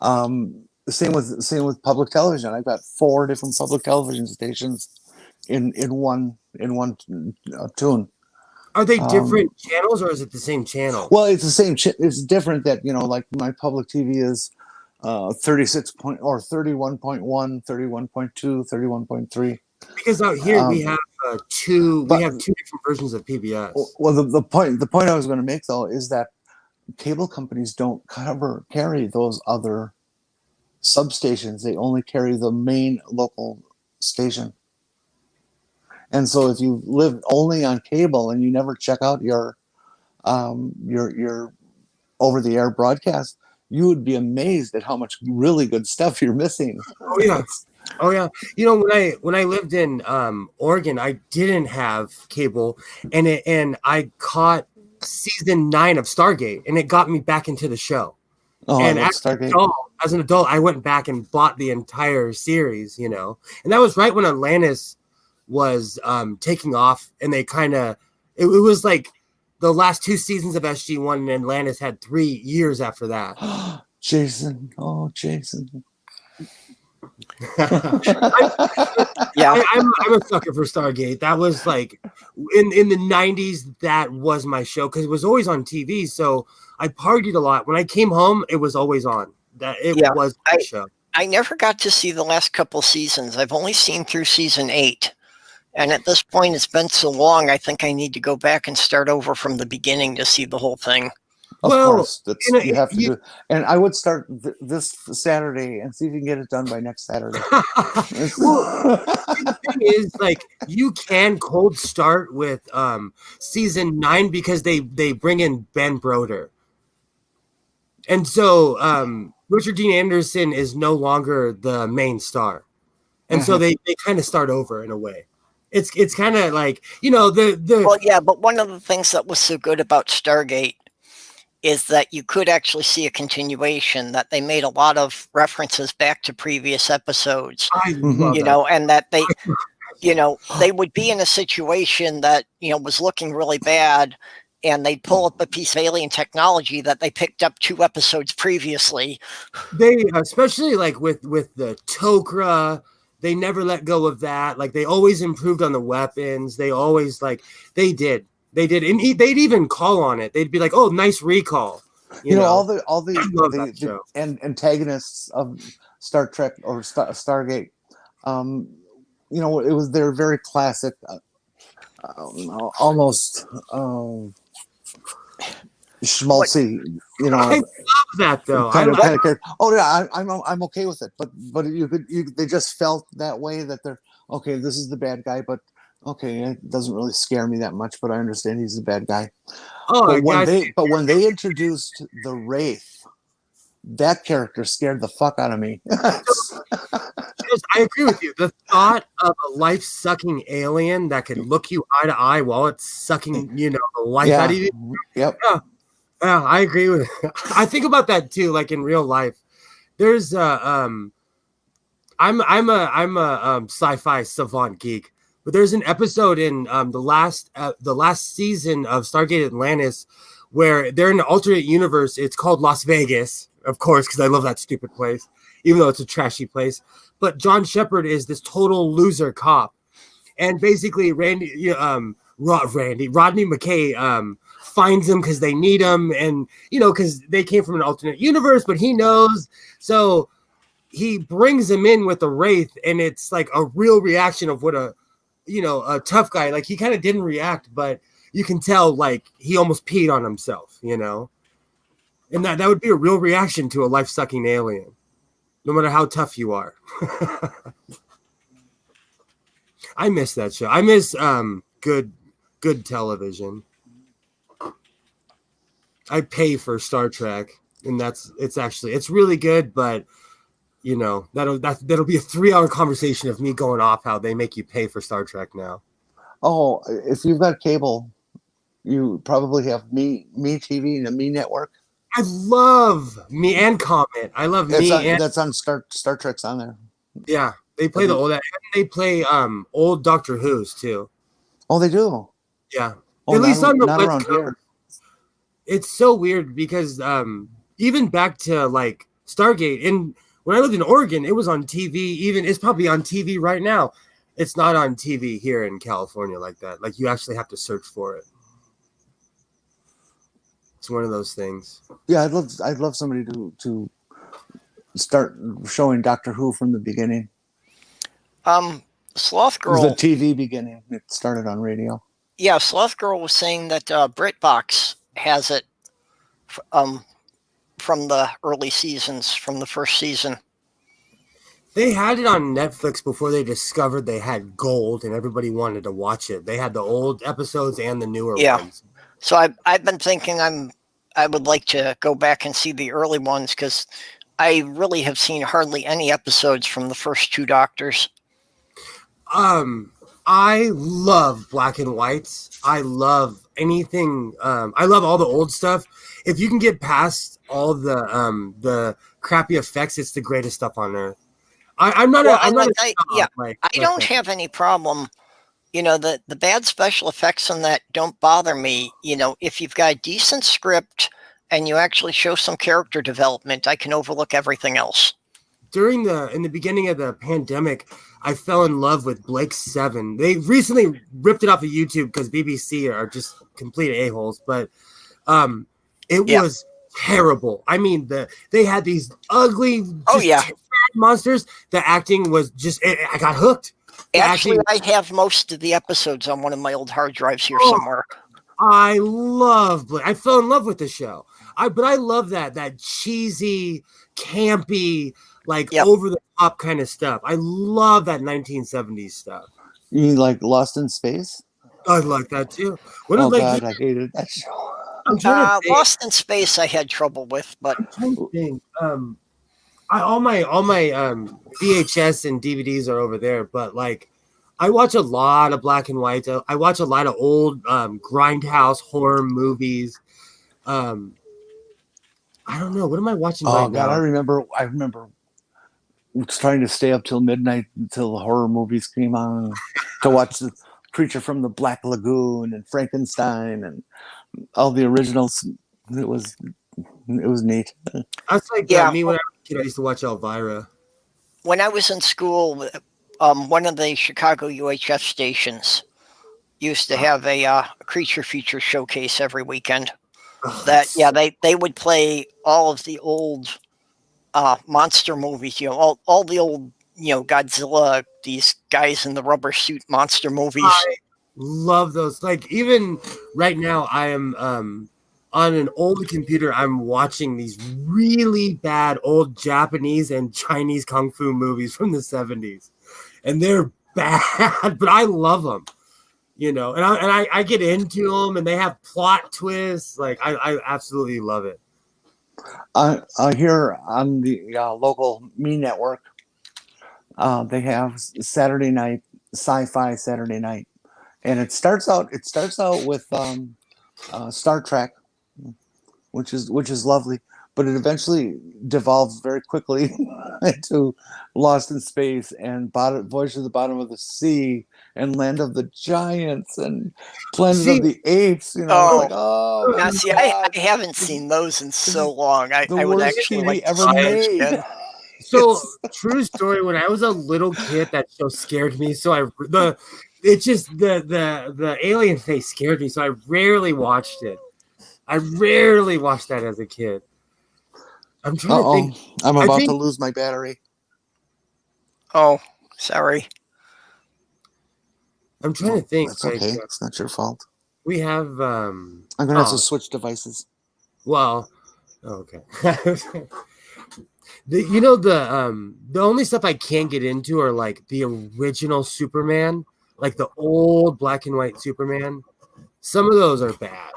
The same with public television. I've got 4 different public television stations in one tune. Are they different channels or is it the same channel? Well, it's the same. It's different that like my public TV is 36 point or 31.1, 31.2, 31.3. Because out here we have two different versions of PBS. Well, the point I was going to make though is that cable companies don't carry those other substations. They only carry the main local station. And so if you live only on cable and you never check out your over the air broadcast, you would be amazed at how much really good stuff you're missing. Oh yeah. Oh yeah. When I lived in Oregon, I didn't have cable and I caught season 9 of Stargate and it got me back into the show. Oh, and as an adult, I went back and bought the entire series, and that was right when Atlantis was taking off, and they kind of it was like the last 2 seasons of SG1, and Atlantis had 3 years after that. Jason. Yeah, I'm a sucker for Stargate. That was like in the 90s. That was my show because it was always on TV. So I partied a lot. When I came home, it was always on. Was my show. I never got to see the last couple seasons. I've only seen through season 8. And at this point, it's been so long, I think I need to go back and start over from the beginning to see the whole thing. Of course, you have to do. And I would start this Saturday and see if you can get it done by next Saturday. Well, the thing is, like, you can cold start with season 9 because they bring in Ben Broder. And so Richard Dean Anderson is no longer the main star. And so they kind of start over in a way. It's kind of like, Well, yeah, but one of the things that was so good about Stargate is that you could actually see a continuation, that they made a lot of references back to previous episodes, and that they, they would be in a situation that, was looking really bad, and they'd pull up a piece of alien technology that they picked up 2 episodes previously. They, especially like with the Tok'ra, they never let go of that. Like, they always improved on the weapons. They always, they did. And they'd even call on it. They'd be like, "Oh, nice recall." All the antagonists of Star Trek or Stargate. They're very classic, almost schmaltzy. I love that though. Kind of character. Oh yeah, I'm okay with it. But they just felt that way, that they're okay. This is the bad guy, but. Okay, it doesn't really scare me that much, but I understand he's a bad guy. But when they introduced the Wraith, that character scared the fuck out of me. I agree with you. The thought of a life-sucking alien that can look you eye to eye while it's sucking, the life out of you. Yep. Yeah, I agree with it. I think about that too, like in real life. There's I'm a sci-fi savant geek. But there's an episode in the last season of Stargate Atlantis where they're in an alternate universe. It's called Las Vegas, of course, because I love that stupid place, even though it's a trashy place. But John Shepard is this total loser cop, and basically Rodney McKay finds him because they need him, and because they came from an alternate universe, but he knows, so he brings him in with a wraith, and it's like a real reaction of what a tough guy. Like, he kind of didn't react, but you can tell like he almost peed on himself, and that would be a real reaction to a life-sucking alien, no matter how tough you are. I miss that show. I miss good television. I pay for Star Trek, and it's really good, but that'll be a 3-hour conversation of me going off how they make you pay for Star Trek now. Oh, if you've got cable, you probably have Me TV and the Me Network. I love Me and Comet. I love that's on Star Trek's on there. Yeah, they play the old. And they play old Doctor Who's too. Oh, they do. Yeah, at least on the not around here. It's so weird because even back to like Stargate, and when I lived in Oregon, it was on TV. Even it's probably on TV right now. It's not on TV here in California like that. Like, you actually have to search for it. It's one of those things. Yeah, I'd love somebody to start showing Doctor Who from the beginning. Sloth Girl. It was the TV beginning. It started on radio. Yeah, Sloth Girl was saying that BritBox has it from the early seasons, from the first season. They had it on Netflix before they discovered they had gold and everybody wanted to watch it. They had the old episodes and the newer ones. So I've been thinking I would like to go back and see the early ones, because I really have seen hardly any episodes from the first 2 Doctors. I love black and whites. I love anything. I love all the old stuff. If you can get past all the crappy effects, it's the greatest stuff on earth. I don't have any problem. The bad special effects on that don't bother me. If you've got a decent script and you actually show some character development, I can overlook everything else. In the beginning of the pandemic, I fell in love with Blake 7. They recently ripped it off of YouTube because BBC are just complete a-holes, but it was terrible. I mean, they had these ugly monsters. The acting was just, I got hooked. Actually, I have most of the episodes on one of my old hard drives here somewhere. I fell in love with the show. But I love that cheesy, campy, over the top kind of stuff. I love that 1970s stuff. You mean like Lost in Space? I like that too. God, I hated that show. Lost in Space I had trouble with, but I'm trying to think. All my VHS and DVDs are over there, but I watch a lot of black and white. I watch a lot of old grindhouse horror movies. I don't know. What am I watching right now? I remember trying to stay up till midnight until the horror movies came on to watch The Creature from the Black Lagoon and Frankenstein and all the originals. It was neat. That's me when I was a kid. I used to watch Elvira. When I was in school, one of the Chicago UHF stations used to have a creature feature showcase every weekend. They would play all of the old monster movies, all the old, Godzilla, these guys in the rubber suit monster movies. I love those. Even right now, I am on an old computer. I'm watching these really bad old Japanese and Chinese kung fu movies from the 70s, and they're bad, but I love them. And I get into them, and they have plot twists. I absolutely love it. Here on the local Me Network, they have Saturday night, sci-fi Saturday night, and it starts out with Star Trek, which is lovely. but it eventually devolved very quickly into Lost in Space and Voyage to the Bottom of the Sea and Land of the Giants and Planet See, of the Apes. You know, it's Oh, like, oh my now see, god, I haven't seen those in so long. the I would worst actually TV like to ever see those made. again. so It's- true story. When I was a little kid, that show scared me. So it's just the alien face scared me. So I rarely watched it. I rarely watched that as a kid. I'm trying to think. I'm I about to think lose my battery. Oh, sorry. I'm trying to think. That's Like okay. It's not your fault. we have. I'm gonna have to switch devices. Well, okay. The only stuff I can't get into are like the original Superman, like the old black and white Superman. Some of those are bad.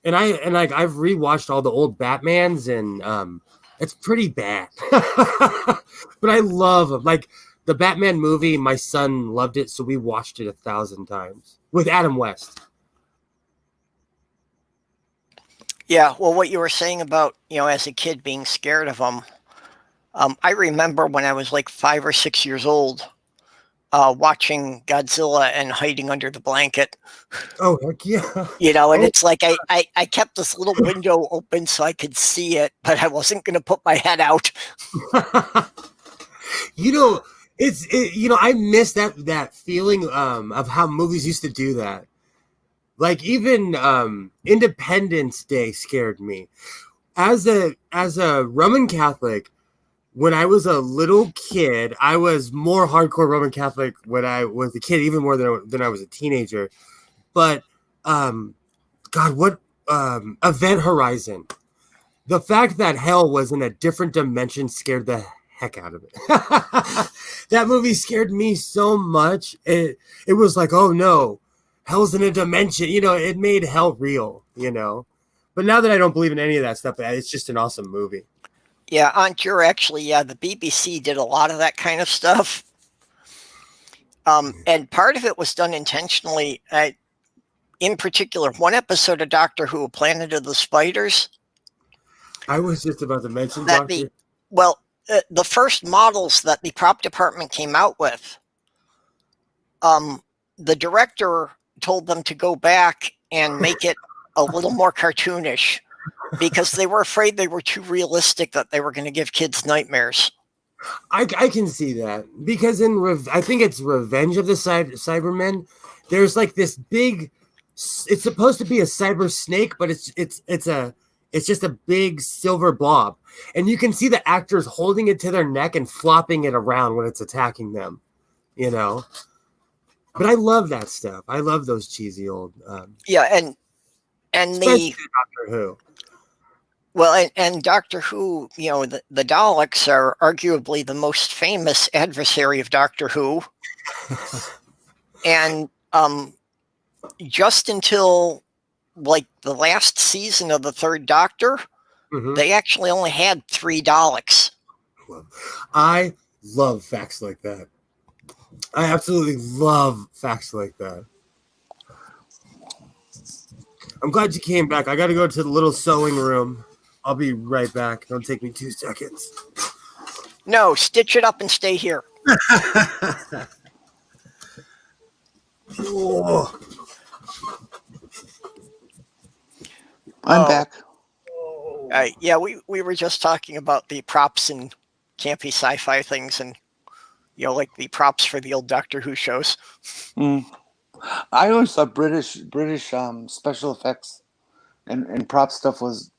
And I've rewatched all the old Batmans and it's pretty bad. But I love them. Like the Batman movie, my son loved it, so we watched it 1,000 times with Adam West. Yeah, well, what you were saying about, as a kid being scared of them, I remember when I was like 5 or 6 years old, watching Godzilla and hiding under the blanket, Oh heck yeah. and Oh. it's like I kept this little window open so I could see it, but I wasn't going to put my head out. I miss that feeling of how movies used to do that. Like even Independence Day scared me. As a Roman Catholic, when I was a little kid, I was more hardcore Roman Catholic when I was a kid, even more than I was a teenager. But God, what Event Horizon? The fact that hell was in a different dimension scared the heck out of it. That movie scared me so much. It was like, oh no, hell's in a dimension. It made hell real. But now that I don't believe in any of that stuff, it's just an awesome movie. Yeah, Aunt, you're actually, the BBC did a lot of that kind of stuff. And part of it was done intentionally. In particular, one episode of Doctor Who, Planet of the Spiders. I was just about to mention that the first models that the prop department came out with, the director told them to go back and make it a little more cartoonish because they were afraid they were too realistic, that they were going to give kids nightmares. I can see that because I think it's Revenge of the Cybermen. There's like this big. It's supposed to be a cyber snake, but it's just a big silver blob, and you can see the actors holding it to their neck and flopping it around when it's attacking them. But I love that stuff. I love those cheesy old. And the Doctor Who. Well, and Doctor Who, the Daleks are arguably the most famous adversary of Doctor Who. And just until like the last season of the Third Doctor, they actually only had 3 Daleks. I love facts like that. I absolutely love facts like that. I'm glad you came back. I got to go to the little sewing room. I'll be right back. Don't take me 2 seconds. No, stitch it up and stay here. Oh. I'm back. Yeah, we were just talking about the props and campy sci-fi things, and like the props for the old Doctor Who shows. I always thought British special effects and prop stuff was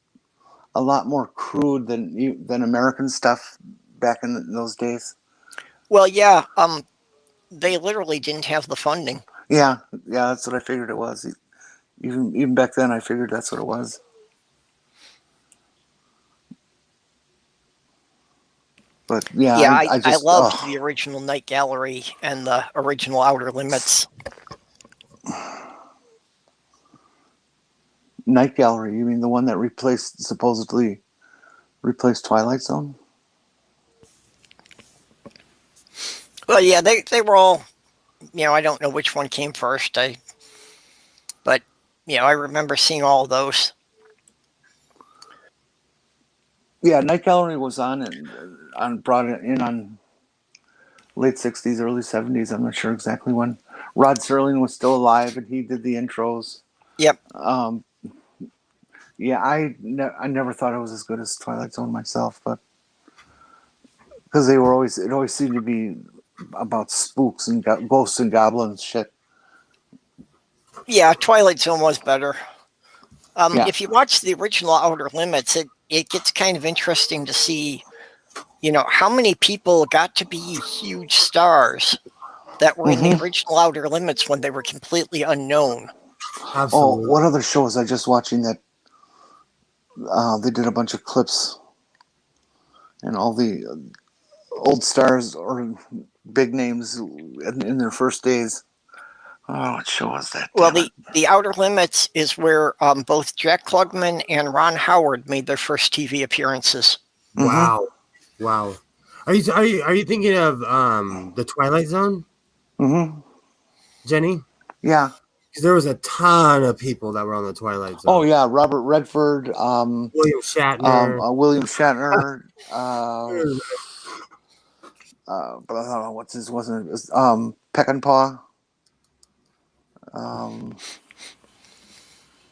a lot more crude than American stuff back in those days. Well, yeah, they literally didn't have the funding. Yeah, that's what I figured it was. Even back then, I figured that's what it was. But yeah, I loved the original Night Gallery and the original Outer Limits. Night Gallery, you mean the one that supposedly replaced Twilight Zone? Well, yeah, they were all, I don't know which one came first. But I remember seeing all of those. Yeah, Night Gallery was on brought it in on late '60s, early '70s. I'm not sure exactly when. Rod Serling was still alive, and he did the intros. Yep. Yeah, I never thought it was as good as Twilight Zone myself, but because it always seemed to be about spooks and ghosts and goblins shit. Yeah, Twilight Zone was better. Yeah. If you watch the original Outer Limits, it gets kind of interesting to see, how many people got to be huge stars that were in the original Outer Limits when they were completely unknown. Absolutely. Oh, what other shows I just watching that they did a bunch of clips and all the old stars or big names in their first days. Oh, what show was that? Well, Damn it. the Outer Limits is where both Jack Klugman and Ron Howard made their first TV appearances. Wow. Wow. Are you thinking of the Twilight Zone, Jenny? Yeah. Because there was a ton of people that were on the Twilight Zone. Oh yeah, Robert Redford, William Shatner. William Shatner, but what's his wasn't it? Peckinpah.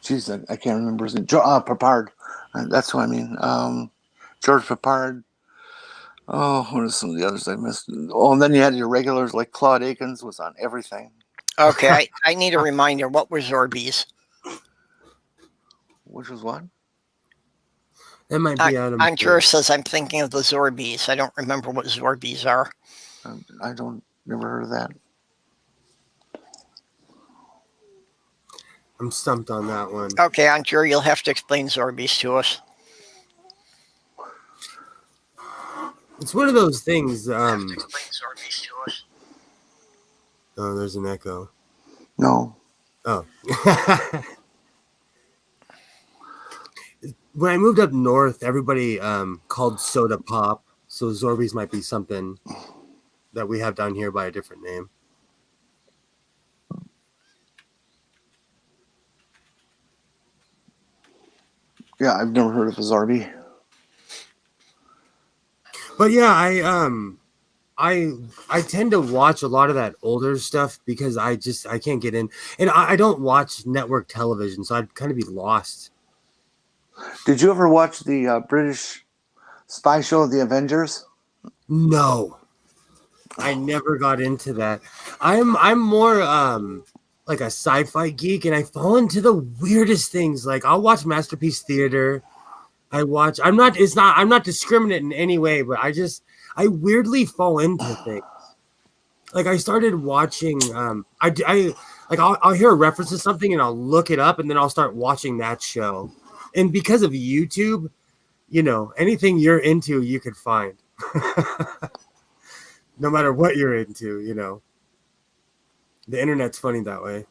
Jeez, I can't remember his name. Papard. That's what I mean. George Papard. Oh, what are some of the others I missed? Oh, and then you had your regulars like Claude Akins was on everything. Okay, I need a reminder. What were Zorbies? Which was what? That might be out of Andrew says I'm thinking of the Zorbies. I don't remember what Zorbies are. I never heard of that. I'm stumped on that one. Okay, Andrew, you'll have to explain Zorbies to us. It's one of those things. Oh, there's an echo. No. Oh. When I moved up north, everybody called soda pop. So Zorbies might be something that we have down here by a different name. Yeah, I've never heard of a Zorby. But yeah, I tend to watch a lot of that older stuff because I can't get in, and I don't watch network television, so I'd kind of be lost. Did you ever watch the British spy show, The Avengers? No, I never got into that. I'm more like a sci-fi geek, and I fall into the weirdest things. Like I'll watch Masterpiece Theater. I'm not discriminate in any way, but I weirdly fall into things. Like I started watching, I'll hear a reference to something and I'll look it up and then I'll start watching that show. And because of YouTube, anything you're into, you could find. No matter what you're into, the internet's funny that way.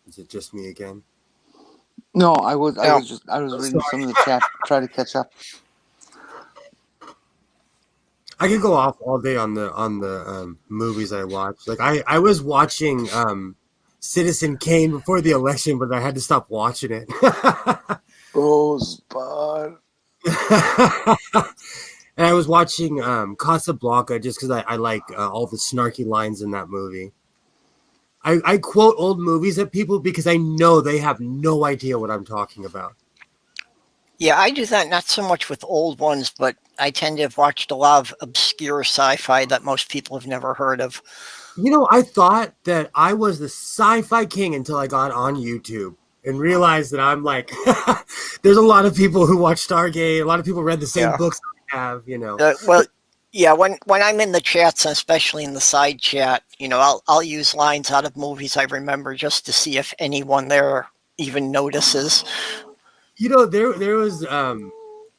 Is it just me again? No, I was reading some of the chat, try to catch up. I could go off all day on the movies I watch. Like I was watching Citizen Kane before the election, but I had to stop watching it. Rosebud. And I was watching Casablanca just because I like all the snarky lines in that movie. I quote old movies at people because I know they have no idea what I'm talking about. Yeah, I do that not so much with old ones, but I tend to have watched a lot of obscure sci-fi that most people have never heard of. I thought that I was the sci-fi king until I got on YouTube and realized that I'm like, there's a lot of people who watch Stargate. A lot of people read the same books I have, Well, yeah, when I'm in the chats, and especially in the side chat, I'll use lines out of movies I remember just to see if anyone there even notices. There was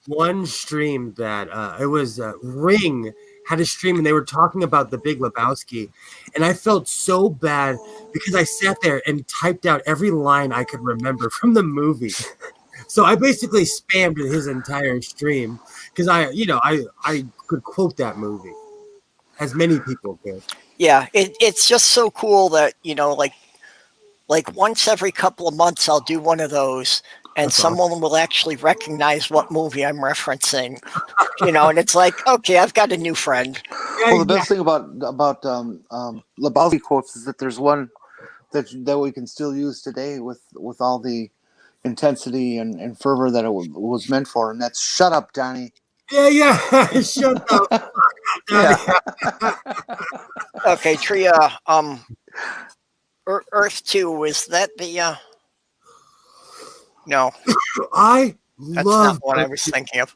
one stream that it was Ring had a stream and they were talking about The Big Lebowski, and I felt so bad because I sat there and typed out every line I could remember from the movie. So I basically spammed his entire stream because I could quote that movie. as many people could. Yeah, it's just so cool that, like once every couple of months I'll do one of those and That's awesome. someone will actually recognize what movie I'm referencing. And it's like, okay, I've got a new friend. Well, the best thing about Lebowski quotes is that there's one that we can still use today with all the intensity and fervor that it was meant for, and that's "Shut up, Donnie." Yeah. Shut up. Yeah. Okay, Tria, Earth 2, is that the no, I that's love not what I was thinking of.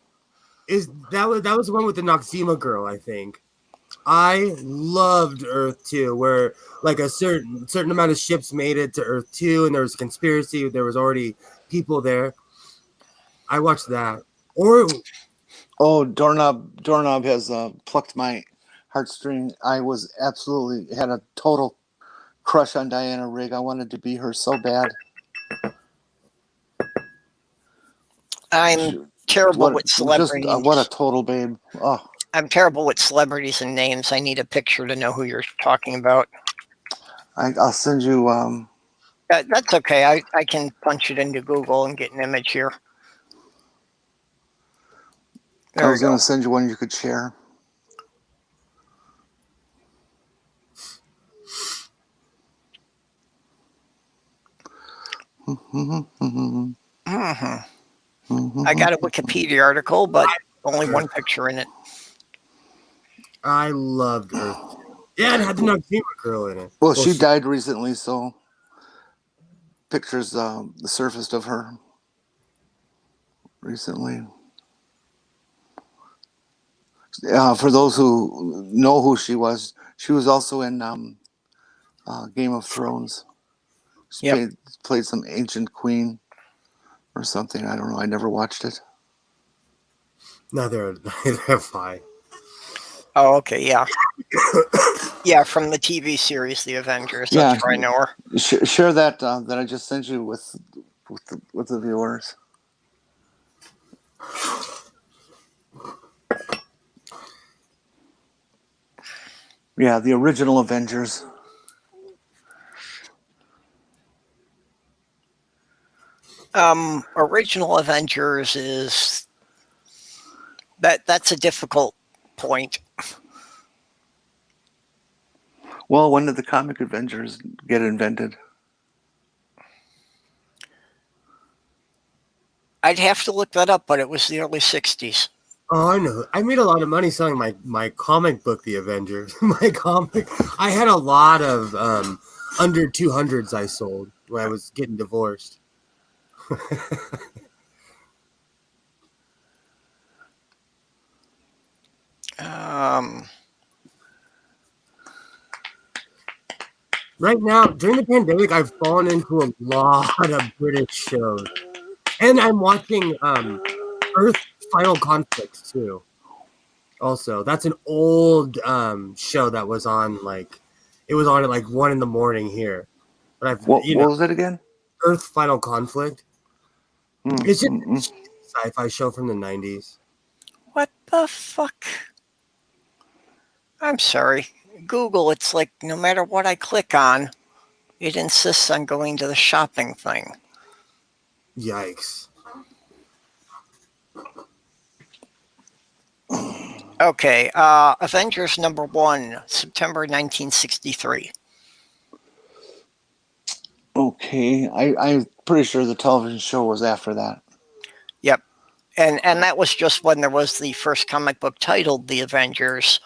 That was the one with the Noxzema girl, I think. I loved Earth 2, where like a certain amount of ships made it to Earth 2 and there was a conspiracy, there was already people there. I watched that. Or Doorknob has plucked my heartstring. I had a total crush on Diana Rigg. I wanted to be her so bad. I'm terrible with celebrities. What a total babe. Oh, I'm terrible with celebrities and names. I need a picture to know who you're talking about. I'll send you. That's okay. I can punch it into Google and get an image here. I was going to send you one you could share. I got a Wikipedia article, but only one picture in it. I loved Earth 2. Yeah, it had the Noxzema girl in it. Well, she died recently, so pictures surfaced of her recently. For those who know who she was also in Game of Thrones. She played some ancient queen or something. I don't know. I never watched it. Neither have I. Oh, okay, yeah. Yeah, from the TV series The Avengers. That's where I know her. Share that that I just sent you with the viewers. Yeah, the original Avengers. Original Avengers is that's a difficult point. Well, when did the comic Avengers get invented? I'd have to look that up, but it was the early 60s. Oh, I know. I made a lot of money selling my comic book, The Avengers. My comic. I had a lot of under 200s I sold when I was getting divorced. Right now, during the pandemic, I've fallen into a lot of British shows. And I'm watching Earth Final Conflict too. Also, that's an old show that was on it was on at like 1 a.m. here. But what was it again? Earth Final Conflict. It's just a sci-fi show from the 90s. What the fuck? I'm sorry. Google, it's like no matter what I click on, it insists on going to the shopping thing. Yikes. Okay, Avengers #1, September 1963. Okay, I'm pretty sure the television show was after that. Yep, and that was just when there was the first comic book titled The Avengers.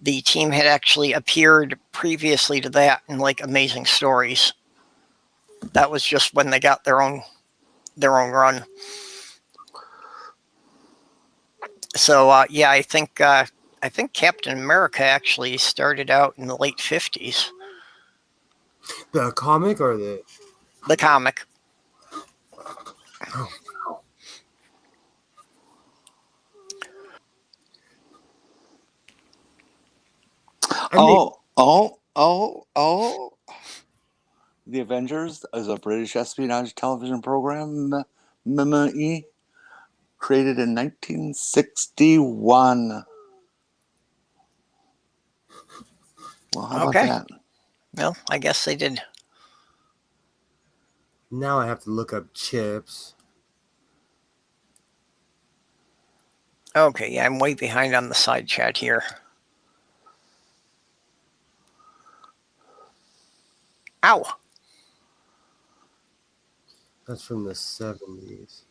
The team had actually appeared previously to that in like Amazing Stories. That was just when they got their own run. So yeah, I think Captain America actually started out in the late 50s. The comic or the comic? Oh. The Avengers is a British espionage television program created in 1961. Well, how Okay. about that? Well, I guess they did. Now I have to look up chips. Okay, yeah, I'm way behind on the side chat here. Ow. That's from the 70s.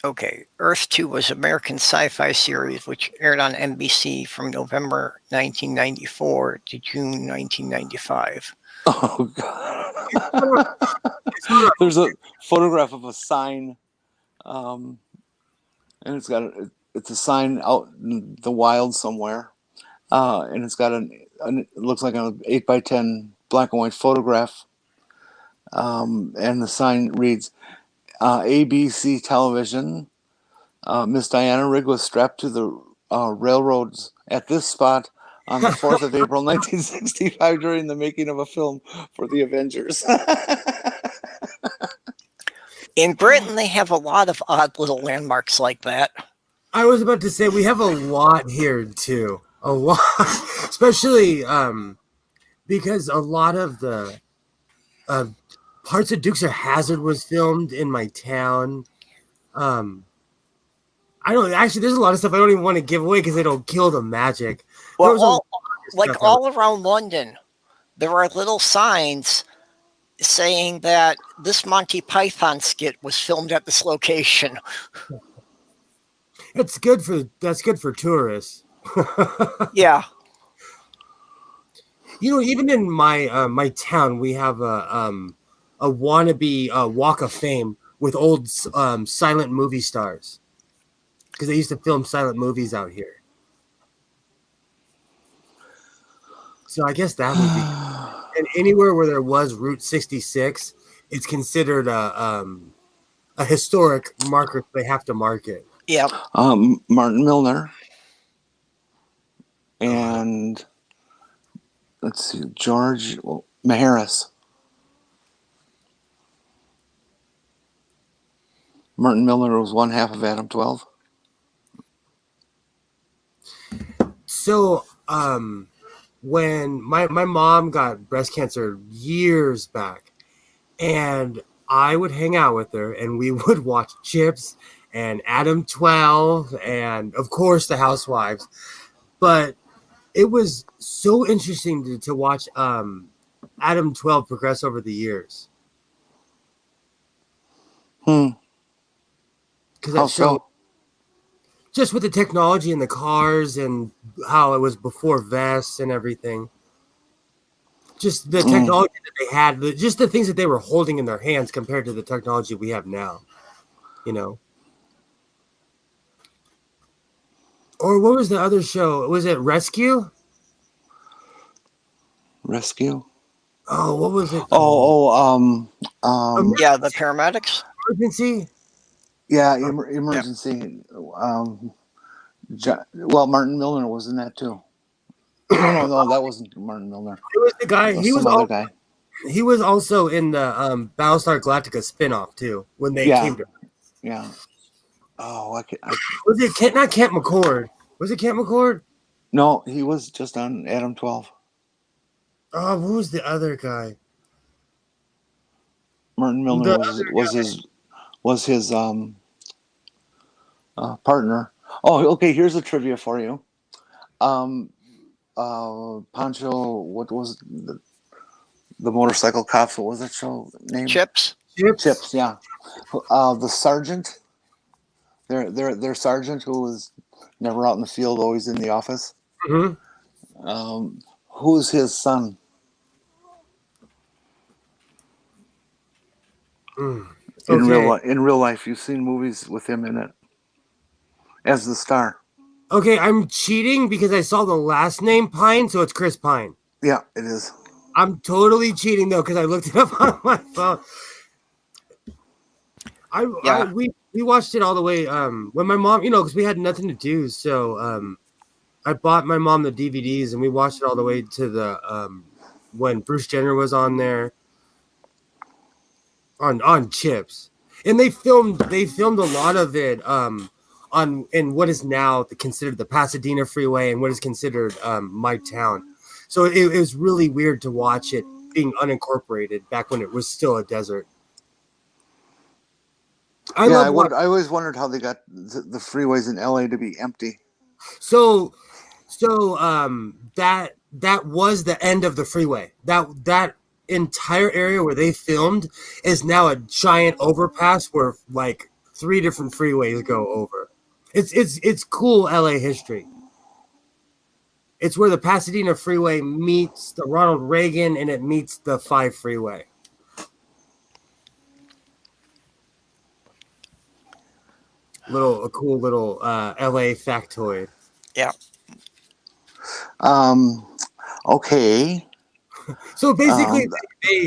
Okay, Earth 2 was an American sci-fi series which aired on NBC from November 1994 to June 1995. Oh God. There's a photograph of a sign, and it's a sign out in the wild somewhere, and it's got it looks like an 8x10 black and white photograph, and the sign reads, ABC Television. Miss Diana Rigg was strapped to the railroads at this spot on the 4th of April, 1965, during the making of a film for the Avengers. In Britain, they have a lot of odd little landmarks like that. I was about to say we have a lot here too. A lot, especially because a lot of the parts of Dukes of Hazzard was filmed in my town. I don't actually. There's a lot of stuff I don't even want to give away because it'll kill the magic. Well, all around London, there are little signs saying that this Monty Python skit was filmed at this location. That's good for tourists. Yeah. Even in my my town, we have a wannabe Walk of Fame with old silent movie stars because they used to film silent movies out here. So I guess that would be, and anywhere where there was Route 66, it's considered a historic marker. They have to mark it. Yeah. Martin Milner and let's see, George Maharis. Martin Milner was one half of Adam 12. So, when my mom got breast cancer years back, and I would hang out with her, and we would watch Chips and Adam 12, and of course the Housewives. But it was so interesting to watch Adam 12 progress over the years. Because How so? Just with the technology in the cars and how it was before vests and everything. Just the technology that they had, just the things that they were holding in their hands compared to the technology we have now, Or what was the other show? Was it Rescue? Rescue? Oh, what was it? Yeah, the paramedics. Emergency? Yeah, emergency. Martin Milner was in that too. No, that wasn't Martin Milner. It was the guy. He was other guy. He was also in the Battlestar Galactica spinoff too. When they came to. Yeah. Oh, was it not Kent McCord? Was it Kent McCord? No, he was just on Adam 12. Oh, who was the other guy? Martin Milner was his partner. Oh, okay. Here's a trivia for you. Pancho, what was the motorcycle cops? What was that show name? Chips. Chips. Yeah. The sergeant. Their sergeant, who was never out in the field, always in the office. Mm-hmm. Who's his son? In real life, you've seen movies with him in it as the star. Okay, I'm cheating because I saw the last name Pine, so it's Chris Pine. Yeah, it is. I'm totally cheating though because I looked it up on my phone. We watched it all the way. When my mom, because we had nothing to do, so I bought my mom the DVDs and we watched it all the way to the when Bruce Jenner was on there on Chips, and they filmed a lot of it on in what is now considered the Pasadena Freeway and what is considered my town. So it was really weird to watch it being unincorporated back when it was still a desert. I always wondered how they got the freeways in LA to be empty. So that was the end of the freeway. That entire area where they filmed is now a giant overpass where like 3 different freeways go over. It's cool LA history. It's where the Pasadena Freeway meets the Ronald Reagan and it meets the 5 freeway. A cool little LA factoid. Yeah. Okay. So basically,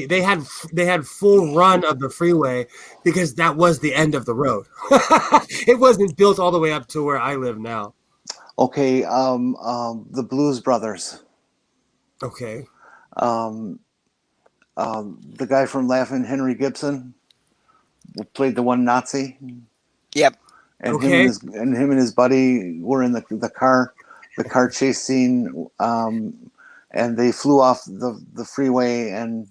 they had full run of the freeway because that was the end of the road. It wasn't built all the way up to where I live now. Okay. The Blues Brothers. Okay. The guy from Laughing, Henry Gibson, played the one Nazi. Yep. And Okay. him and his buddy were in the car chase scene, and they flew off the freeway and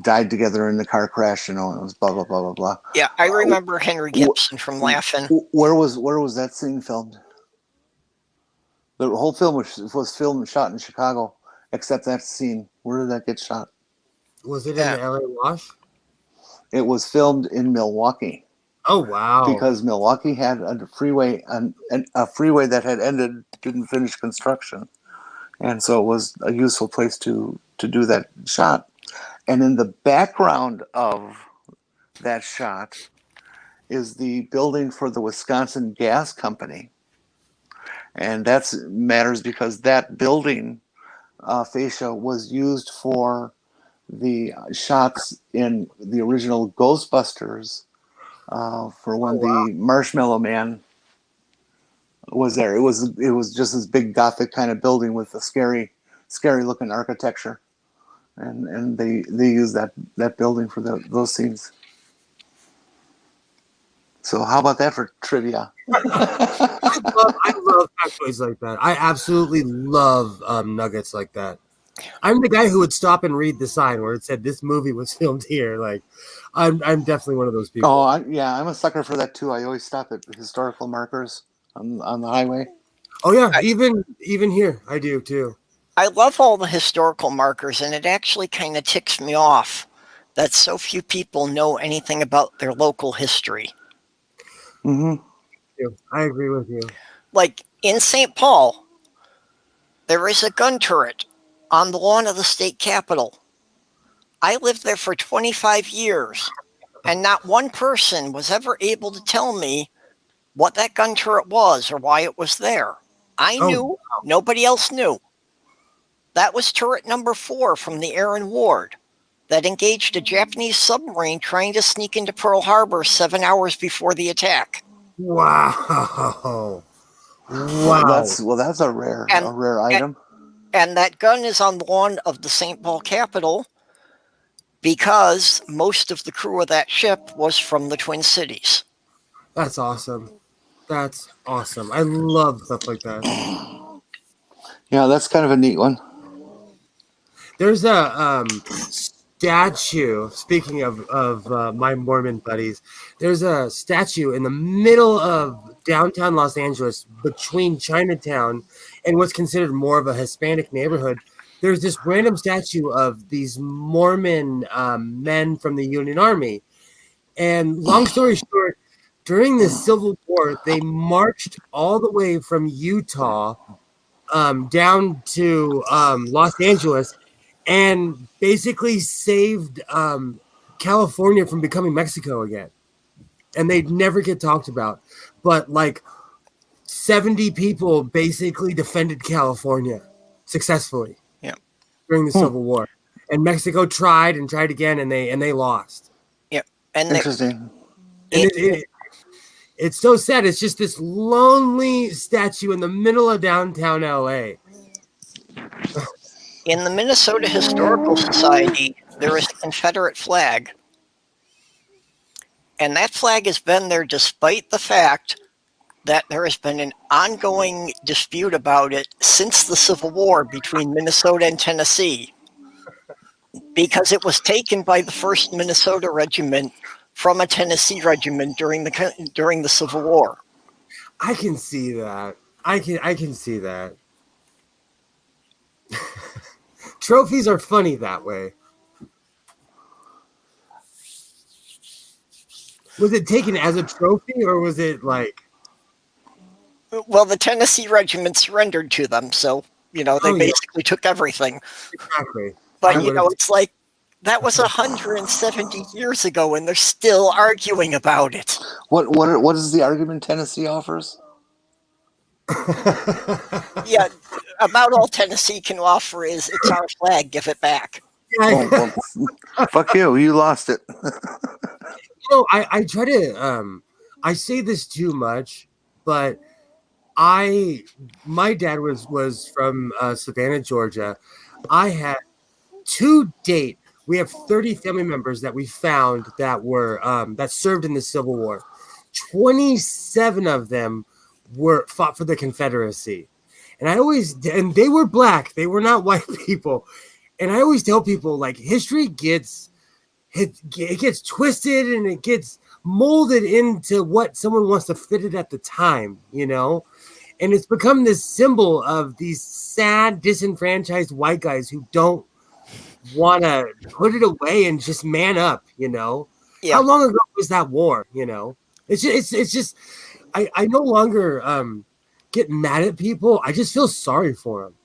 died together in the car crash. You know, it was blah blah blah blah blah. Yeah, I remember Henry Gibson from Laughing. Where was that scene filmed? The whole film was filmed and shot in Chicago, except that scene. Where did that get shot? Was it in the LA Wash? It was filmed in Milwaukee. Oh wow! Because Milwaukee had a freeway that had ended, didn't finish construction, and so it was a useful place to do that shot. And in the background of that shot is the building for the Wisconsin Gas Company, and that matters because that building fascia was used for the shots in the original Ghostbusters. For when the Marshmallow Man was there, it was just this big Gothic kind of building with a scary looking architecture, and they used that building for those scenes. So how about that for trivia? I love factoids like that. I absolutely love nuggets like that. I'm the guy who would stop and read the sign where it said this movie was filmed here. Like, I'm definitely one of those people. Oh, I'm a sucker for that too. I always stop at historical markers on the highway. Oh yeah, even here I do too. I love all the historical markers, and it actually kind of ticks me off that so few people know anything about their local history. Mm-hmm. I agree with you. Like in St. Paul, there is a gun turret on the lawn of the state capitol. I lived there for 25 years, and not one person was ever able to tell me what that gun turret was or why it was there. I knew, nobody else knew. That was turret number 4 from the Aaron Ward that engaged a Japanese submarine trying to sneak into Pearl Harbor 7 hours before the attack. Wow. That's a rare item. And that gun is on the lawn of the St. Paul Capitol because most of the crew of that ship was from the Twin Cities. That's awesome. I love stuff like that. Yeah, that's kind of a neat one. There's a statue. Speaking of my Mormon buddies, there's a statue in the middle of downtown Los Angeles between Chinatown and what's considered more of a Hispanic neighborhood. There's this random statue of these Mormon men from the Union Army. And long story short, during the Civil War, they marched all the way from Utah down to Los Angeles and basically saved California from becoming Mexico again. And they'd never get talked about. But like 70 people basically defended California successfully during the Civil War. And Mexico tried and tried again, and they lost. Yeah. And interesting. It's so sad. It's just this lonely statue in the middle of downtown LA. In the Minnesota Historical Society, there is a Confederate flag. And that flag has been there despite the fact that there has been an ongoing dispute about it since the Civil War between Minnesota and Tennessee, because it was taken by the 1st Minnesota Regiment from a Tennessee regiment during the Civil War. I can see that. I can see that. Trophies are funny that way. Was it taken as a trophy, or was it like? Well, the Tennessee regiment surrendered to them, so they basically took everything. Exactly. But it's like that was 170 years ago, and they're still arguing about it. What is the argument Tennessee offers? Yeah, about all Tennessee can offer is it's our flag, give it back. Oh, well, fuck you, you lost it. I try to I say this too much, but my dad was from Savannah, Georgia. I had to date, we have 30 family members that we found that were that served in the Civil War. 27 of them fought for the Confederacy. And they were black, they were not white people. And I always tell people, like, history gets twisted and it gets molded into what someone wants to fit it at the time, and it's become this symbol of these sad, disenfranchised white guys who don't want to put it away and just man up, Yeah. How long ago was that war? It's just I no longer get mad at people. I just feel sorry for them.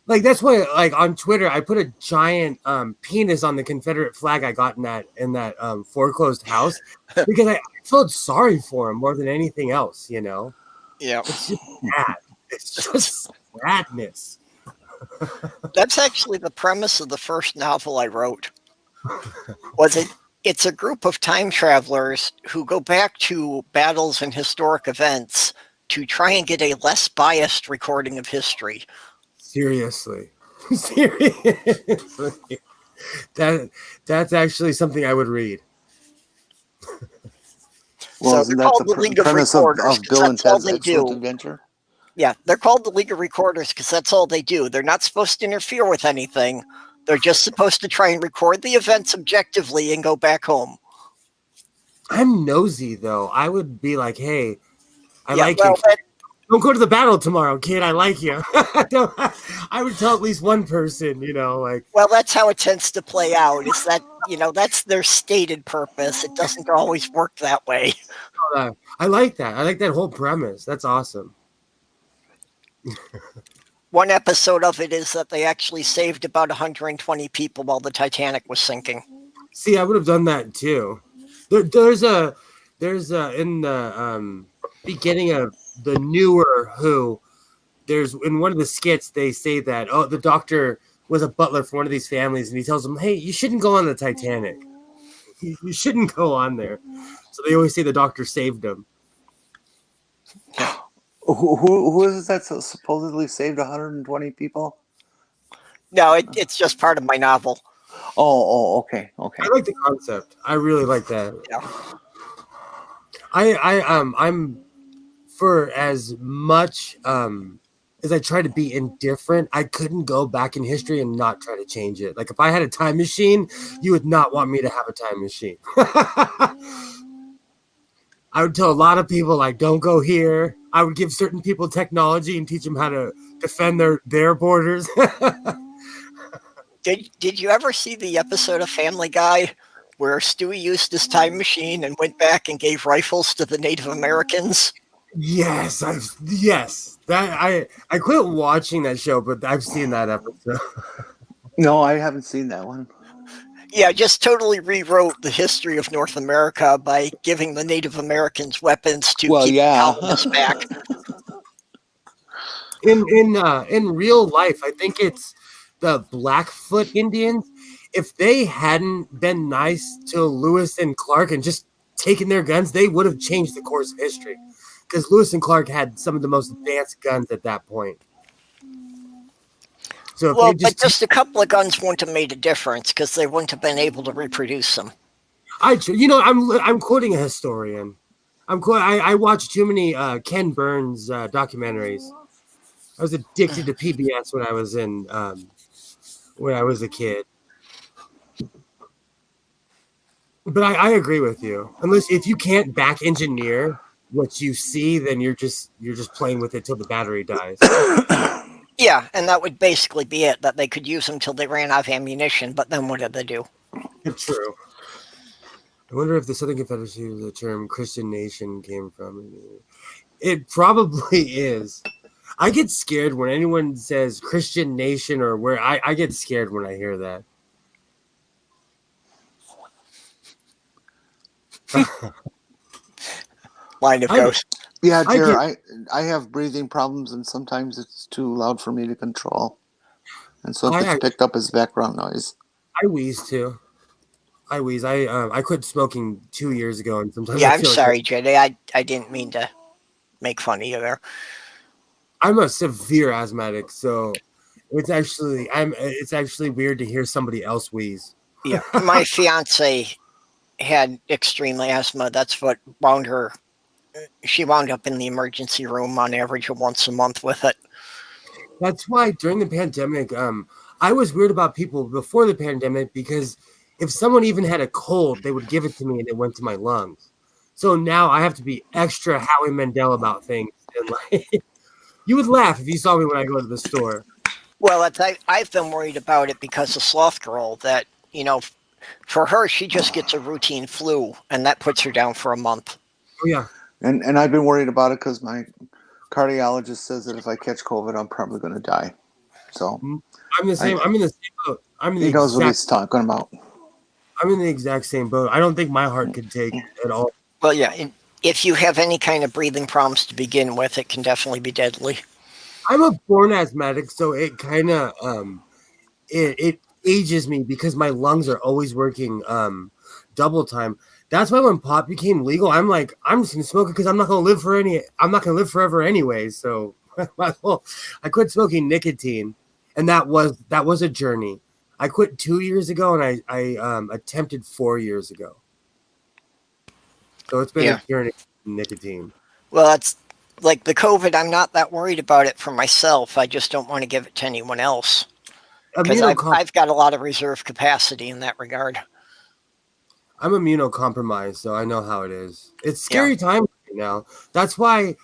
Like, that's why, like, on Twitter, I put a giant penis on the Confederate flag I got in that foreclosed house because I felt sorry for him more than anything else, Yeah. It's just sad. It's just sadness. That's actually the premise of the first novel I wrote. It's a group of time travelers who go back to battles and historic events to try and get a less biased recording of history. Seriously. That's actually something I would read. Well, so they're called the League of Recorders of Bill and that's all Ted's they Excellent do. Adventure? Yeah, they're called the League of Recorders because that's all they do. They're not supposed to interfere with anything. They're just supposed to try and record the events objectively and go back home. I'm nosy, though. I would be like, hey, I like you. Don't go to the battle tomorrow, kid. I like you. I would tell at least one person, like. Well, that's how it tends to play out. Is that that's their stated purpose. It doesn't always work that way. I like that. I like that whole premise. That's awesome. One episode of it is that they actually saved about 120 people while the Titanic was sinking. See, I would have done that too. There's in the beginning of the newer Who, there's in one of the skits they say that the doctor was a butler for one of these families, and he tells them, hey, you shouldn't go on the Titanic. You shouldn't go on there. So they always say the doctor saved them. Who is it that supposedly saved 120 people? No, it's just part of my novel. Oh, okay. I like the concept. I really like that. Yeah. I'm for as much as I try to be indifferent, I couldn't go back in history and not try to change it. Like, if I had a time machine, you would not want me to have a time machine. I would tell a lot of people, like, don't go here. I would give certain people technology and teach them how to defend their borders. Did you ever see the episode of Family Guy where Stewie used his time machine and went back and gave rifles to the Native Americans? Yes. That I quit watching that show, but I've seen that episode. No, I haven't seen that one. Yeah, just totally rewrote the history of North America by giving the Native Americans weapons to keep the colonists back. In real life, I think it's the Blackfoot Indians. If they hadn't been nice to Lewis and Clark and just taken their guns, they would have changed the course of history. Because Lewis and Clark had some of the most advanced guns at that point. So but just a couple of guns wouldn't have made a difference because they wouldn't have been able to reproduce them. I'm quoting a historian. I watched too many Ken Burns documentaries. I was addicted to PBS when I was a kid. But I agree with you. If you can't back engineer what you see, then you're just playing with it till the battery dies. Yeah, and that would basically be it, that they could use them till they ran out of ammunition, but then what did they do? True. I wonder if the Southern Confederacy, the term Christian nation, came from. It probably is. I get scared when anyone says Christian nation or where I get scared when I hear that. Line of ghosts. Yeah, Jer, I have breathing problems, and sometimes it's too loud for me to control. And so it gets picked up as background noise. I wheeze too. I quit smoking 2 years ago, and sometimes Yeah, I'm sorry, Jenny. I didn't mean to make fun of you there. I'm a severe asthmatic, so it's actually weird to hear somebody else wheeze. Yeah, my fiance had extreme asthma. That's what wound her. She wound up in the emergency room on average once a month with it. That's why during the pandemic, I was weird about people before the pandemic because if someone even had a cold, they would give it to me and it went to my lungs. So now I have to be extra Howie Mandel about things. And like, you would laugh if you saw me when I go to the store. Well, I've been worried about it because of Sloth Girl. That for her, she just gets a routine flu, and that puts her down for a month. Oh yeah. And I've been worried about it because my cardiologist says that if I catch COVID, I'm probably going to die. So I'm the same. I'm in the same boat. He knows what he's talking about. I'm in the exact same boat. I don't think my heart could take it at all. Well, yeah. If you have any kind of breathing problems to begin with, it can definitely be deadly. I'm a born asthmatic, so it kind of it ages me because my lungs are always working double time. That's why when pot became legal, I'm like, I'm just gonna smoke it because I'm not gonna live forever anyway. So I quit smoking nicotine, and that was a journey. I quit 2 years ago, and I attempted 4 years ago. So it's been a journey in nicotine. Well, that's like the COVID. I'm not that worried about it for myself. I just don't want to give it to anyone else because I've got a lot of reserve capacity in that regard. I'm immunocompromised, so I know how it is. It's scary time right now. That's why,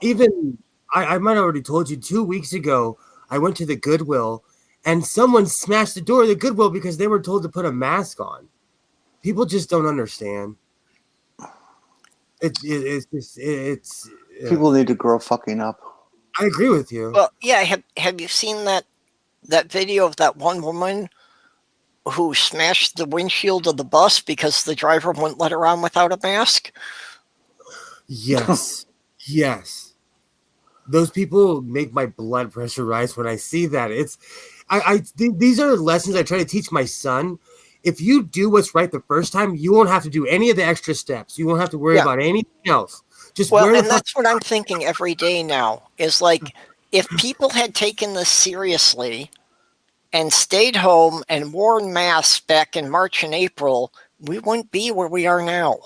even I might have already told you 2 weeks ago, I went to the Goodwill, and someone smashed the door of the Goodwill because they were told to put a mask on. People just don't understand. It's people need to grow fucking up. I agree with you. Well, yeah. Have you seen that video of that one woman who smashed the windshield of the bus because the driver wouldn't let her on without a mask? Yes. Yes. Those people make my blood pressure rise when I see that. These are lessons I try to teach my son. If you do what's right the first time, you won't have to do any of the extra steps. You won't have to worry about anything else. Just that's what I'm thinking every day now. Is like, if people had taken this seriously and stayed home and worn masks back in March and April, we wouldn't be where we are now.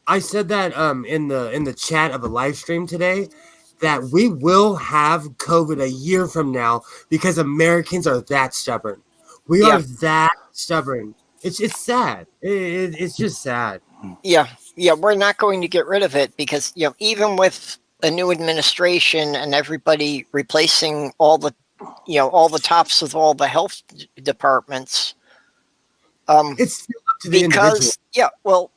I said that in the chat of a live stream today, that we will have COVID a year from now because Americans are that stubborn. We are that stubborn. It's sad. It's just sad. Yeah, we're not going to get rid of it because even with a new administration and everybody replacing all the tops of all the health departments, it's still up to the individual.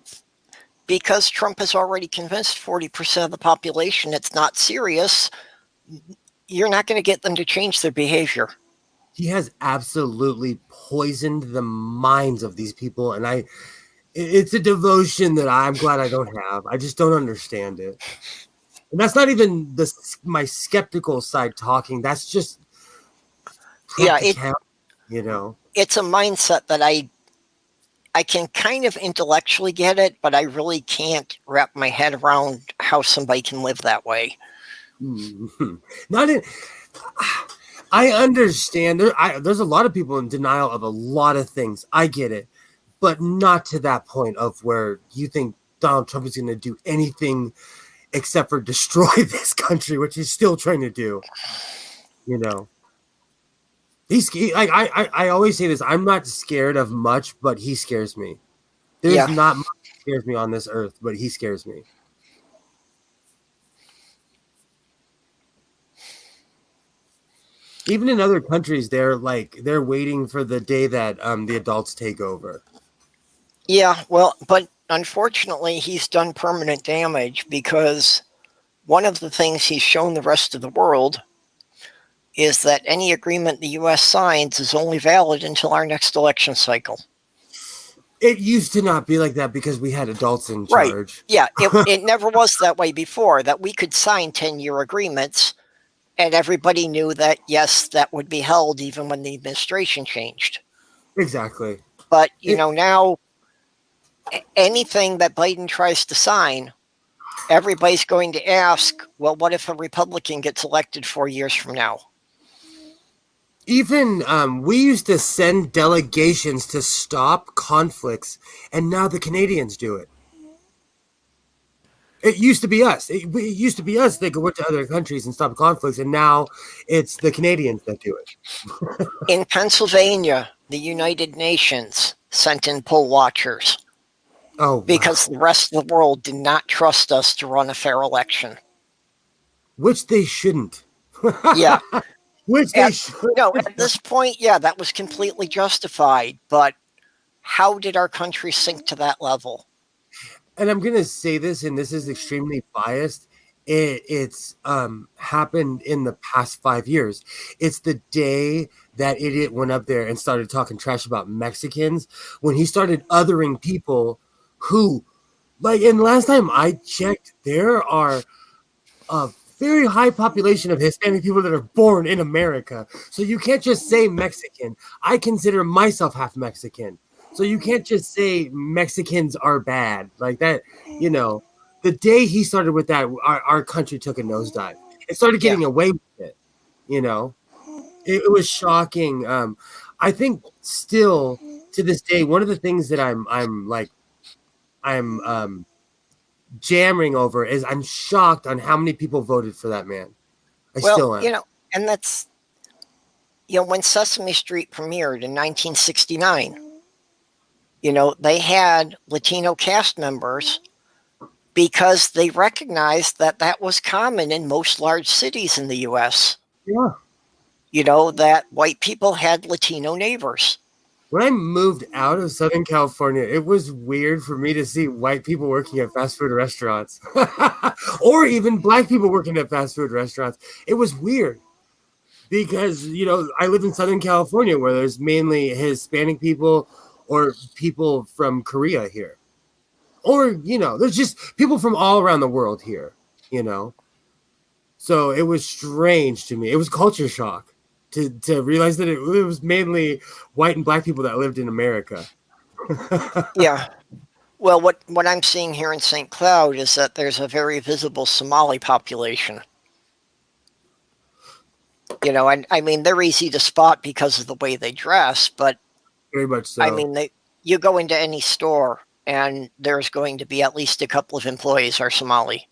Because Trump has already convinced 40% of the population it's not serious, you're not going to get them to change their behavior. He has absolutely poisoned the minds of these people, and it's a devotion that I'm glad I don't have. I just don't understand it. And that's not even my skeptical side talking. That's just it's a mindset that I can kind of intellectually get it, but I really can't wrap my head around how somebody can live that way. I understand. There's a lot of people in denial of a lot of things. I get it. but not to that point of where you think Donald Trump is going to do anything except for destroy this country, which he's still trying to do. You know, I always say this. I'm not scared of much, but he scares me. There's Yeah. not much that scares me on this earth, but he scares me. Even in other countries, they're waiting for the day that the adults take over. Yeah, well, but unfortunately, he's done permanent damage because one of the things he's shown the rest of the world is that any agreement the U.S. signs is only valid until our next election cycle. It used to not be like that because we had adults in Right. charge. Yeah, it never was that way before, that we could sign 10-year agreements and everybody knew that, yes, that would be held even when the administration changed. Exactly. But, now anything that Biden tries to sign, everybody's going to ask, well, what if a Republican gets elected 4 years from now? Even we used to send delegations to stop conflicts, and now the Canadians do it. It used to be us. It used to be us that go to other countries and stop conflicts, and now it's the Canadians that do it. In Pennsylvania, the United Nations sent in poll watchers. Oh, wow. Because the rest of the world did not trust us to run a fair election. Which they shouldn't. Yeah. Which they should. No, at this point, yeah, that was completely justified. But how did our country sink to that level? And I'm going to say this, and this is extremely biased. It's happened in the past 5 years. It's the day that idiot went up there and started talking trash about Mexicans when he started othering people who, and last time I checked, there are a very high population of Hispanic people that are born in America. So you can't just say Mexican. I consider myself half Mexican. So you can't just say Mexicans are bad like that. The day he started with that, our country took a nosedive. It started getting away with it. It was shocking. I think still to this day, one of the things that I'm jamming over is I'm shocked on how many people voted for that man. I still am. And that's, when Sesame Street premiered in 1969, they had Latino cast members because they recognized that that was common in most large cities in the U.S. Yeah. That white people had Latino neighbors. When I moved out of Southern California, it was weird for me to see white people working at fast food restaurants or even black people working at fast food restaurants. It was weird because, I live in Southern California where there's mainly Hispanic people or people from Korea here. Or, there's just people from all around the world here, So it was strange to me. It was culture shock. To realize that it was mainly white and black people that lived in America. Yeah. Well, what I'm seeing here in St. Cloud is that there's a very visible Somali population. And I mean, they're easy to spot because of the way they dress, but very much so. I mean, you go into any store and there's going to be at least a couple of employees are Somali.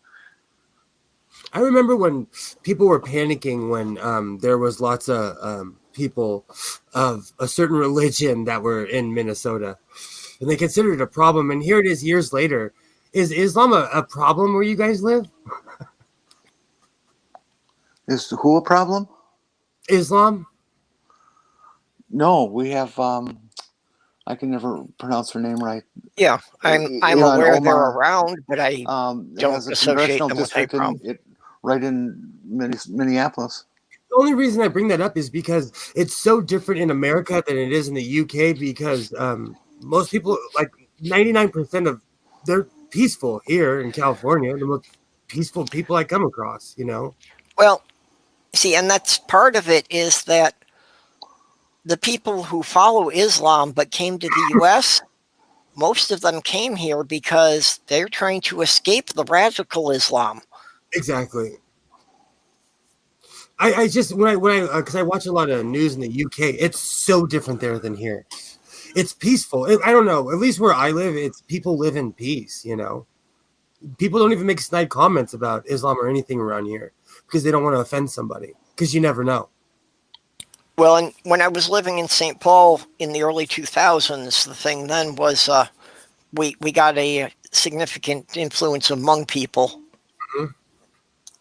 I remember when people were panicking when there was lots of people of a certain religion that were in Minnesota, and they considered it a problem. And here it is years later. Is Islam a problem where you guys live? Is who a problem? Islam? No, we have. I can never pronounce her name right. Yeah, I'm Ilhan aware Omar, they're around, but I don't has a associate congressional them with a district problem. right in Minneapolis. The only reason I bring that up is because it's so different in America than it is in the UK because most people, 99% of, they're peaceful here in California. The most peaceful people I come across, Well, see, and that's part of it is that the people who follow Islam but came to the U.S., most of them came here because they're trying to escape the radical Islam. Exactly. I just when I because I watch a lot of news in the UK, it's so different there than here. it's peaceful. I don't know. At least where I live, it's people live in peace. You know, people don't even make snide comments about Islam or anything around here because they don't want to offend somebody. Because you never know. Well, and when I was living in St. Paul in the early 2000s, the thing then was we got a significant influence of Hmong people. Mm-hmm.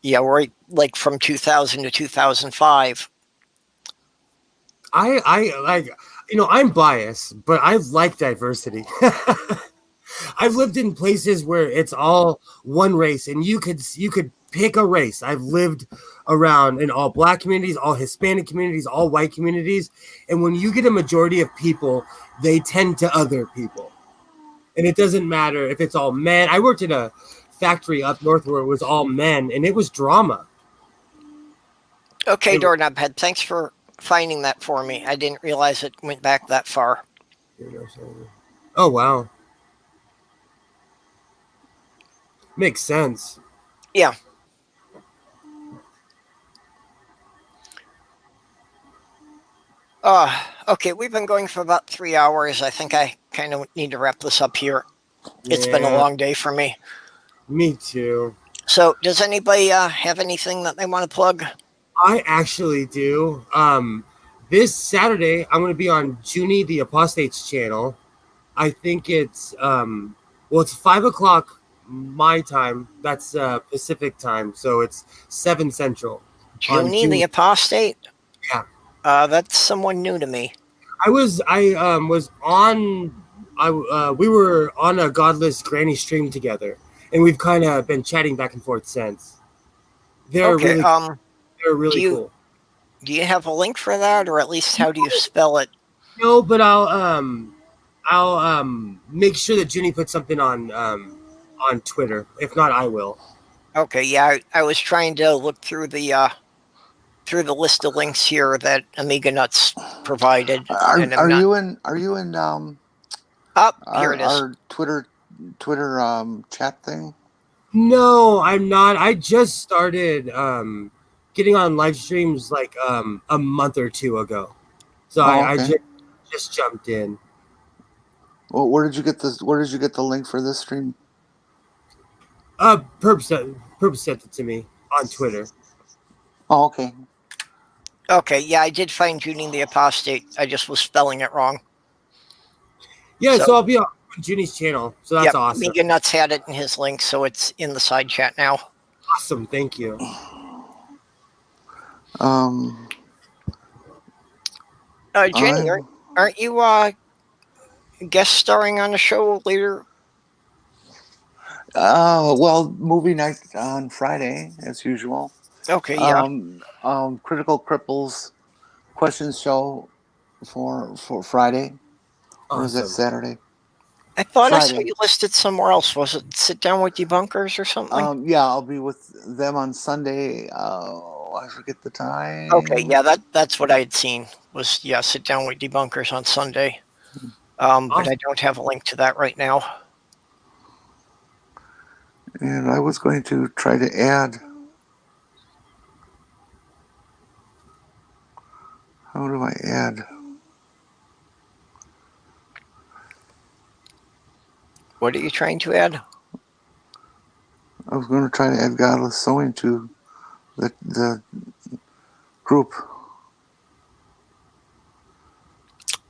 Yeah, right, like from 2000 to 2005. I like, you know, I'm biased, but I like diversity. I've lived in places where it's all one race, and you could pick a race. I've lived around in all Black communities, all Hispanic communities, all white communities, and when you get a majority of people, they tend to other people, and it doesn't matter if it's all men. I worked in a factory up north where it was all men, and it was drama. Okay, Doorknobhead, thanks for finding that for me. I didn't realize it went back that far. Oh, wow. Makes sense. Yeah. Okay, we've been going for about 3 hours. I think I kind of need to wrap this up here. It's been a Yeah, long day for me. me too. So, does anybody have anything that they want to plug? I actually do. This Saturday I'm going to be on Junie the Apostate's channel. I think it's it's 5:00 my time. That's Pacific time, so it's 7 Central. Junie the Apostate? Yeah. That's someone new to me. We were on a Godless Granny stream together, and we've kind of been chatting back and forth since. They're Okay, really cool. Do you have a link for that, or at least how do you spell it? No, but I'll make sure that Junie puts something on Twitter. If not, I will. Okay, yeah, I was trying to look through the list of links here that Amiga Nuts provided. Are you in Here it is. our Twitter chat thing? No, I'm not. I just started getting on live streams like a month or two ago. So I just jumped in. Well, where did you get this? Where did you get the link for this stream? Perp sent it to me on Twitter. Oh, okay. Okay, yeah, I did find Junie the Apostate. I just was spelling it wrong. Yeah, so I'll be on Junie's channel. So that's awesome. Amiga Nuts had it in his link, so it's in the side chat now. Awesome, thank you. Jenny, aren't you guest starring on the show later? Well, movie night on Friday as usual. Okay, yeah. Critical Cripples questions show for Friday. Or is that Saturday? I thought Friday. I saw you listed somewhere else. Was it Sit Down with Debunkers or something? Yeah, I'll be with them on Sunday. I forget the time. Okay, yeah, that's what I had seen. Was Sit Down with Debunkers on Sunday. But I don't have a link to that right now. And I was going to try to add. How do I add? What are you trying to add? I was going to try to add Godless Sewing to the group.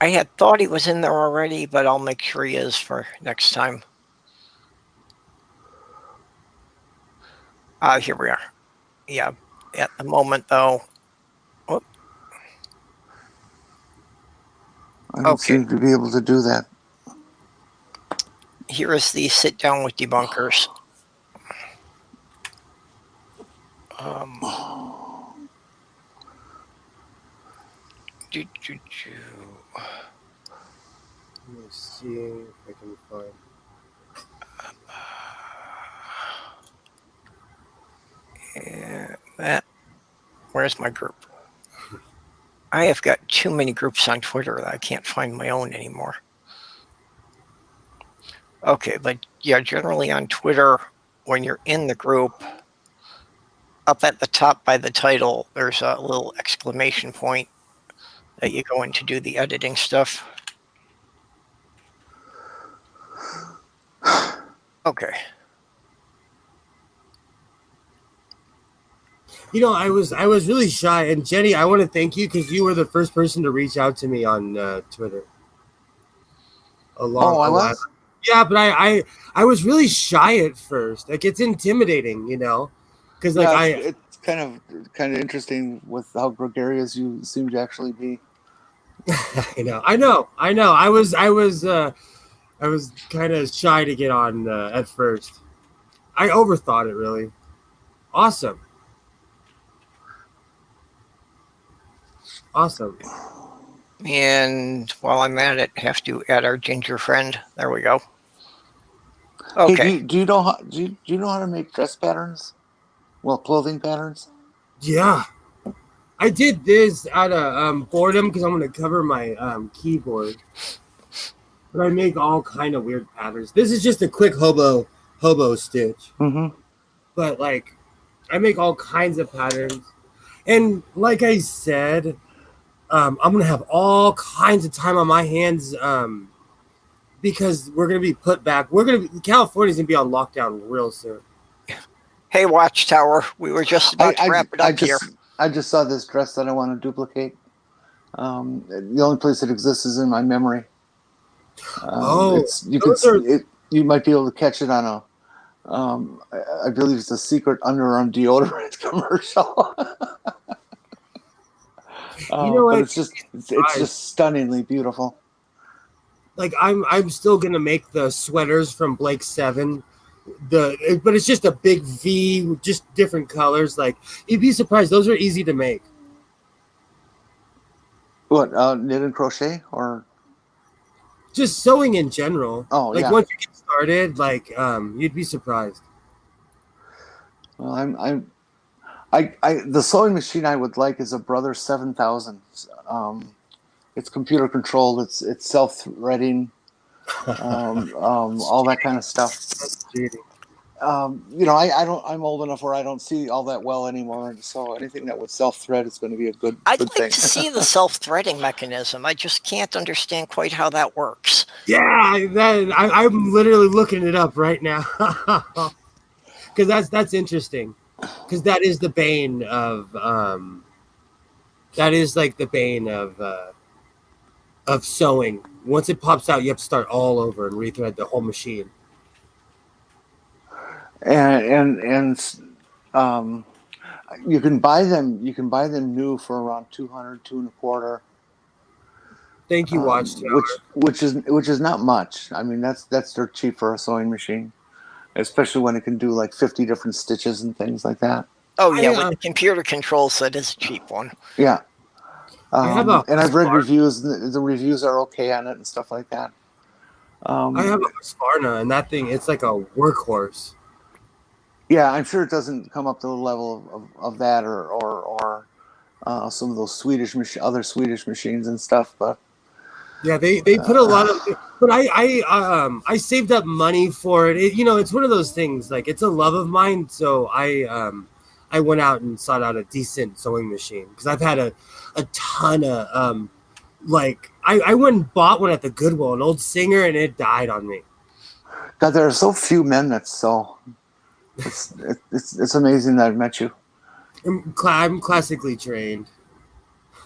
I had thought he was in there already, but I'll make sure he is for next time. Here we are. Yeah, at the moment, though. Whoop. I don't seem to be able to do that. Here is the Sit Down with Debunkers. Let me see if I can find. Where's my group? I have got too many groups on Twitter that I can't find my own anymore. Okay, but yeah, generally on Twitter, when you're in the group, up at the top by the title, there's a little exclamation point that you go in to do the editing stuff. Okay. You know, I was really shy, and Jenny, I want to thank you because you were the first person to reach out to me on Twitter. A I while. was. Yeah, but I was really shy at first. Like it's intimidating, you know, because like Yeah, it's kind of interesting with how gregarious you seem to actually be. I know. I was kind of shy to get on at first. I overthought it really. Awesome. And while I'm at it, have to add our ginger friend. There we go. Hey, Okay. do you know how to make dress patterns? Well, clothing patterns. Yeah. I did this out of boredom because I'm going to cover my keyboard. But I make all kind of weird patterns. This is just a quick hobo stitch. Mm-hmm. But like I make all kinds of patterns. And like I said, I'm going to have all kinds of time on my hands because we're going to be put back. California's going to be on lockdown real soon. Hey, Watchtower. We were just about to wrap it up here. I just saw this dress that I want to duplicate. The only place it exists is in my memory. You might be able to catch it on a. I believe it's a secret underarm deodorant commercial. But it's just stunningly beautiful. Like I'm still gonna make the sweaters from Blake 7. But it's just a big V with just different colors. Like you'd be surprised; those are easy to make. What knit and crochet or just sewing in general? Oh, like yeah. Once you get started, like you'd be surprised. Well, the sewing machine I would like is a Brother 7000. It's computer controlled. It's self-threading. All that kind of stuff. I'm old enough where I don't see all that well anymore, so anything that would self-thread is going to be a good I'd thing. like to see the self-threading mechanism. I just can't understand quite how that works. Yeah, I'm literally looking it up right now because that's interesting. Because that is the bane of of sewing. Once it pops out, you have to start all over and rethread the whole machine. And you can buy them new for around $200, $225. Thank you, Watchtower. Which is not much. I mean, that's dirt cheap for a sewing machine, especially when it can do like 50 different stitches and things like that. Oh yeah, with the computer controls, that is a cheap one. Yeah. and I've read reviews. The reviews are okay on it and stuff like that. I have a Husqvarna, and that thing, it's like a workhorse. Yeah, I'm sure it doesn't come up to the level of that or some of those other Swedish machines and stuff. But yeah, they put a lot of. But I saved up money for it. It's one of those things. Like it's a love of mine. So I went out and sought out a decent sewing machine because I've had a ton of I went and bought one at the Goodwill, an old Singer, and it died on me. God, there are so few men that sew. It's amazing that I've met you. I'm classically trained.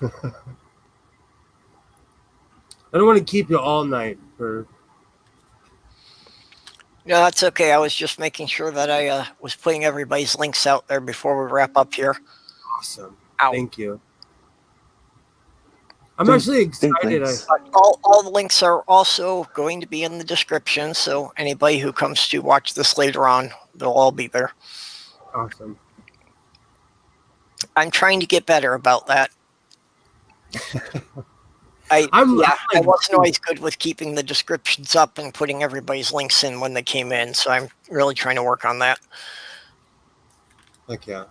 I don't want to keep you all night, Herb. No, that's okay. I was just making sure that I was putting everybody's links out there before we wrap up here. Awesome. Ow. Thank you. I'm actually excited. All the links are also going to be in the description, so anybody who comes to watch this later on, they'll all be there. Awesome. I'm trying to get better about that. I wasn't always good with keeping the descriptions up and putting everybody's links in when they came in, so I'm really trying to work on that. Heck yeah.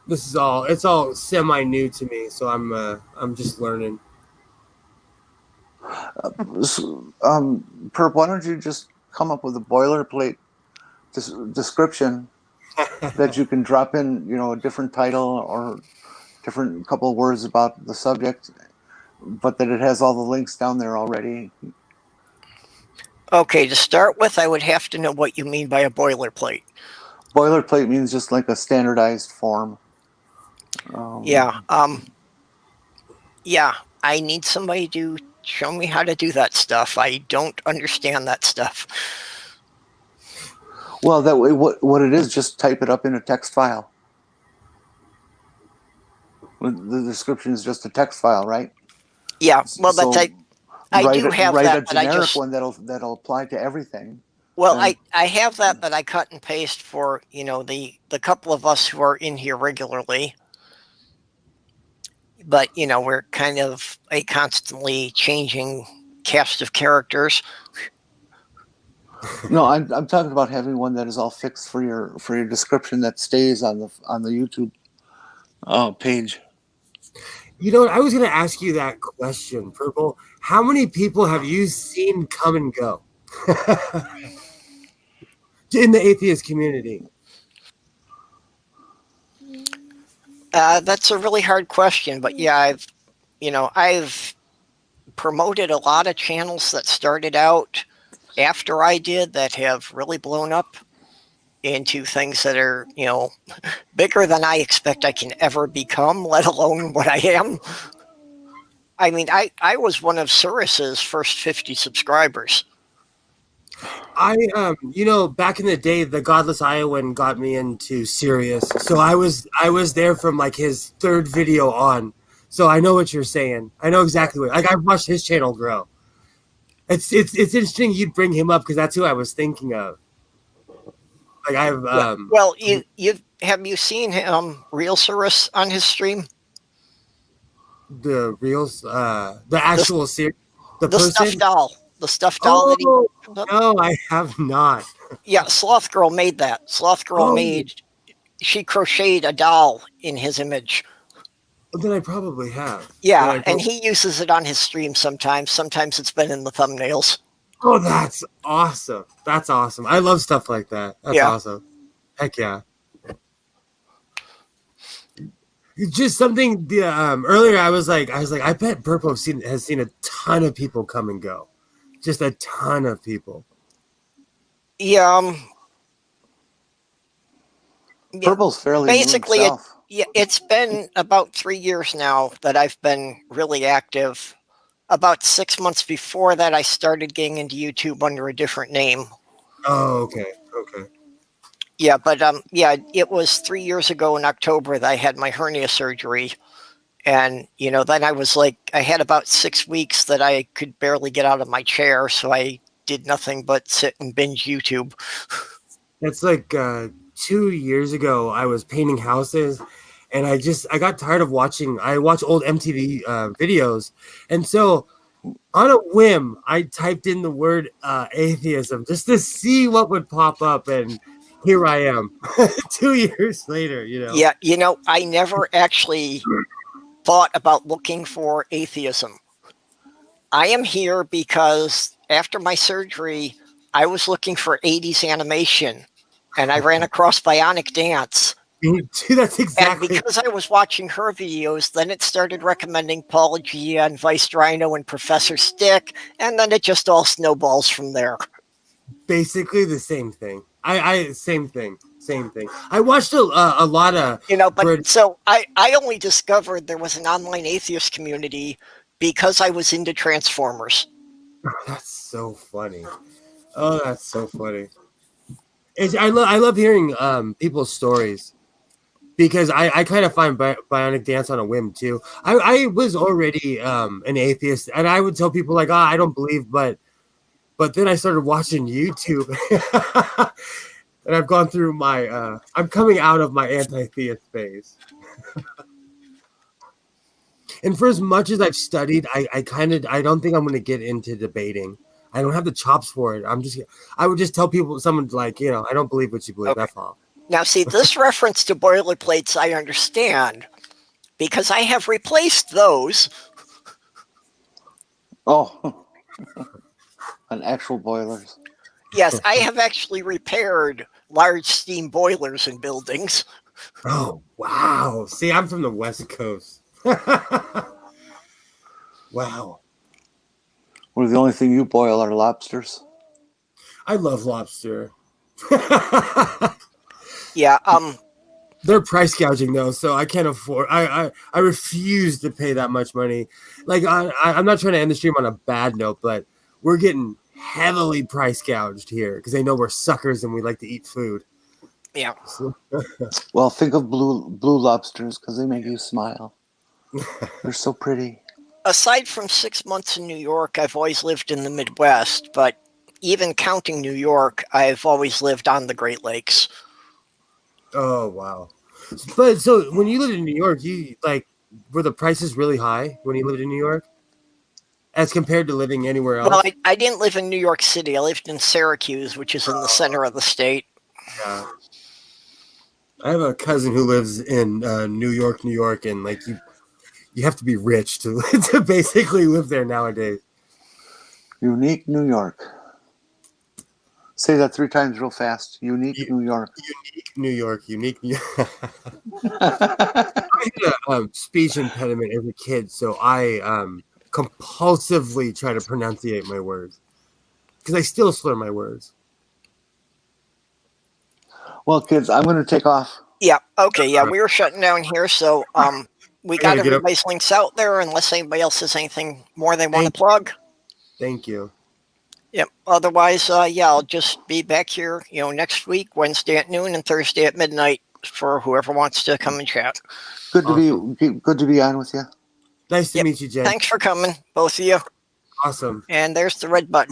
It's all semi new to me, so I'm just learning. Perp, why don't you just come up with a boilerplate description that you can drop in, a different title or different couple of words about the subject, but that it has all the links down there already. Okay, to start with, I would have to know what you mean by a boilerplate. Boilerplate means just like a standardized form. Yeah. Yeah. I need somebody to show me how to do that stuff. I don't understand that stuff. Well, that way, what it is, just type it up in a text file. The description is just a text file, right? Yeah. Well, So I do have write a that, but I generic just one that'll apply to everything. well, And- I have that I cut and paste for the couple of us who are in here regularly. But we're kind of a constantly changing cast of characters. No, I'm talking about having one that is all fixed for your description that stays on the YouTube page. You know, I was going to ask you that question, Purple. How many people have you seen come and go in the atheist community? That's a really hard question, but yeah, I've promoted a lot of channels that started out after I did that have really blown up into things that are, bigger than I expect I can ever become, let alone what I am. I mean, I was one of Cirrus's first 50 subscribers. Back in the day, the Godless Iowan got me into Sirius. So I was there from like his third video on. So I know what you're saying. I know exactly what. Like I've watched his channel grow. It's interesting you'd bring him up because that's who I was thinking of. Like I've well, have you seen Real Cirrus on his stream? The reals, the actual series, the person? stuffed doll, the stuffed doll that he. No, I have not. Yeah, Sloth Girl made that. Sloth Girl she crocheted a doll in his image. Then I probably have. Yeah, and he uses it on his stream sometimes. Sometimes it's been in the thumbnails. Oh, that's awesome. That's awesome. I love stuff like that. That's awesome. Heck yeah. Just something earlier I was like, I bet Purple has seen a ton of people come and go. Just a ton of people. Yeah. Purple's fairly basically new himself. It's been about 3 years now that I've been really active. About 6 months before that, I started getting into YouTube under a different name. Oh, okay. Yeah, but it was 3 years ago in October that I had my hernia surgery. And, then I was like, I had about 6 weeks that I could barely get out of my chair. So I did nothing but sit and binge YouTube. That's like 2 years ago, I was painting houses. And I got tired of watching. I watch old MTV videos. And so on a whim, I typed in the word atheism just to see what would pop up. And here I am 2 years later, Yeah, I never actually thought about looking for atheism. I am here because after my surgery, I was looking for 80s animation and I ran across Bionic Dance. That's exactly. And because I was watching her videos, then it started recommending Paul Gia and Vice Rhino and Professor Stick, and then it just all snowballs from there. Basically the same thing. Same thing. I watched a lot of so I only discovered there was an online atheist community because I was into Transformers. That's so funny. Oh, that's so funny. I love hearing people's stories. Because I kind of find Bionic Dance on a whim too. I was already an atheist, and I would tell people like, I don't believe, but then I started watching YouTube, and I've gone through my I'm coming out of my anti-theist phase. And for as much as I've studied, I don't think I'm going to get into debating. I don't have the chops for it. I would just tell people, someone like, I don't believe what you believe. Okay. That's all. Now, see, this reference to boilerplates, I understand, because I have replaced those. Oh, on actual boilers. Yes, I have actually repaired large steam boilers in buildings. Oh, wow. See, I'm from the West Coast. Wow. Well, the only thing you boil are lobsters. I love lobster. Yeah. They're price gouging though, so I can't afford. I refuse to pay that much money. Like I'm not trying to end the stream on a bad note, but we're getting heavily price gouged here because they know we're suckers and we like to eat food. Yeah. So, Well, think of blue lobsters because they make you smile. They're so pretty. Aside from 6 months in New York, I've always lived in the Midwest, but even counting New York, I've always lived on the Great Lakes. oh wow! But so when you lived in New York, you like were the prices really high when you lived in New York, as compared to living anywhere else? Well, I didn't live in New York City. I lived in Syracuse, which is in the center of the state. Yeah. I have a cousin who lives in New York, and like you have to be rich to to basically live there nowadays. Unique New York. Say that 3 times real fast. Unique New York. Unique New York. I had a speech impediment as a kid, so I compulsively try to pronunciate my words because I still slur my words. Well, kids, I'm going to take off. Yeah. Okay. Yeah, we were shutting down here, so we got gotta get up. everybody's links out there. Unless anybody else has anything more they want to plug. Thank you. Yep. Otherwise, yeah, I'll just be back here, next week, Wednesday at noon and Thursday at midnight for whoever wants to come and chat. Good to be on with you. Nice to meet you, Jen. Thanks for coming, both of you. Awesome. And there's the red button.